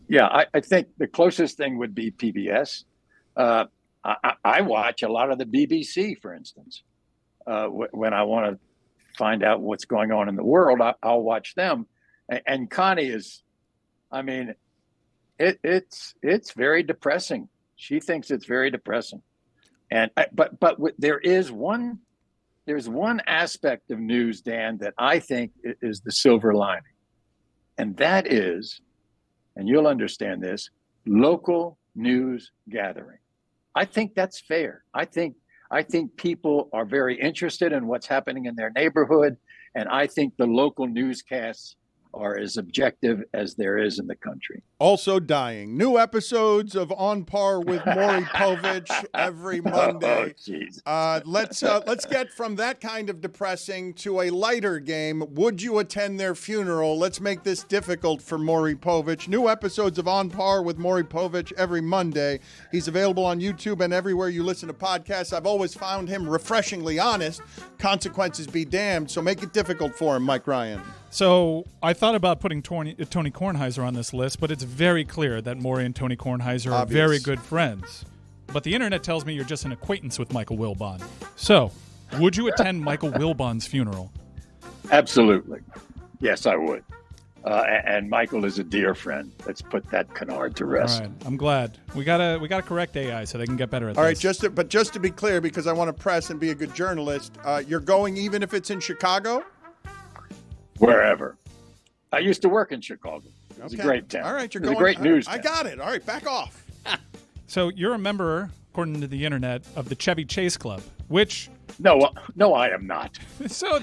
Yeah, I think the closest thing would be PBS. I watch a lot of the BBC, for instance. When I want to find out what's going on in the world, I'll watch them. And Connie is, it's very depressing. She thinks it's very depressing, but there's one aspect of news, Dan, that I think is the silver lining, and that is, and you'll understand this, local news gathering. I think that's fair. I think people are very interested in what's happening in their neighborhood, and I think the local newscasts are as objective as there is in the country. Also dying. New episodes of On Par with Maury Povich every Monday. Let's get from that kind of depressing to a lighter game. Would you attend their funeral? Let's make this difficult for Maury Povich. New episodes of On Par with Maury Povich every Monday. He's available on YouTube and everywhere you listen to podcasts. I've always found him refreshingly honest. Consequences be damned. So make it difficult for him, Mike Ryan. So I thought about putting Tony Kornheiser on this list, but it's very clear that Maury and Tony Kornheiser are very good friends. But the internet tells me you're just an acquaintance with Michael Wilbon. So Would you attend Michael Wilbon's funeral? Absolutely. Yes, I would. And Michael is a dear friend. Let's put that canard to rest. All right, I'm glad. We gotta correct AI so they can get better at All this. right, just to be clear, because I want to press and be a good journalist, you're going even if it's in Chicago? Wherever. I used to work in Chicago. It was a great town. All right, you're it was going. a great news I town. got it. All right, back off. So you're a member, according to the internet, of the Chevy Chase Club, which No, I am not. so.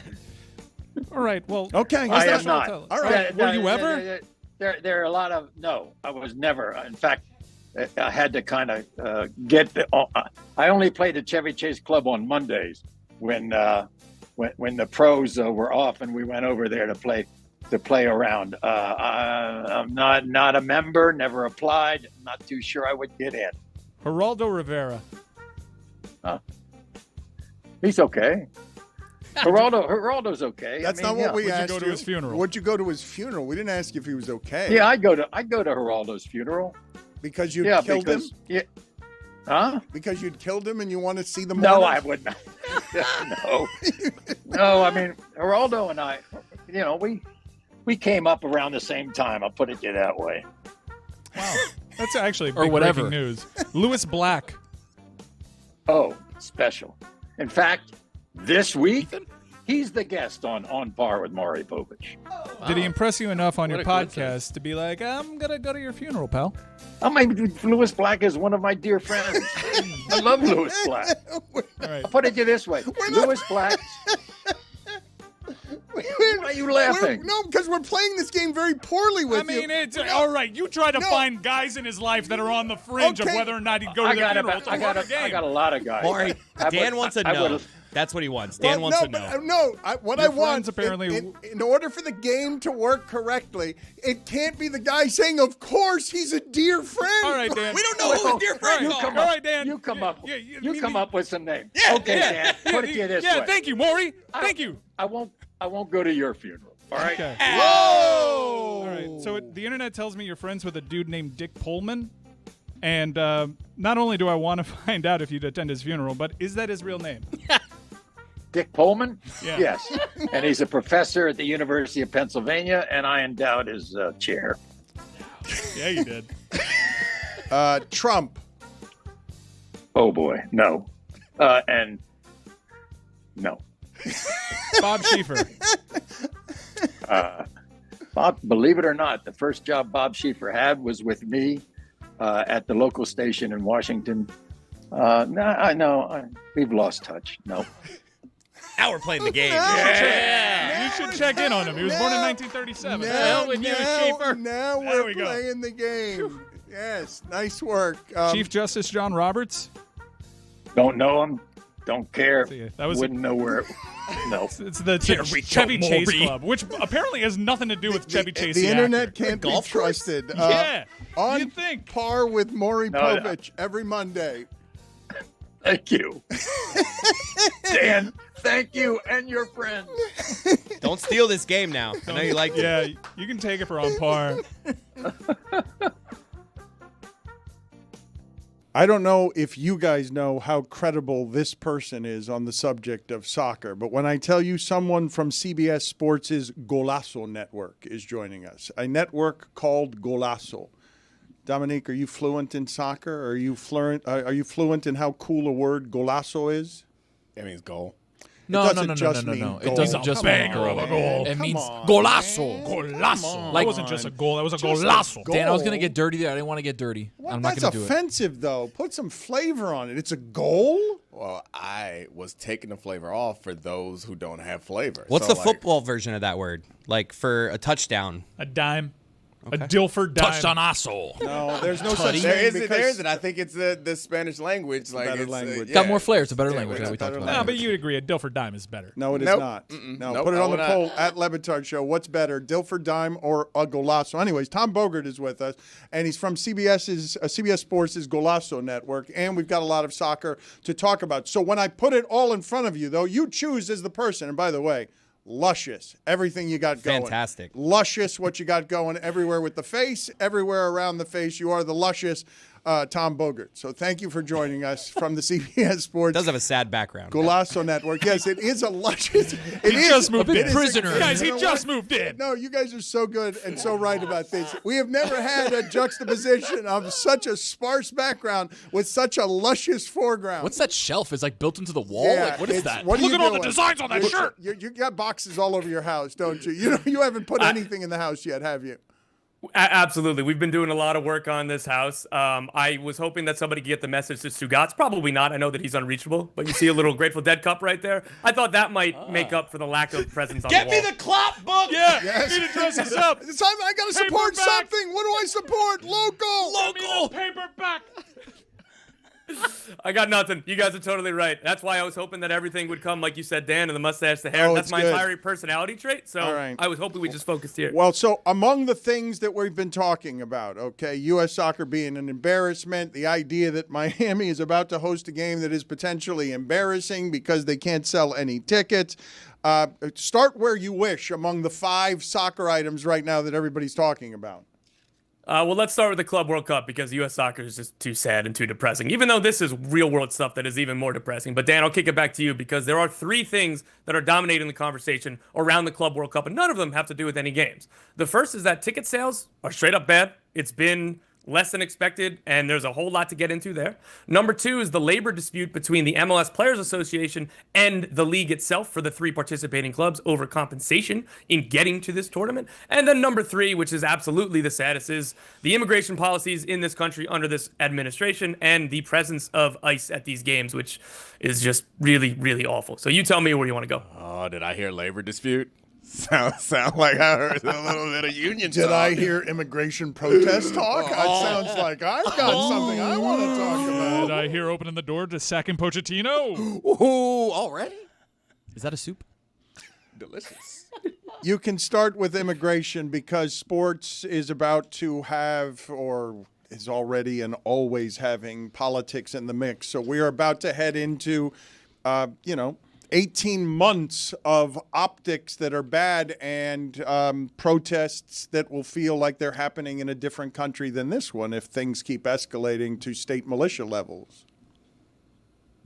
All right, well, Okay, I that's am not. All right. Were you ever? There are a lot of no. I was never. In fact, I had to kind of get the. I only played at Chevy Chase Club on Mondays when the pros were off, and we went over there to play around. I'm not a member. Never applied. Not too sure I would get in. Geraldo Rivera. He's okay. Geraldo's okay. That's I mean, not what we Would you asked go to his funeral? Would you go to his funeral? We didn't ask if he was okay. Yeah, I go to Geraldo's funeral. Because you Yeah, killed him? because huh? Because you'd killed him and you want to see the No, mourners? I would not. No. I mean, Geraldo and I, we came up around the same time. I'll put it that way. Wow, that's actually Or big whatever. breaking news. Lewis Black. Oh, special. In fact, this week, he's the guest on Par with Maury Povich. Did he impress you enough on What your a coincidence. podcast to be like, I'm gonna go to your funeral, pal? I mean, Lewis Black is one of my dear friends. I love Lewis Black. All right. I'll put it this way. Lewis Black. Why are you laughing? No, because we're playing this game very poorly with I mean, you. it's all right. You try to No. find guys in his life that are on the fringe of Okay. whether or not he'd go to I the got, funeral. It's a I, got harder a, I game. got a lot of guys. Maury, I Dan would- wants a I no. would've- That's what he wants. Dan wants no, a no. but, no, what Your I want, friends apparently- in order for the game to work correctly, it can't be the guy saying, of course, he's a dear friend. All right, Dan. We don't know who his dear friends You are. come All up. right, Dan. You come up. Yeah, You come up with some names. Yeah, Okay, yeah. Dan. Put it to you this yeah, way. thank you, Maury. Thank you. I won't go to your funeral. All right. Okay. Whoa! All right. So the internet tells me you're friends with a dude named Dick Pullman. And not only do I want to find out if you'd attend his funeral, but is that his real name? Dick Pullman? Yeah. Yes. And he's a professor at the University of Pennsylvania, and I endowed his chair. Yeah, you did. Trump. Oh, boy. No. And no. Bob Schieffer. Bob, believe it or not, the first job Bob Schieffer had was with me at the local station in Washington. No, I know. We've lost touch. No. Now we're playing the game. You should check in on him. He was born in 1937. Now, with you, now, Schaefer. now There we're we go. playing the game. Yes, nice work. Chief Justice John Roberts. Don't know him. Don't care. See, that was- Wouldn't know where. No. It's the Chevy Chevy Chase Maury. Club, which apparently has nothing to do with Chevy Chase. The internet actor. can't be golf course? trusted. Yeah, on you'd think. Par with Maury No, no. Povich every Monday. Thank you. Dan, thank you and your friends. Don't steal this game now. I know you like it. Yeah, you can take it for on par. I don't know if you guys know how credible this person is on the subject of soccer, but when I tell you someone from CBS Sports' Golazo Network is joining us, a network called Golazo. Dominique, are you fluent in soccer? Are you fluent in how cool a word golazo is? That means goal. No, doesn't no. just mean It goal. doesn't just Come mean on, goal. man. It Come means on, golazo. Golazo. Like- That wasn't just a goal. That was a Just a golazo. goal. Dan, I was gonna get dirty there. I didn't want to get dirty. I'm not That's gonna do it. offensive, though. Put some flavor on it. It's a goal? Well, I was taking the flavor off for those who don't have flavor. What's So, the like, football version of that word? Like for a touchdown. A dime. A Dilford dime. Touched on asshole. No, there's no such There thing. isn't. There isn't. I think it's the Spanish language. Like better it's, language. Got yeah. more flair. It's a better Yeah, language it's that we better talked No, about. but you'd agree a Dilford dime is better. No, it is Nope. not. No, Nope, put it I on the would poll not. at LeBatard Show. What's better, Dilford Dime or a Golazo? Anyways, Tom Bogert is with us, and he's from CBS Sports' Golazo Network, and we've got a lot of soccer to talk about. So when I put it all in front of you, though, you choose as the person. And by the way, luscious, everything you got going. Fantastic. Luscious, what you got going everywhere with the face, everywhere around the face. You are the luscious. Tom Bogert. So thank you for joining us from the CBS Sports Does have a sad background. Golazo Network. Yes, it is a luscious. It He is just moved it in. is Prisoner. Guys, he you know just what? moved in. No, you guys are so good and so right about this. We have never had a juxtaposition of such a sparse background with such a luscious foreground. What's that shelf? Is like built into the wall? Yeah, Like, what is it's- that? What are Look you at all the doing? designs on that shirt. You got boxes all over your house, don't you? You haven't put anything in the house yet, have you? Absolutely. We've been doing a lot of work on this house. I was hoping that somebody could get the message to Stugotz. Probably not. I know that he's unreachable, but you see a little Grateful Dead cup right there. I thought that might make up for the lack of presence on the wall. Get me the clap book. Yeah, Yes. he need to dress us up. It's time I got to support Paperback. something. What do I support? Local. Paperback. I got nothing. You guys are totally right. That's why I was hoping that everything would come, like you said, Dan, and the mustache, the hair. Oh, That's it's my good. entire personality trait. So All right. I was hoping we just focused here. Well, so among the things that we've been talking about, okay, U.S. soccer being an embarrassment, the idea that Miami is about to host a game that is potentially embarrassing because they can't sell any tickets. Start where you wish among the 5 soccer items right now that everybody's talking about. Well, let's start with the Club World Cup because U.S. soccer is just too sad and too depressing, even though this is real world stuff that is even more depressing. But Dan, I'll kick it back to you because there are 3 things that are dominating the conversation around the Club World Cup, and none of them have to do with any games. The first is that ticket sales are straight up bad. It's been less than expected, and there's a whole lot to get into there. Number 2 is the labor dispute between the MLS Players Association and the league itself for the 3 participating clubs over compensation in getting to this tournament. And then number 3, which is absolutely the saddest, is the immigration policies in this country under this administration and the presence of ICE at these games, which is just really, really awful. So you tell me where you want to go. Oh, did I hear labor dispute? Sound like I heard a little bit of union Did talk. I hear immigration protest talk? It sounds like I've got something I want to talk about. Did I hear opening the door to sacking Pochettino? Ooh, already? Is that a soup? Delicious. You can start with immigration because sports is about to have, or is already and always having, politics in the mix. So we are about to head into, 18 months of optics that are bad and protests that will feel like they're happening in a different country than this one if things keep escalating to state militia levels.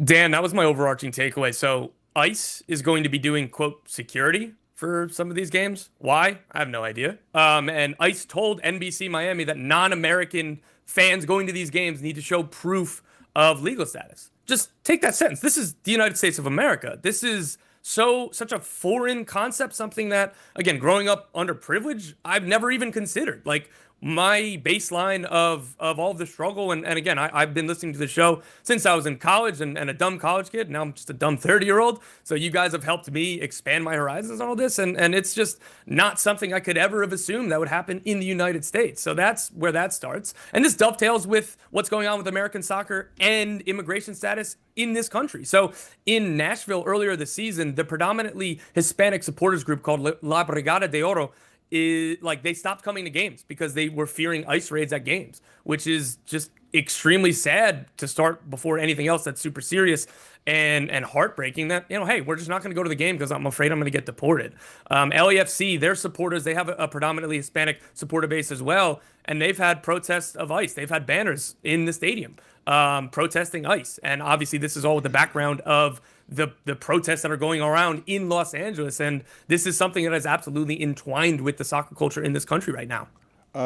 Dan, that was my overarching takeaway. So ICE is going to be doing, quote, security for some of these games. Why? I have no idea. And ICE told NBC Miami that non-American fans going to these games need to show proof of legal status. Just take that sentence. This is the United States of America. This is such a foreign concept, something that, again, growing up underprivileged, I've never even considered. Like, my baseline of all of the struggle, and again, I've been listening to the show since I was in college and a dumb college kid. Now I'm just a dumb 30-year-old. So you guys have helped me expand my horizons on all this, and it's just not something I could ever have assumed that would happen in the United States. So that's where that starts. And this dovetails with what's going on with American soccer and immigration status in this country. So in Nashville earlier this season, the predominantly Hispanic supporters group called La Brigada de Oro they stopped coming to games because they were fearing ICE raids at games, which is just extremely sad to start before anything else that's super serious and heartbreaking that, hey, we're just not going to go to the game because I'm afraid I'm going to get deported. LAFC, their supporters, they have a predominantly Hispanic supporter base as well, and they've had protests of ICE. They've had banners in the stadium protesting ICE. And obviously this is all with the background of the protests that are going around in Los Angeles. And this is something that is absolutely entwined with the soccer culture in this country right now.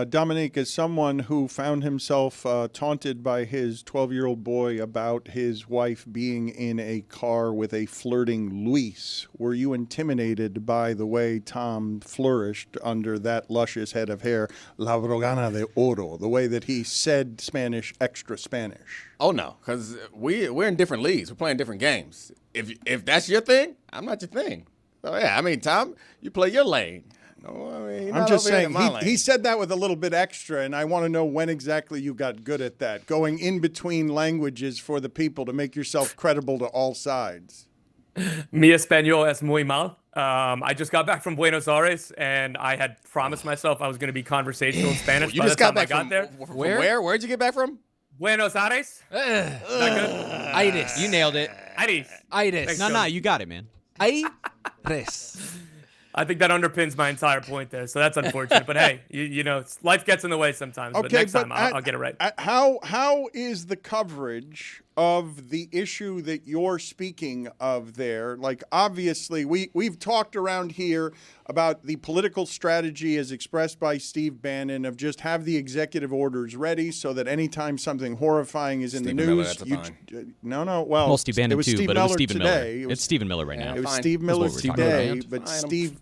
Dominique, as someone who found himself taunted by his 12-year-old boy about his wife being in a car with a flirting Luis, were you intimidated by the way Tom flourished under that luscious head of hair, La Brigada de Oro, the way that he said Spanish extra Spanish? Oh, no, because we're in different leagues. We're playing different games. If that's your thing, I'm not your thing. So, yeah, Tom, you play your lane. No, I'm just saying, he said that with a little bit extra, and I want to know when exactly you got good at that, going in between languages for the people to make yourself credible to all sides. Mi español es muy mal. I just got back from Buenos Aires, and I had promised myself I was going to be conversational in Spanish. You by just the time got back I got from there. Where? Where'd you get back from? Buenos Aires. Iris. You nailed it. Aires. No, you got it, man. Iris. I think that underpins my entire point there. So that's unfortunate. But hey, you know, life gets in the way sometimes. But next time I'll get it right. How is the coverage of the issue that you're speaking of there? Like, obviously, we've talked around here about the political strategy as expressed by Steve Bannon of just have the executive orders ready so that anytime something horrifying is in the news, Well, Steve Bannon it was too, Steve but it was Miller Stephen today. Miller. It's Stephen Miller right now. It was Steve Miller today, but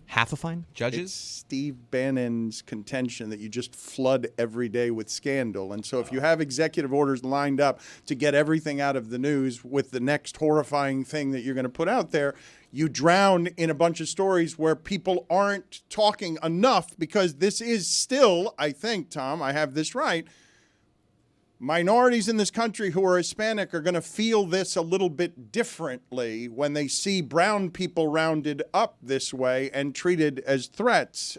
half a fine it's judges. Steve Bannon's contention that you just flood every day with scandal. And so if you have executive orders lined up to get everything out of the news with the next horrifying thing that you're going to put out there, you drown in a bunch of stories where people aren't talking enough, because this is still, I think, Tom, I have this right, minorities in this country who are Hispanic are going to feel this a little bit differently when they see brown people rounded up this way and treated as threats.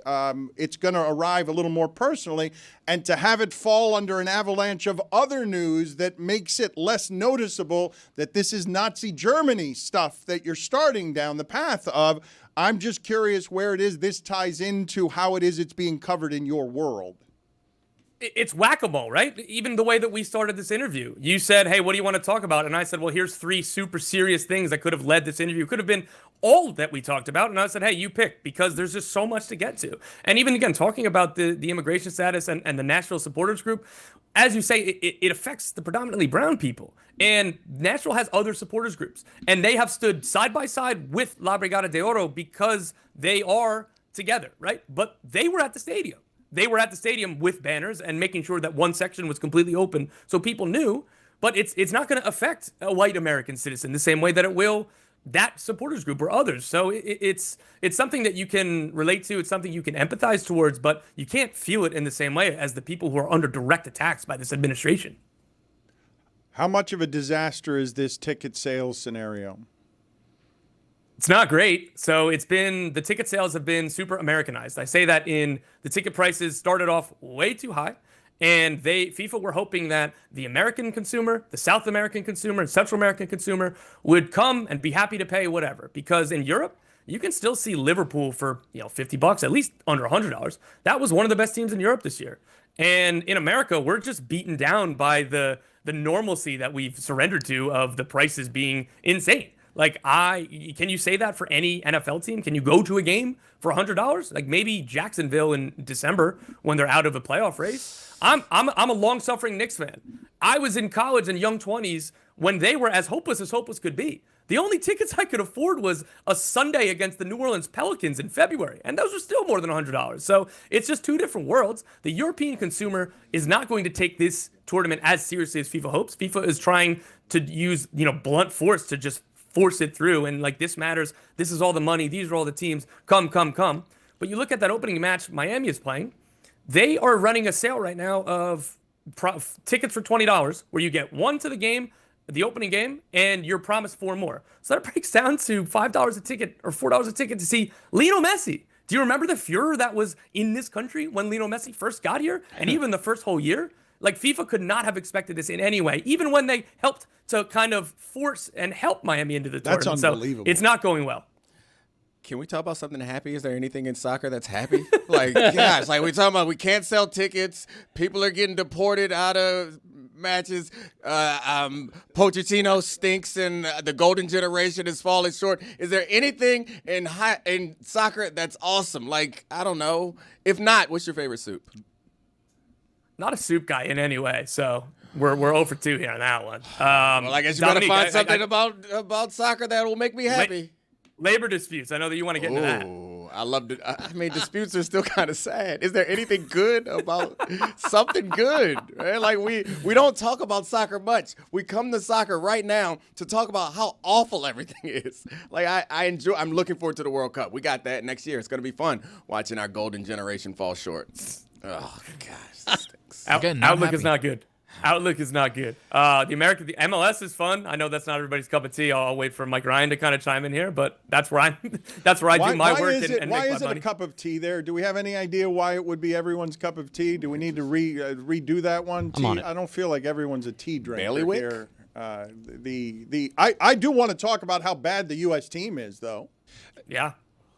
It's going to arrive a little more personally, and to have it fall under an avalanche of other news that makes it less noticeable that this is Nazi Germany stuff that you're starting down the path of. I'm just curious where it is this ties into how it is it's being covered in your world. It's whack-a-mole, right? Even the way that we started this interview. You said, hey, what do you want to talk about? And I said, well, here's 3 super serious things that could have led this interview. It could have been all that we talked about. And I said, hey, you pick, because there's just so much to get to. And even, again, talking about the immigration status and the Nashville supporters group, as you say, it affects the predominantly brown people. And Nashville has other supporters groups. And they have stood side by side with La Brigada de Oro because they are together, right? But they were at the stadium. They were at the stadium with banners and making sure that one section was completely open so people knew. But it's not going to affect a white American citizen the same way that it will that supporters group or others. So it's something that you can relate to. It's something you can empathize towards, but you can't feel it in the same way as the people who are under direct attacks by this administration. How much of a disaster is this ticket sales scenario? It's not great. So the ticket sales have been super Americanized. I say that the ticket prices started off way too high, and FIFA were hoping that the American consumer, the South American consumer, and Central American consumer would come and be happy to pay whatever. Because in Europe, you can still see Liverpool for $50, at least under $100. That was one of the best teams in Europe this year. And in America, we're just beaten down by the normalcy that we've surrendered to of the prices being insane. Like, can you say that for any NFL team? Can you go to a game for $100? Like maybe Jacksonville in December when they're out of a playoff race. I'm a long-suffering Knicks fan. I was in college in young 20s when they were as hopeless could be. The only tickets I could afford was a Sunday against the New Orleans Pelicans in February, and those were still more than $100. So it's just two different worlds. The European consumer is not going to take this tournament as seriously as FIFA hopes. FIFA is trying to use, blunt force to just force it through, and like, this matters, this is all the money, these are all the teams, come. But you look at that opening match Miami is playing, they are running a sale right now of tickets for $20, where you get one to the game, the opening game, and you're promised 4 more. So that breaks down to $5 a ticket or $4 a ticket to see Lionel Messi. Do you remember the furor that was in this country when Lionel Messi first got here, and even the first whole year? Like, FIFA could not have expected this in any way, even when they helped to kind of force and help Miami into the tournament. That's unbelievable. So it's not going well. Can we talk about something happy? Is there anything in soccer that's happy? Like, gosh, like we're talking about, we can't sell tickets. People are getting deported out of matches. Pochettino stinks, and the golden generation is falling short. Is there anything in soccer that's awesome? Like, I don't know. If not, what's your favorite soup? Not a soup guy in any way, so we're 0 for 2 here on that one. Well, I guess you got to find something about soccer that will make me happy. Labor disputes. I know that you want to get into that. I love it. I mean, disputes are still kind of sad. Is there anything good about something good? Right? Like, we don't talk about soccer much. We come to soccer right now to talk about how awful everything is. Like, I'm looking forward to the World Cup. We got that next year. It's going to be fun watching our golden generation fall short. Oh, gosh. Outlook is not good. Outlook is not good. The MLS is fun. I know that's not everybody's cup of tea. I'll wait for Mike Ryan to kind of chime in here, but that's where I do my work and make my money. Why is it a cup of tea there? Do we have any idea why it would be everyone's cup of tea? Do we need to redo that one? I'm on it. I don't feel like everyone's a tea drinker Bailiwick? here. I do want to talk about how bad the U.S. team is, though. Yeah.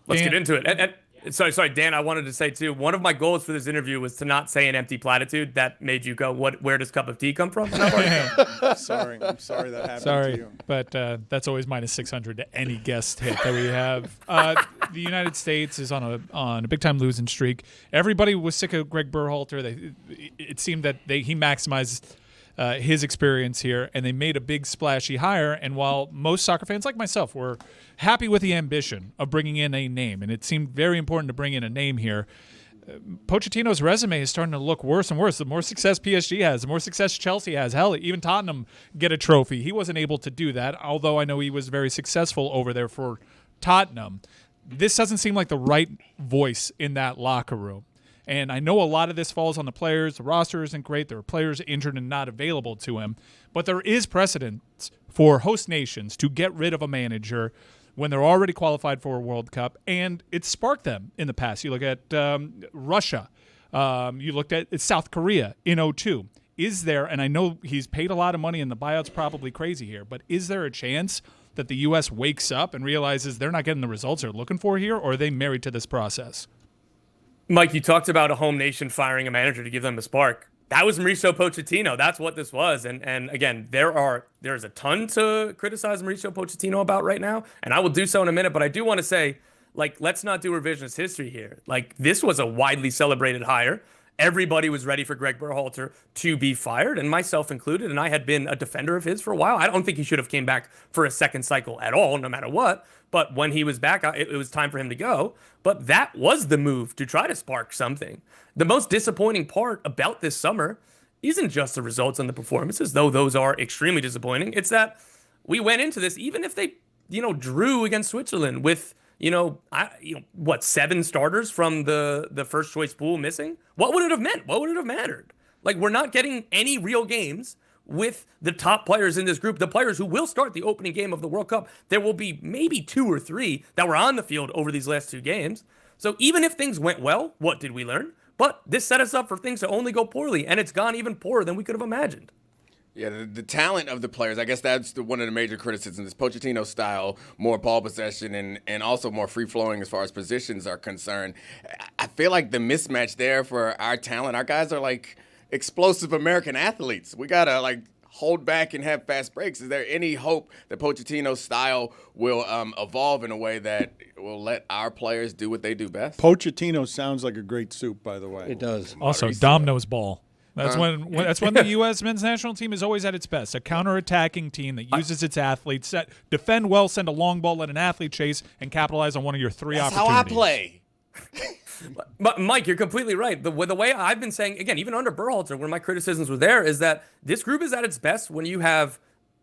Let's get into it. And Sorry, Dan. I wanted to say too. One of my goals for this interview was to not say an empty platitude. That made you go, "What? Where does cup of tea come from?" I'm sorry that happened to Sorry, you. but that's always minus 600 to any guest hit that we have. The United States is on a big time losing streak. Everybody was sick of Greg Berhalter. It seemed that he maximized his experience here, and they made a big splashy hire. And while most soccer fans like myself were happy with the ambition of bringing in a name, and it seemed very important to bring in a name here, Pochettino's resume is starting to look worse and worse. The more success PSG has, the more success Chelsea has. Hell, even Tottenham get a trophy. He wasn't able to do that, although I know he was very successful over there for Tottenham. This doesn't seem like the right voice in that locker room. And I know a lot of this falls on the players. The roster isn't great. There are players injured and not available to him. But there is precedent for host nations to get rid of a manager when they're already qualified for a World Cup, and it sparked them in the past. You look at Russia. You looked at South Korea in 2002. Is there, and I know he's paid a lot of money and the buyout's probably crazy here, but is there a chance that the U.S. wakes up and realizes they're not getting the results they're looking for here, or are they married to this process? Mike, you talked about a home nation firing a manager to give them a spark. That was Mauricio Pochettino. That's what this was. And again, there's a ton to criticize Mauricio Pochettino about right now, and I will do so in a minute. But I do want to say, let's not do revisionist history here. This was a widely celebrated hire. Everybody was ready for Greg Berhalter to be fired, and myself included, and I had been a defender of his for a while. I don't think he should have came back for a second cycle at all, no matter what. But when he was back, it was time for him to go. But that was the move to try to spark something. The most disappointing part about this summer isn't just the results and the performances, though those are extremely disappointing. It's that we went into this, even if they, drew against Switzerland with, 7 starters from the first choice pool missing? What would it have meant? What would it have mattered? We're not getting any real games with the top players in this group, the players who will start the opening game of the World Cup. There will be maybe 2 or 3 that were on the field over these last 2 games. So even if things went well, what did we learn? But this set us up for things to only go poorly, and it's gone even poorer than we could have imagined. Yeah, the talent of the players, I guess that's one of the major criticisms. This Pochettino style, more ball possession and also more free-flowing as far as positions are concerned. I feel like the mismatch there for our talent, our guys are like explosive American athletes. We got to hold back and have fast breaks. Is there any hope that Pochettino's style will evolve in a way that will let our players do what they do best? Pochettino sounds like a great soup, by the way. It does. Also, Dom knows ball. That's when the U.S. men's national team is always at its best. A counter-attacking team that uses its athletes, defend well, send a long ball, let an athlete chase, and capitalize on one of your 3 That's opportunities. how I play. But Mike, you're completely right. The way I've been saying, again, even under Berhalter, when my criticisms were there, is that this group is at its best when you have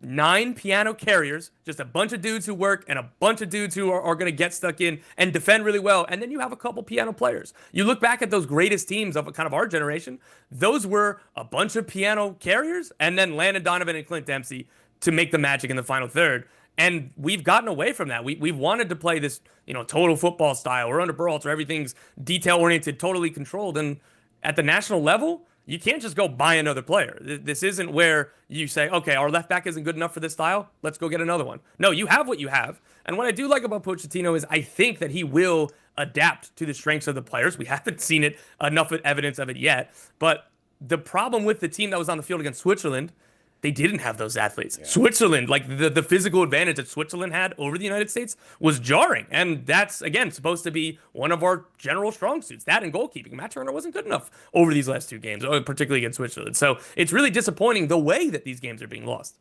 9 piano carriers, just a bunch of dudes who work and a bunch of dudes who are going to get stuck in and defend really well. And then you have a couple piano players. You look back at those greatest teams of kind of our generation, those were a bunch of piano carriers and then Landon Donovan and Clint Dempsey to make the magic in the final third. And we've gotten away from that. We've wanted to play this, total football style. We're under Berhalter, everything's detail-oriented, totally controlled. And at the national level, you can't just go buy another player. This isn't where you say, okay, our left back isn't good enough for this style. Let's go get another one. No, you have what you have. And what I do like about Pochettino is I think that he will adapt to the strengths of the players. We haven't seen enough evidence of it yet. But the problem with the team that was on the field against Switzerland, they didn't have those athletes. Yeah. Switzerland, the physical advantage that Switzerland had over the United States was jarring. And that's, again, supposed to be one of our general strong suits. That and goalkeeping. Matt Turner wasn't good enough over these last 2 games, particularly against Switzerland. So it's really disappointing the way that these games are being lost.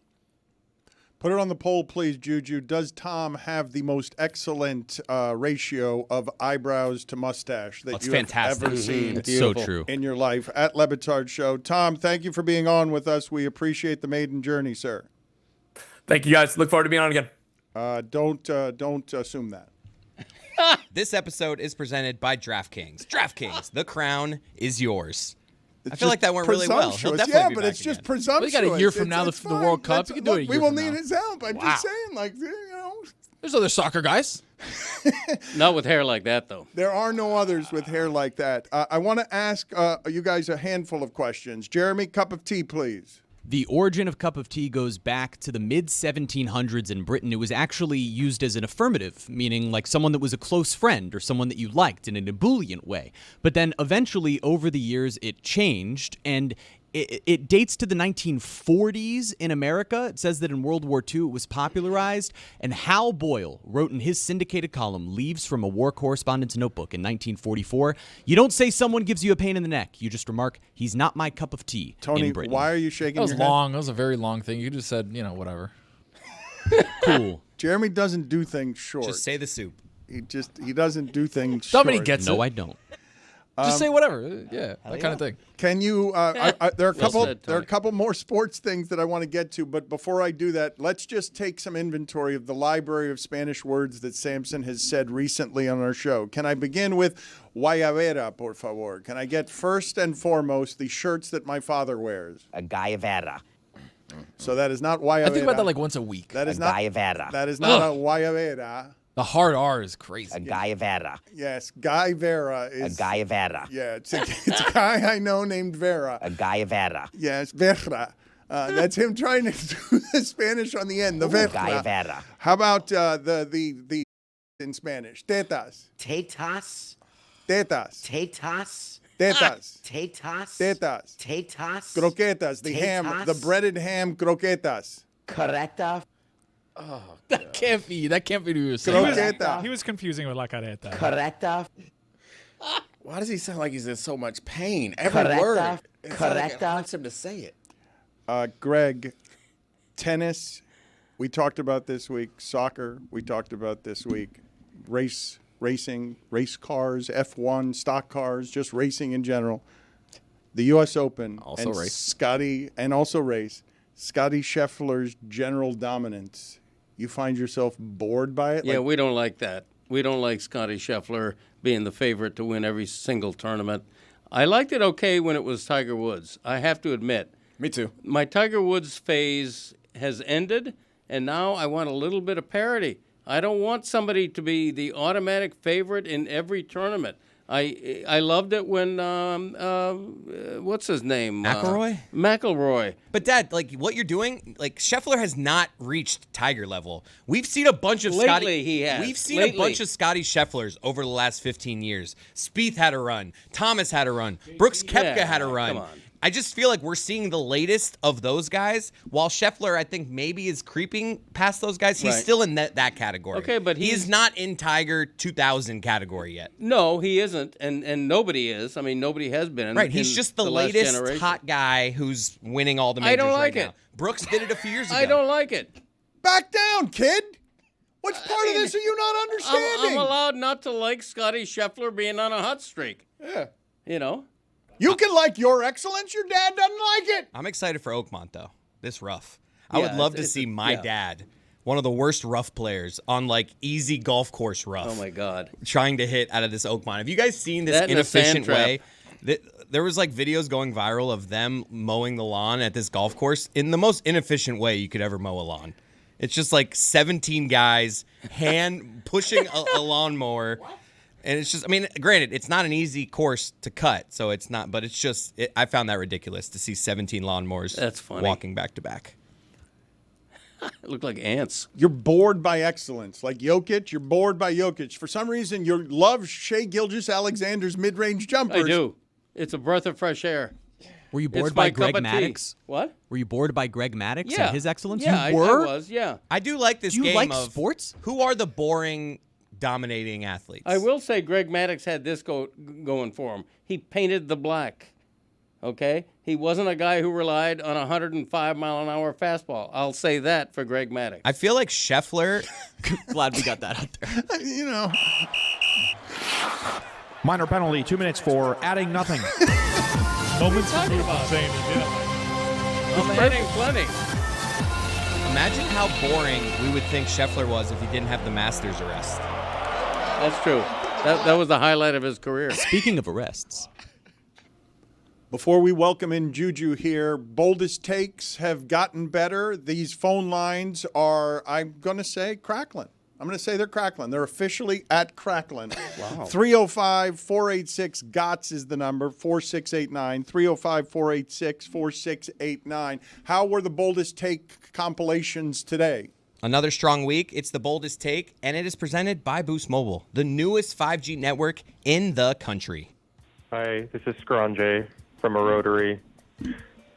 Put it on the poll, please, Juju. Does Tom have the most excellent ratio of eyebrows to mustache that you have ever seen? It's so true. In your life at Le Batard Show. Tom, thank you for being on with us. We appreciate the maiden journey, sir. Thank you, guys. Look forward to being on again. Don't assume that. This episode is presented by DraftKings. DraftKings, the crown is yours. I feel like that went really well. He'll definitely be but back it's just again. presumptuous. We got a year from now, the World Cup. You can do it a year We will from need now. his help. I'm just saying, There's other soccer guys. Not with hair like that, though. There are no others with hair like that. I want to ask you guys a handful of questions. Jeremy, cup of tea, please. The origin of cup of tea goes back to the mid-1700s in Britain. It was actually used as an affirmative, meaning like someone that was a close friend or someone that you liked in an ebullient way. But then eventually, over the years, it changed, and it dates to the 1940s in America. It says that in World War II it was popularized, and Hal Boyle wrote in his syndicated column, Leaves from a War Correspondent's Notebook in 1944, you don't say someone gives you a pain in the neck. You just remark, he's not my cup of tea. Tony, in Britain. why are you shaking That was your head? long. That was a very long thing. You just said, whatever. Cool. Jeremy doesn't do things short. Just say the soup. He doesn't do things Somebody short. gets it. No, I don't. Just say whatever. Yeah, that kind of thing. Can you? There are a couple. said, There are a Tony. couple more sports things that I want to get to, but before I do that, let's just take some inventory of the library of Spanish words that Samson has said recently on our show. Can I begin with guayabera, por favor? Can I get first and foremost the shirts that my father wears? A guayabera. So that is not guayabera. I think about that like once a week. that is A not guayabera. That is not a guayabera. The hard R is crazy. A guayabera. Yes, Guy Vera A is. guayabera. Yeah, it's a guy I know named Vera. A guayabera. Yes, Vera. That's him trying to do the Spanish on the end. The Vera. Guayabera. How about the in Spanish? Tetas. Tetas. Tetas. Tetas. Tetas. Tetas. Tetas. Tetas. Croquetas. The ham. Tetas. The breaded ham croquetas. Careta. That can't be what you were saying. Croqueta. He was confusing with La Careta. Careta. Why does he sound like he's in so much pain? Every Correcta. word. It sounds like it Correcta. hurts him to say it. Greg, tennis. We talked about this week. Soccer. We talked about this week. Racing, race cars, F1, stock cars, just racing in general. The U.S. Open. Also and race. Scotty Scheffler's general dominance. You find yourself bored by it? Yeah, Like, we don't like that. We don't like Scotty Scheffler being the favorite to win every single tournament. I liked it okay when it was Tiger Woods. I have to admit. Me too. My Tiger Woods phase has ended, and now I want a little bit of parity. I don't want somebody to be the automatic favorite in every tournament. I loved it when what's his name? McIlroy? McIlroy. But Dad, like what you're doing, like Scheffler has not reached Tiger level. We've seen a bunch of Lately, he has. We've seen Lately. a bunch of Scotty Schefflers over the last 15 years. Spieth had a run. Thomas had a run. Brooks Koepka Yeah, had a run. come on. I just feel like we're seeing the latest of those guys. While Scheffler, I think maybe is creeping past those guys. He's Right. still in that category. Okay, but he he's- is not in Tiger 2000 category yet. No, he isn't, and nobody is. I mean, nobody has been. Right, he's in just the last latest generation. hot guy who's winning all the majors I don't like right it. now. Brooks did it a few years ago. I don't like it. back down, kid. Which part of this are you not understanding? I'm allowed not to like Scotty Scheffler being on a hot streak. Yeah. You know? You can like your excellence. Your dad doesn't like it. I'm excited for Oakmont, though. This rough. I Yeah, would love to it's- see my yeah. dad, one of the worst rough players, on like easy golf course rough. Oh, my God. Trying to hit out of this Oakmont. Have you guys seen this That and a sand inefficient trap. way? There was like videos going viral of them mowing the lawn at this golf course in the most inefficient way you could ever mow a lawn. It's just like 17 guys hand pushing a lawnmower. And it's just, I mean, granted, it's not an easy course to cut, so it's not, but it's just, I found that ridiculous to see 17 lawnmowers That's funny. walking back to back. It looked like ants. You're bored by excellence. Like Jokic, you're bored by Jokic. For some reason, you love Shea Gilgeous-Alexander's mid-range jumpers. I do. It's a breath of fresh air. Were you It's bored my by Greg cup of tea. Maddox? What? Were you bored by Greg Maddox Yeah. and his excellence? Yeah, you were? I was, yeah. I do like this Do you game like of sports? who are the boring, dominating athletes. I will say Greg Maddox had this going for him. He painted the black. Okay? He wasn't a guy who relied on a 105-mile-an-hour fastball. I'll say that for Greg Maddox. I feel like Scheffler. Glad we got that out there. You know, Minor penalty, 2 minutes for adding nothing. Moments of truth on saying he did. I'm adding plenty. Imagine how boring we would think Scheffler was if he didn't have the Masters arrest. That's true. That was the highlight of his career. Speaking of arrests, before we welcome in Juju here, boldest takes have gotten better. These phone lines are, I'm going to say, crackling. I'm going to say they're crackling. They're officially at crackling. Wow. 305-486-GOTS is the number, 4689. 305-486-4689. How were the boldest take compilations today? Another strong week. It's the boldest take, and it is presented by Boost Mobile, the newest 5G network in the country. Hi, this is Scronje from a Rotary.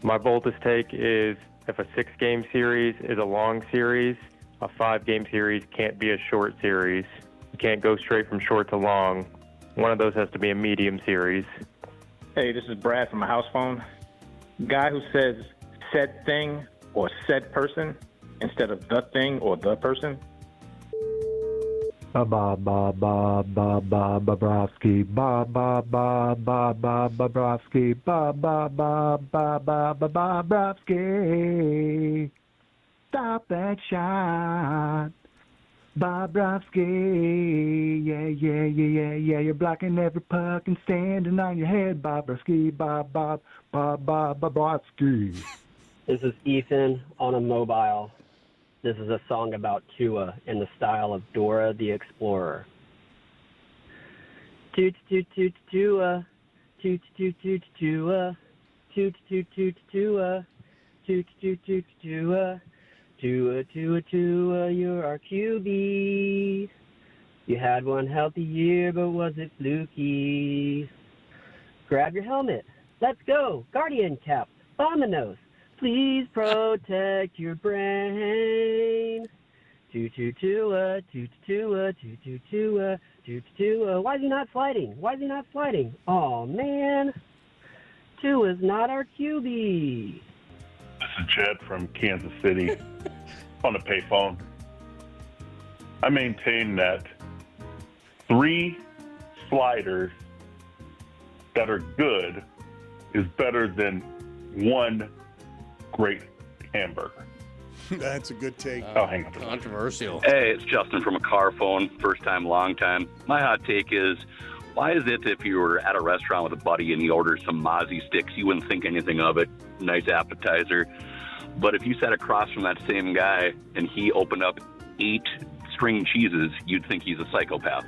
My boldest take is if a 6-game series is a long series, a 5-game series can't be a short series. You can't go straight from short to long. One of those has to be a medium series. Hey, this is Brad from a house phone. Guy who says said thing or said person instead of the thing or the person. Bobrovsky, Bobrovsky, Bobrovsky. Stop that shot. Bobrovsky, yeah, you're blocking every puck and standing on your head, Bobrovsky, Bobrovsky. This is Ethan on a mobile. This is a song about Tua in the style of Dora the Explorer. Toot toot toot Tua, toot toot toot Tua, toot toot toot Tua, toot toot toot Tua, Tua Tua Tua, you're our QB. You had one healthy year, but was it fluky? Grab your helmet. Let's go. Guardian cap. Bominos. Please protect your brain. Tua, Tua. Why is he not sliding? Oh man, Tua's not our QB. This is Jed from Kansas City on a payphone. I maintain that 3 sliders that are good is better than 1 great hamburger. That's a good take. I'll hang up. Controversial. Hey, it's Justin from a car phone. First time, long time. My hot take is, why is it if you were at a restaurant with a buddy and you ordered some Mozzie sticks, you wouldn't think anything of it, nice appetizer. But if you sat across from that same guy and he opened up 8 string cheeses, you'd think he's a psychopath.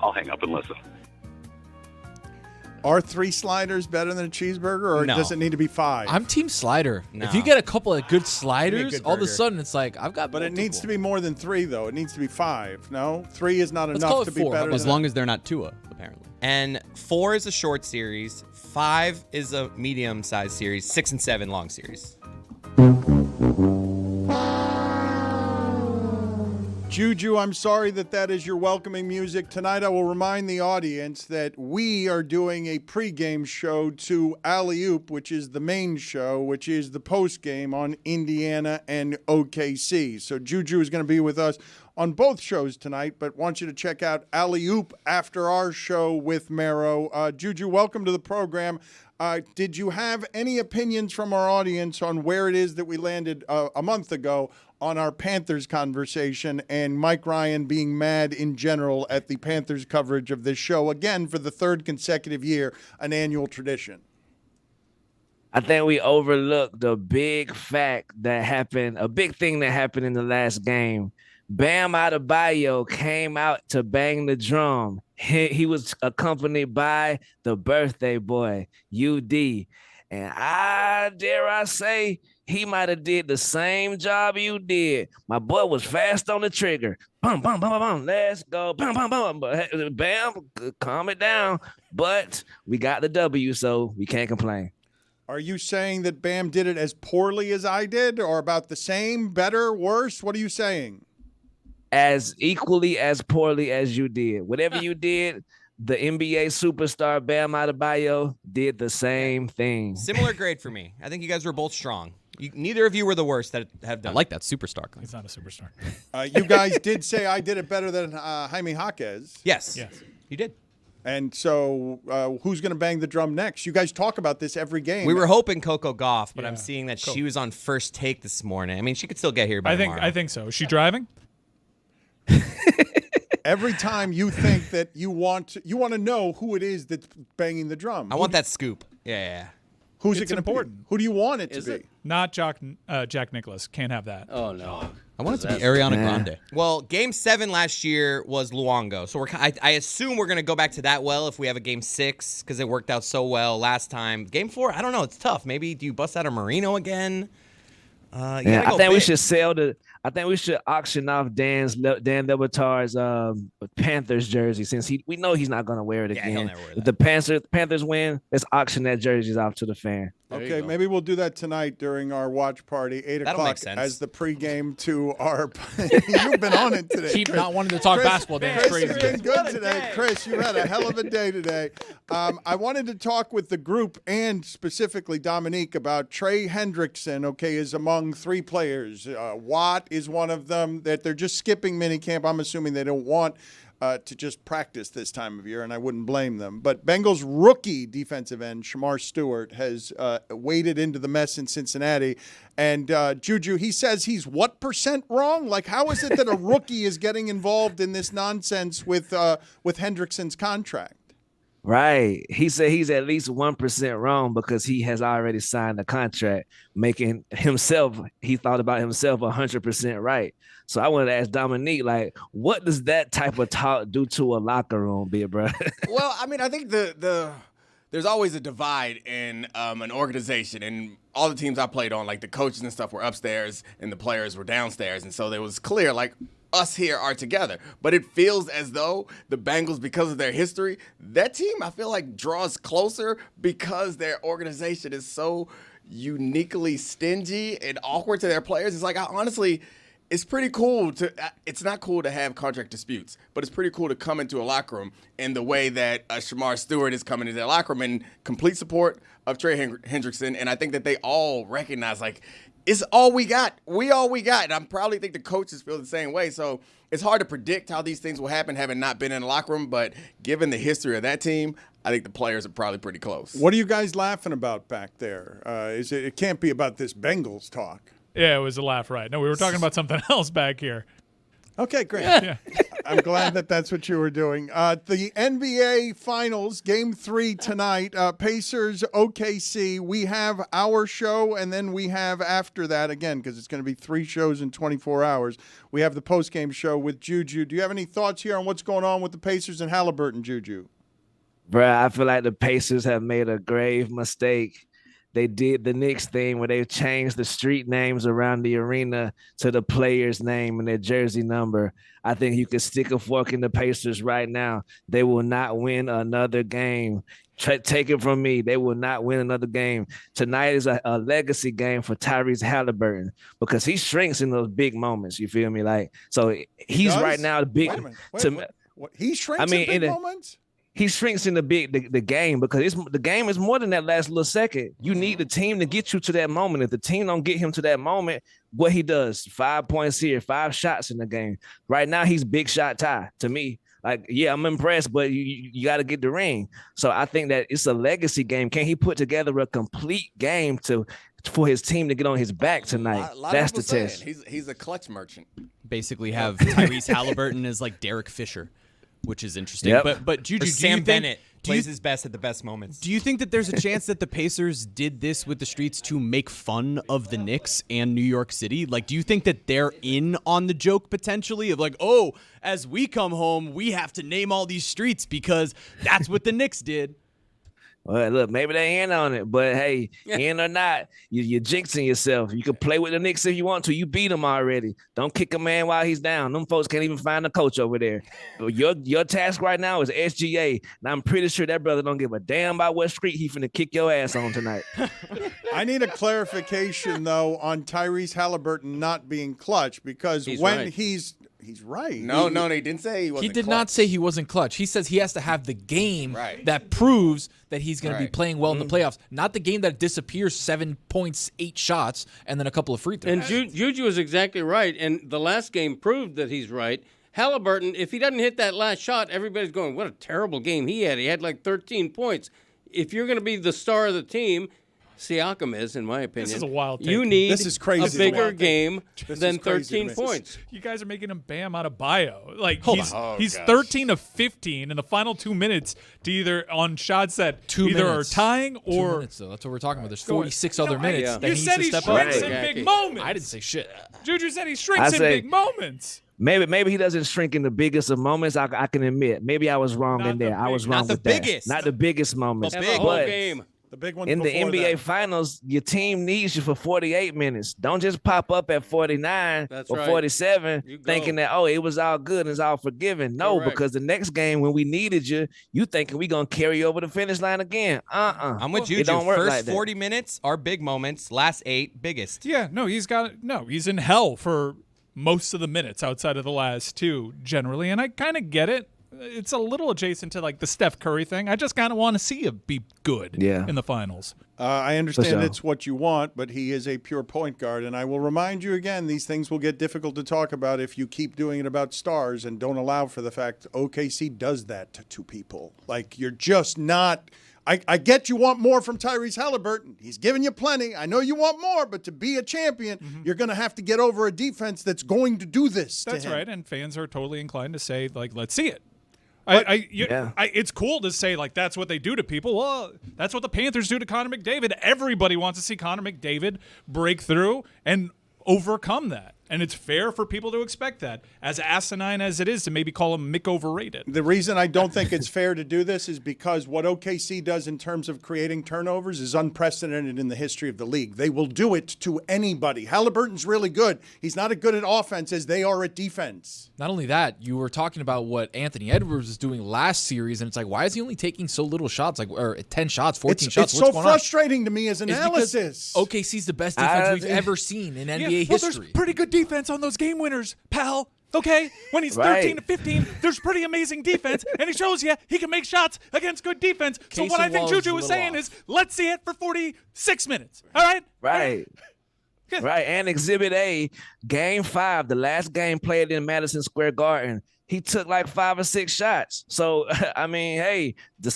I'll hang up and listen. Are 3 sliders better than a cheeseburger, or does it need to be 5? I'm team slider. No. If you get a couple of good sliders, good all of a burger. sudden it's like, I've got But it needs to be more than 3, though. It needs to be 5. No? 3 is not Let's call enough it to be 4. better As than long as they're not Tua, apparently. And 4 is a short series, 5 is a medium-sized series, 6 and 7 long series. Juju, I'm sorry that is your welcoming music. Tonight I will remind the audience that we are doing a pregame show to Alley Oop, which is the main show, which is the postgame on Indiana and OKC. So Juju is going to be with us on both shows tonight, but want you to check out Alley Oop after our show with Mero. Juju, welcome to the program. Did you have any opinions from our audience on where it is that we landed a month ago on our Panthers conversation and Mike Ryan being mad in general at the Panthers coverage of this show, again, for the 3rd consecutive year, an annual tradition? I think we overlooked the big fact that happened, a big thing that happened in the last game. Bam Adebayo came out to bang the drum. He was accompanied by the birthday boy, UD. And dare I say, he might have did the same job you did. My boy was fast on the trigger. Bum, bum, bum, bum, bum. Let's go. Bum, bum, bum. Bam, calm it down. But we got the W, so we can't complain. Are you saying that Bam did it as poorly as I did, or about the same, better, worse? What are you saying? As equally as poorly as you did. Whatever you did, the NBA superstar Bam Adebayo did the same thing. Similar grade for me. I think you guys were both strong. Neither of you were the worst that have done. I like that superstar claim. He's not a superstar. You guys did say I did it better than Jaime Jaquez. Yes. Yes. You did. And so who's going to bang the drum next? You guys talk about this every game. We were hoping Coco Gauff, but Yeah. I'm seeing that she was on first take this morning. I mean, she could still get here by tomorrow. I think so. Is she driving? Every time you think that you want to know who it is that's banging the drum. I want that scoop. Yeah. Who's It's it going to be? important. Who do you want it to Is be? it? Not Jack Nicklaus. Can't have that. Oh, no. I want it to be Ariana Grande. Well, Game 7 last year was Luongo, so I assume we're going to go back to that well if we have a Game 6 because it worked out so well last time. Game 4, I don't know. It's tough. Maybe do you bust out a Marino again? I think we should sell the. I think we should auction off Dan Le Batard's Panthers jersey since we know he's not going to wear it again. He'll never wear that. If the Panthers win, let's auction that jerseys off to the fan. Okay, maybe we'll do that tonight during our watch party, 8 That'll o'clock, make sense. as the pregame to our. You've been on it today. Keep Chris. not wanting to talk basketball, Dan. It's Chris, crazy. you've been good today. Chris, you had a hell of a day today. I wanted to talk with the group and specifically Dominique about Trey Hendrickson, is among 3 players. Watt is one of them that they're just skipping minicamp. I'm assuming they don't want to just practice this time of year, and I wouldn't blame them. But Bengals rookie defensive end Shamar Stewart has waded into the mess in Cincinnati. And Juju, he says he's what % wrong? Like, how is it that a rookie is getting involved in this nonsense with Hendrickson's contract? Right. He said he's at least 1% wrong because he has already signed a contract, making himself, he thought about himself 100% right. So I wanted to ask Dominique, like, what does that type of talk do to a locker room, big bro? Well, I mean, I think there's always a divide in an organization, and all the teams I played on, like the coaches and stuff, were upstairs and the players were downstairs, and so it was clear, like, us here are together. But it feels as though the Bengals, because of their history, that team, I feel like, draws closer because their organization is so uniquely stingy and awkward to their players. It's like, it's pretty cool it's not cool to have contract disputes, but it's pretty cool to come into a locker room in the way that Shamar Stewart is coming into their locker room in complete support of Trey Hendrickson. And I think that they all recognize, like, it's all we got. We all we got. And I probably think the coaches feel the same way. So it's hard to predict how these things will happen, having not been in the locker room. But given the history of that team, I think the players are probably pretty close. What are you guys laughing about back there? It can't be about this Bengals talk. Yeah, it was a laugh, right? No, we were talking about something else back here. Okay, great. Yeah. I'm glad that's what you were doing. The NBA Finals, Game 3 tonight, Pacers, OKC. We have our show, and then we have after that, again, because it's going to be 3 shows in 24 hours, we have the post-game show with Juju. Do you have any thoughts here on what's going on with the Pacers and Halliburton, Juju? Bruh, I feel like the Pacers have made a grave mistake. They did the Knicks thing where they changed the street names around the arena to the player's name and their jersey number. I think you can stick a fork in the Pacers right now. They will not win another game. Take it from me. They will not win another game. Tonight is a legacy game for Tyrese Halliburton because he shrinks in those big moments. You feel me? Like, so he's right now the big. Wait a minute. What? He shrinks in big moments? He shrinks in the game because the game is more than that last little second. You need the team to get you to that moment. If the team don't get him to that moment, what he does, 5 points here, 5 shots in the game. Right now, he's big shot Ty to me. Like, yeah, I'm impressed, but you got to get the ring. So I think that it's a legacy game. Can he put together a complete game for his team to get on his back tonight? That's the test. He's a clutch merchant. Basically have Tyrese Halliburton as like Derek Fisher, which is interesting. Yep. But Juju, Sam Bennett plays his best at the best moments. Do you think that there's a chance that the Pacers did this with the streets to make fun of the Knicks and New York City? Like, do you think that they're in on the joke potentially of like, oh, as we come home, we have to name all these streets because that's what the Knicks did? Well, look, maybe they in on it, but hey, in or not, you're jinxing yourself. You can play with the Knicks if you want to. You beat them already. Don't kick a man while he's down. Them folks can't even find a coach over there. Your task right now is SGA, and I'm pretty sure that brother don't give a damn about what street he finna kick your ass on tonight. I need a clarification, though, on Tyrese Halliburton not being clutch because he's right. No, he didn't say he wasn't He did clutch. not say he wasn't clutch. He says he has to have the game Right. that proves that he's going to be Right. playing well in the playoffs, not the game that disappears 7 points, 8 shots, and then a couple of free throws. And Juju is exactly right. And the last game proved that he's right. Halliburton, if he doesn't hit that last shot, everybody's going, what a terrible game he had. He had like 13 points. If you're going to be the star of the team, Siakam is, in my opinion. This is a wild take. You need This is crazy. a bigger game This than is crazy to 13 me. points. You guys are making him Bam out of bio. Like Hold he's on. he's gosh. 13 of 15 in the final 2 minutes to either on shots that 2 either minutes. are tying 2 or minutes, though. That's what we're talking about. There's Go ahead. 46 other No, minutes you that he needs said to he step shrinks up. in Right. big moments. I didn't say shit. Juju said he shrinks in say- big moments. Maybe he doesn't shrink in the biggest of moments. I can admit. Maybe I was wrong Not in there. the I was big- wrong Not the with that. biggest. Not the biggest moments. Have a whole But game. The big ones in the before NBA that. Finals, your team needs you for 48 minutes. Don't just pop up at 49 That's or right. 47 You go. thinking that, oh, it was all good and it's all forgiven. No, Correct. because the next game when we needed you, you thinking we going to carry you over the finish line again. I'm with It Juju. don't work First like that. 40 minutes are big moments. Last 8, biggest. Yeah, no, he's in hell for most of the minutes outside of the last 2 generally, and I kind of get it. It's a little adjacent to like the Steph Curry thing. I just kind of want to see him be good in the finals. I understand sure. it's what you want, but he is a pure point guard. And I will remind you again, these things will get difficult to talk about if you keep doing it about stars and don't allow for the fact OKC does that to people. Like, you're just not – I get you want more from Tyrese Halliburton. He's giving you plenty. I know you want more, but to be a champion, you're going to have to get over a defense that's going to do this That's to him. right, and fans are totally inclined to say like, let's see it. Yeah. It's cool to say like that's what they do to people. Well, that's what the Panthers do to Connor McDavid. Everybody wants to see Connor McDavid break through and overcome that. And it's fair for people to expect that, as asinine as it is to maybe call him Mick overrated. The reason I don't think it's fair to do this is because what OKC does in terms of creating turnovers is unprecedented in the history of the league. They will do it to anybody. Halliburton's really good. He's not as good at offense as they are at defense. Not only that, you were talking about what Anthony Edwards was doing last series, and it's like, why is he only taking so little shots? Like, or 10 shots, 14 shots? It's What's so going on? frustrating to me as It's because analysis. OKC's the best defense we've ever seen in NBA well, history. there's pretty good defense on those game winners, pal. Okay, when he's Right. 13 to 15, there's pretty amazing defense, and he shows you he can make shots against good defense. So Case what I of think Walls Juju a was little saying off. is, let's see it for 46 minutes. All right? Right. Right. And Exhibit A, Game 5, the last game played in Madison Square Garden. He took like 5 or 6 shots. So, I mean, hey,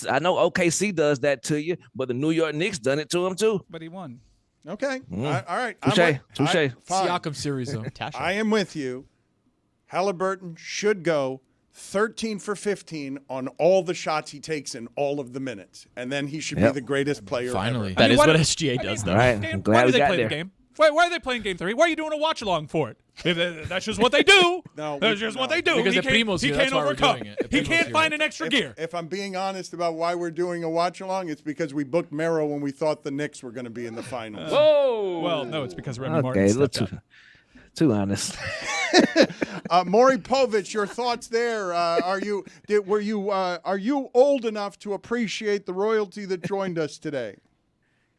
I know OKC does that to you, but the New York Knicks done it to him too. But he won. Okay. All right. Touche. Fine. Siakam series, though. I am with you. Halliburton should go 13 for 15 on all the shots he takes in all of the minutes. And then he should be the greatest player Finally. ever. That is why what do- SGA does, though. All right. Game, I'm why glad do we they got play there. the game? Why are they playing Game 3? Why are you doing a watch along for it? That's just what they do. No, That's just what they do. Because he the Primo's he here, can't that's why we're overcome. doing it. The He Primo's can't here. find an extra gear. If I'm being honest about why we're doing a watch along, it's because we booked Mero when we thought the Knicks were going to be in the finals. Whoa! Well, no, it's because Remy Martin Okay, look stepped up. too honest. Maury Povich, your thoughts there? Are you old enough to appreciate the royalty that joined us today?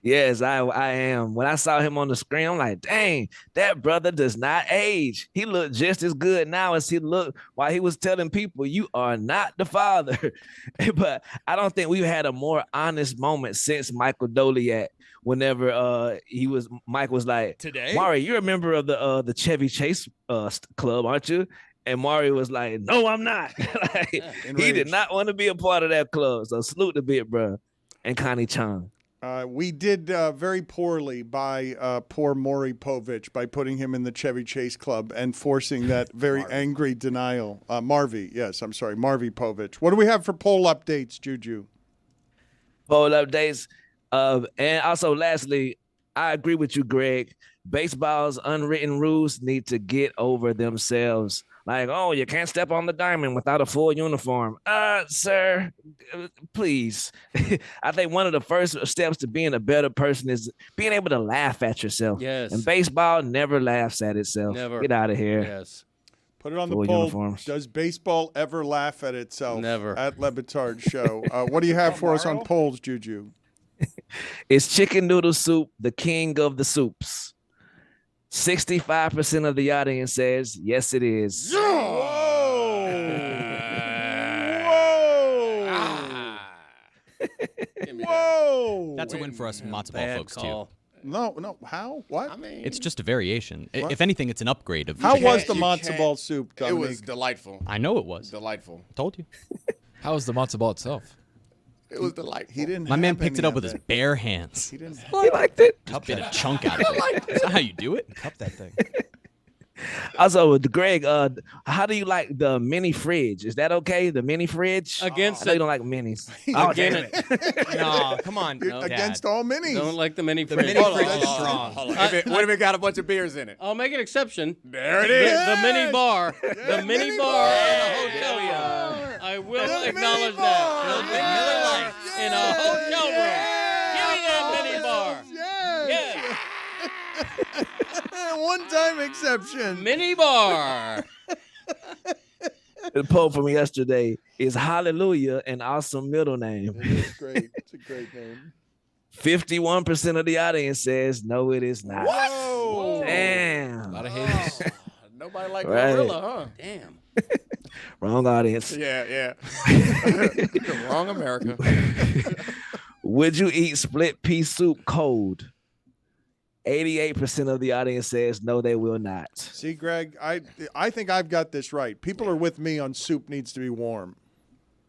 Yes, I am. When I saw him on the screen, I'm like, dang, that brother does not age. He looked just as good now as he looked while he was telling people, you are not the father. But I don't think we've had a more honest moment since Michael Doliak. Whenever Mike was like, Today? Maury, you're a member of the Chevy Chase club, aren't you? And Maury was like, no, I'm not. Like, he did not want to be a part of that club. So salute the bit, bro. And Connie Chung. We did very poorly by poor Maury Povich by putting him in the Chevy Chase Club and forcing that very angry denial. Marvy Povich. What do we have for poll updates, Juju? Poll updates. And also, lastly, I agree with you, Greg. Baseball's unwritten rules need to get over themselves. Like, oh, you can't step on the diamond without a full uniform. Sir, please. I think one of the first steps to being a better person is being able to laugh at yourself. Yes. And baseball never laughs at itself. Never. Get out of here. Yes. Put it on the Full poll. uniforms. Does baseball ever laugh at itself? Never. At Le Batard Show. What do you have for us on polls, Juju? Is chicken noodle soup the king of the soups? 65% of the audience says yes, it is. Whoa! That's a win for us matzo ball Bad folks, call. too. No. How? What? It's just a variation. What? If anything, it's an upgrade of How chicken. was the You matzo can't- ball soup, It Dominique? was delightful. I know it was. Delightful. Told you. How is the matzo ball itself? It was delightful. He didn't. My man have picked it any up with of his it. bare hands. He didn't. He liked it. Just bit a chunk out of it. That's not how you do it. Cup that thing. Also, Greg, how do you like the mini fridge? Is that okay? The mini fridge? Against I know you it. don't like minis. Again, No, come on. You're No, against Dad. all minis. don't like the mini The fridge. mini fridge Hold is on, strong. hold on. What if it got a bunch of beers in it? I'll make an exception. There it The, is. the mini bar. The mini mini bar bar. in a hotel room. I will The acknowledge mini bar. that. The big Miller Lite in a hotel room. Give me that mini bar. Yes. Yeah. One-time exception. Mini bar. The poll from yesterday is Hallelujah an awesome middle name? It's great. It's a great name. 51% of the audience says no, it is not. Whoa. A Damn. lot of haters. Nobody like Right. Gorilla, huh? Damn. Wrong audience. Yeah. Wrong America. Would you eat split pea soup cold? 88% of the audience says no, they will not. See, Greg, I think I've got this right. People are with me on soup needs to be warm,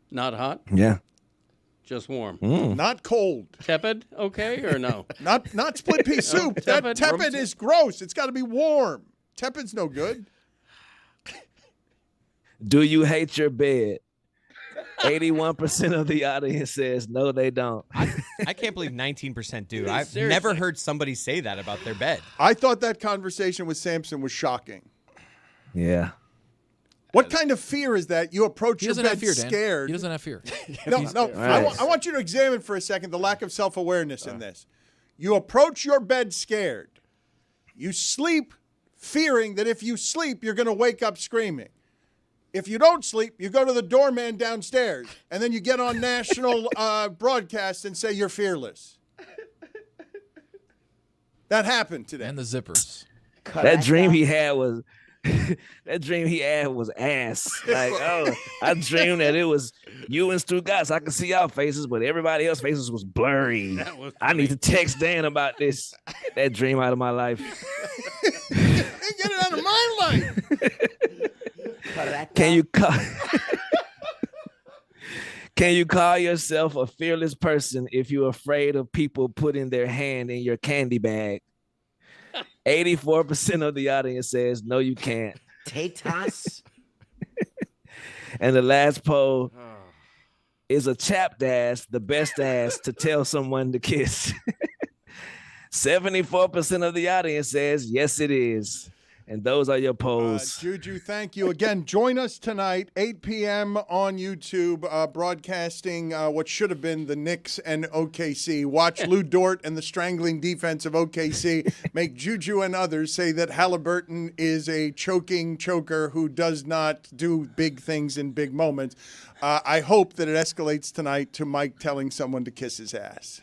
Not hot, Yeah. just warm. not cold. Tepid, okay or no? Not split pea soup. That tepid, tepid room is gross. It's got to be warm. Tepid's no good. Do you hate your bed? 81% of the audience says no, they don't. I can't believe 19% do. I've Seriously. never heard somebody say that about their bed. I thought that conversation with Samson was shocking. Yeah. What kind of fear is that? You approach He your doesn't bed have fear, Dan. scared. He doesn't have fear. No. I want you to examine for a second the lack of self-awareness in this. You approach your bed scared. You sleep fearing that if you sleep, you're going to wake up screaming. If you don't sleep, you go to the doorman downstairs, and then you get on national broadcast and say you're fearless. That happened today. And the zippers. That dream he had was ass. Like, oh, I dreamed that it was you and Stugotz. I could see y'all faces, but everybody else's faces was blurry. I need to text Dan about this. That dream out of my life. Get it out of my life. Can you call yourself a fearless person if you're afraid of people putting their hand in your candy bag? 84% of the audience says no, you can't. Tatas. And the last poll is a chapped ass the best ass to tell someone to kiss? 74% of the audience says yes, it is. And those are your polls. Juju, thank you. Again, join us tonight, 8 p.m. on YouTube, broadcasting what should have been the Knicks and OKC. Watch Lou Dort and the strangling defense of OKC make Juju and others say that Halliburton is a choking choker who does not do big things in big moments. I hope that it escalates tonight to Mike telling someone to kiss his ass.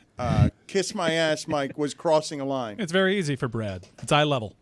Kiss my ass, Mike, was crossing a line. It's very easy for Brad. It's eye level.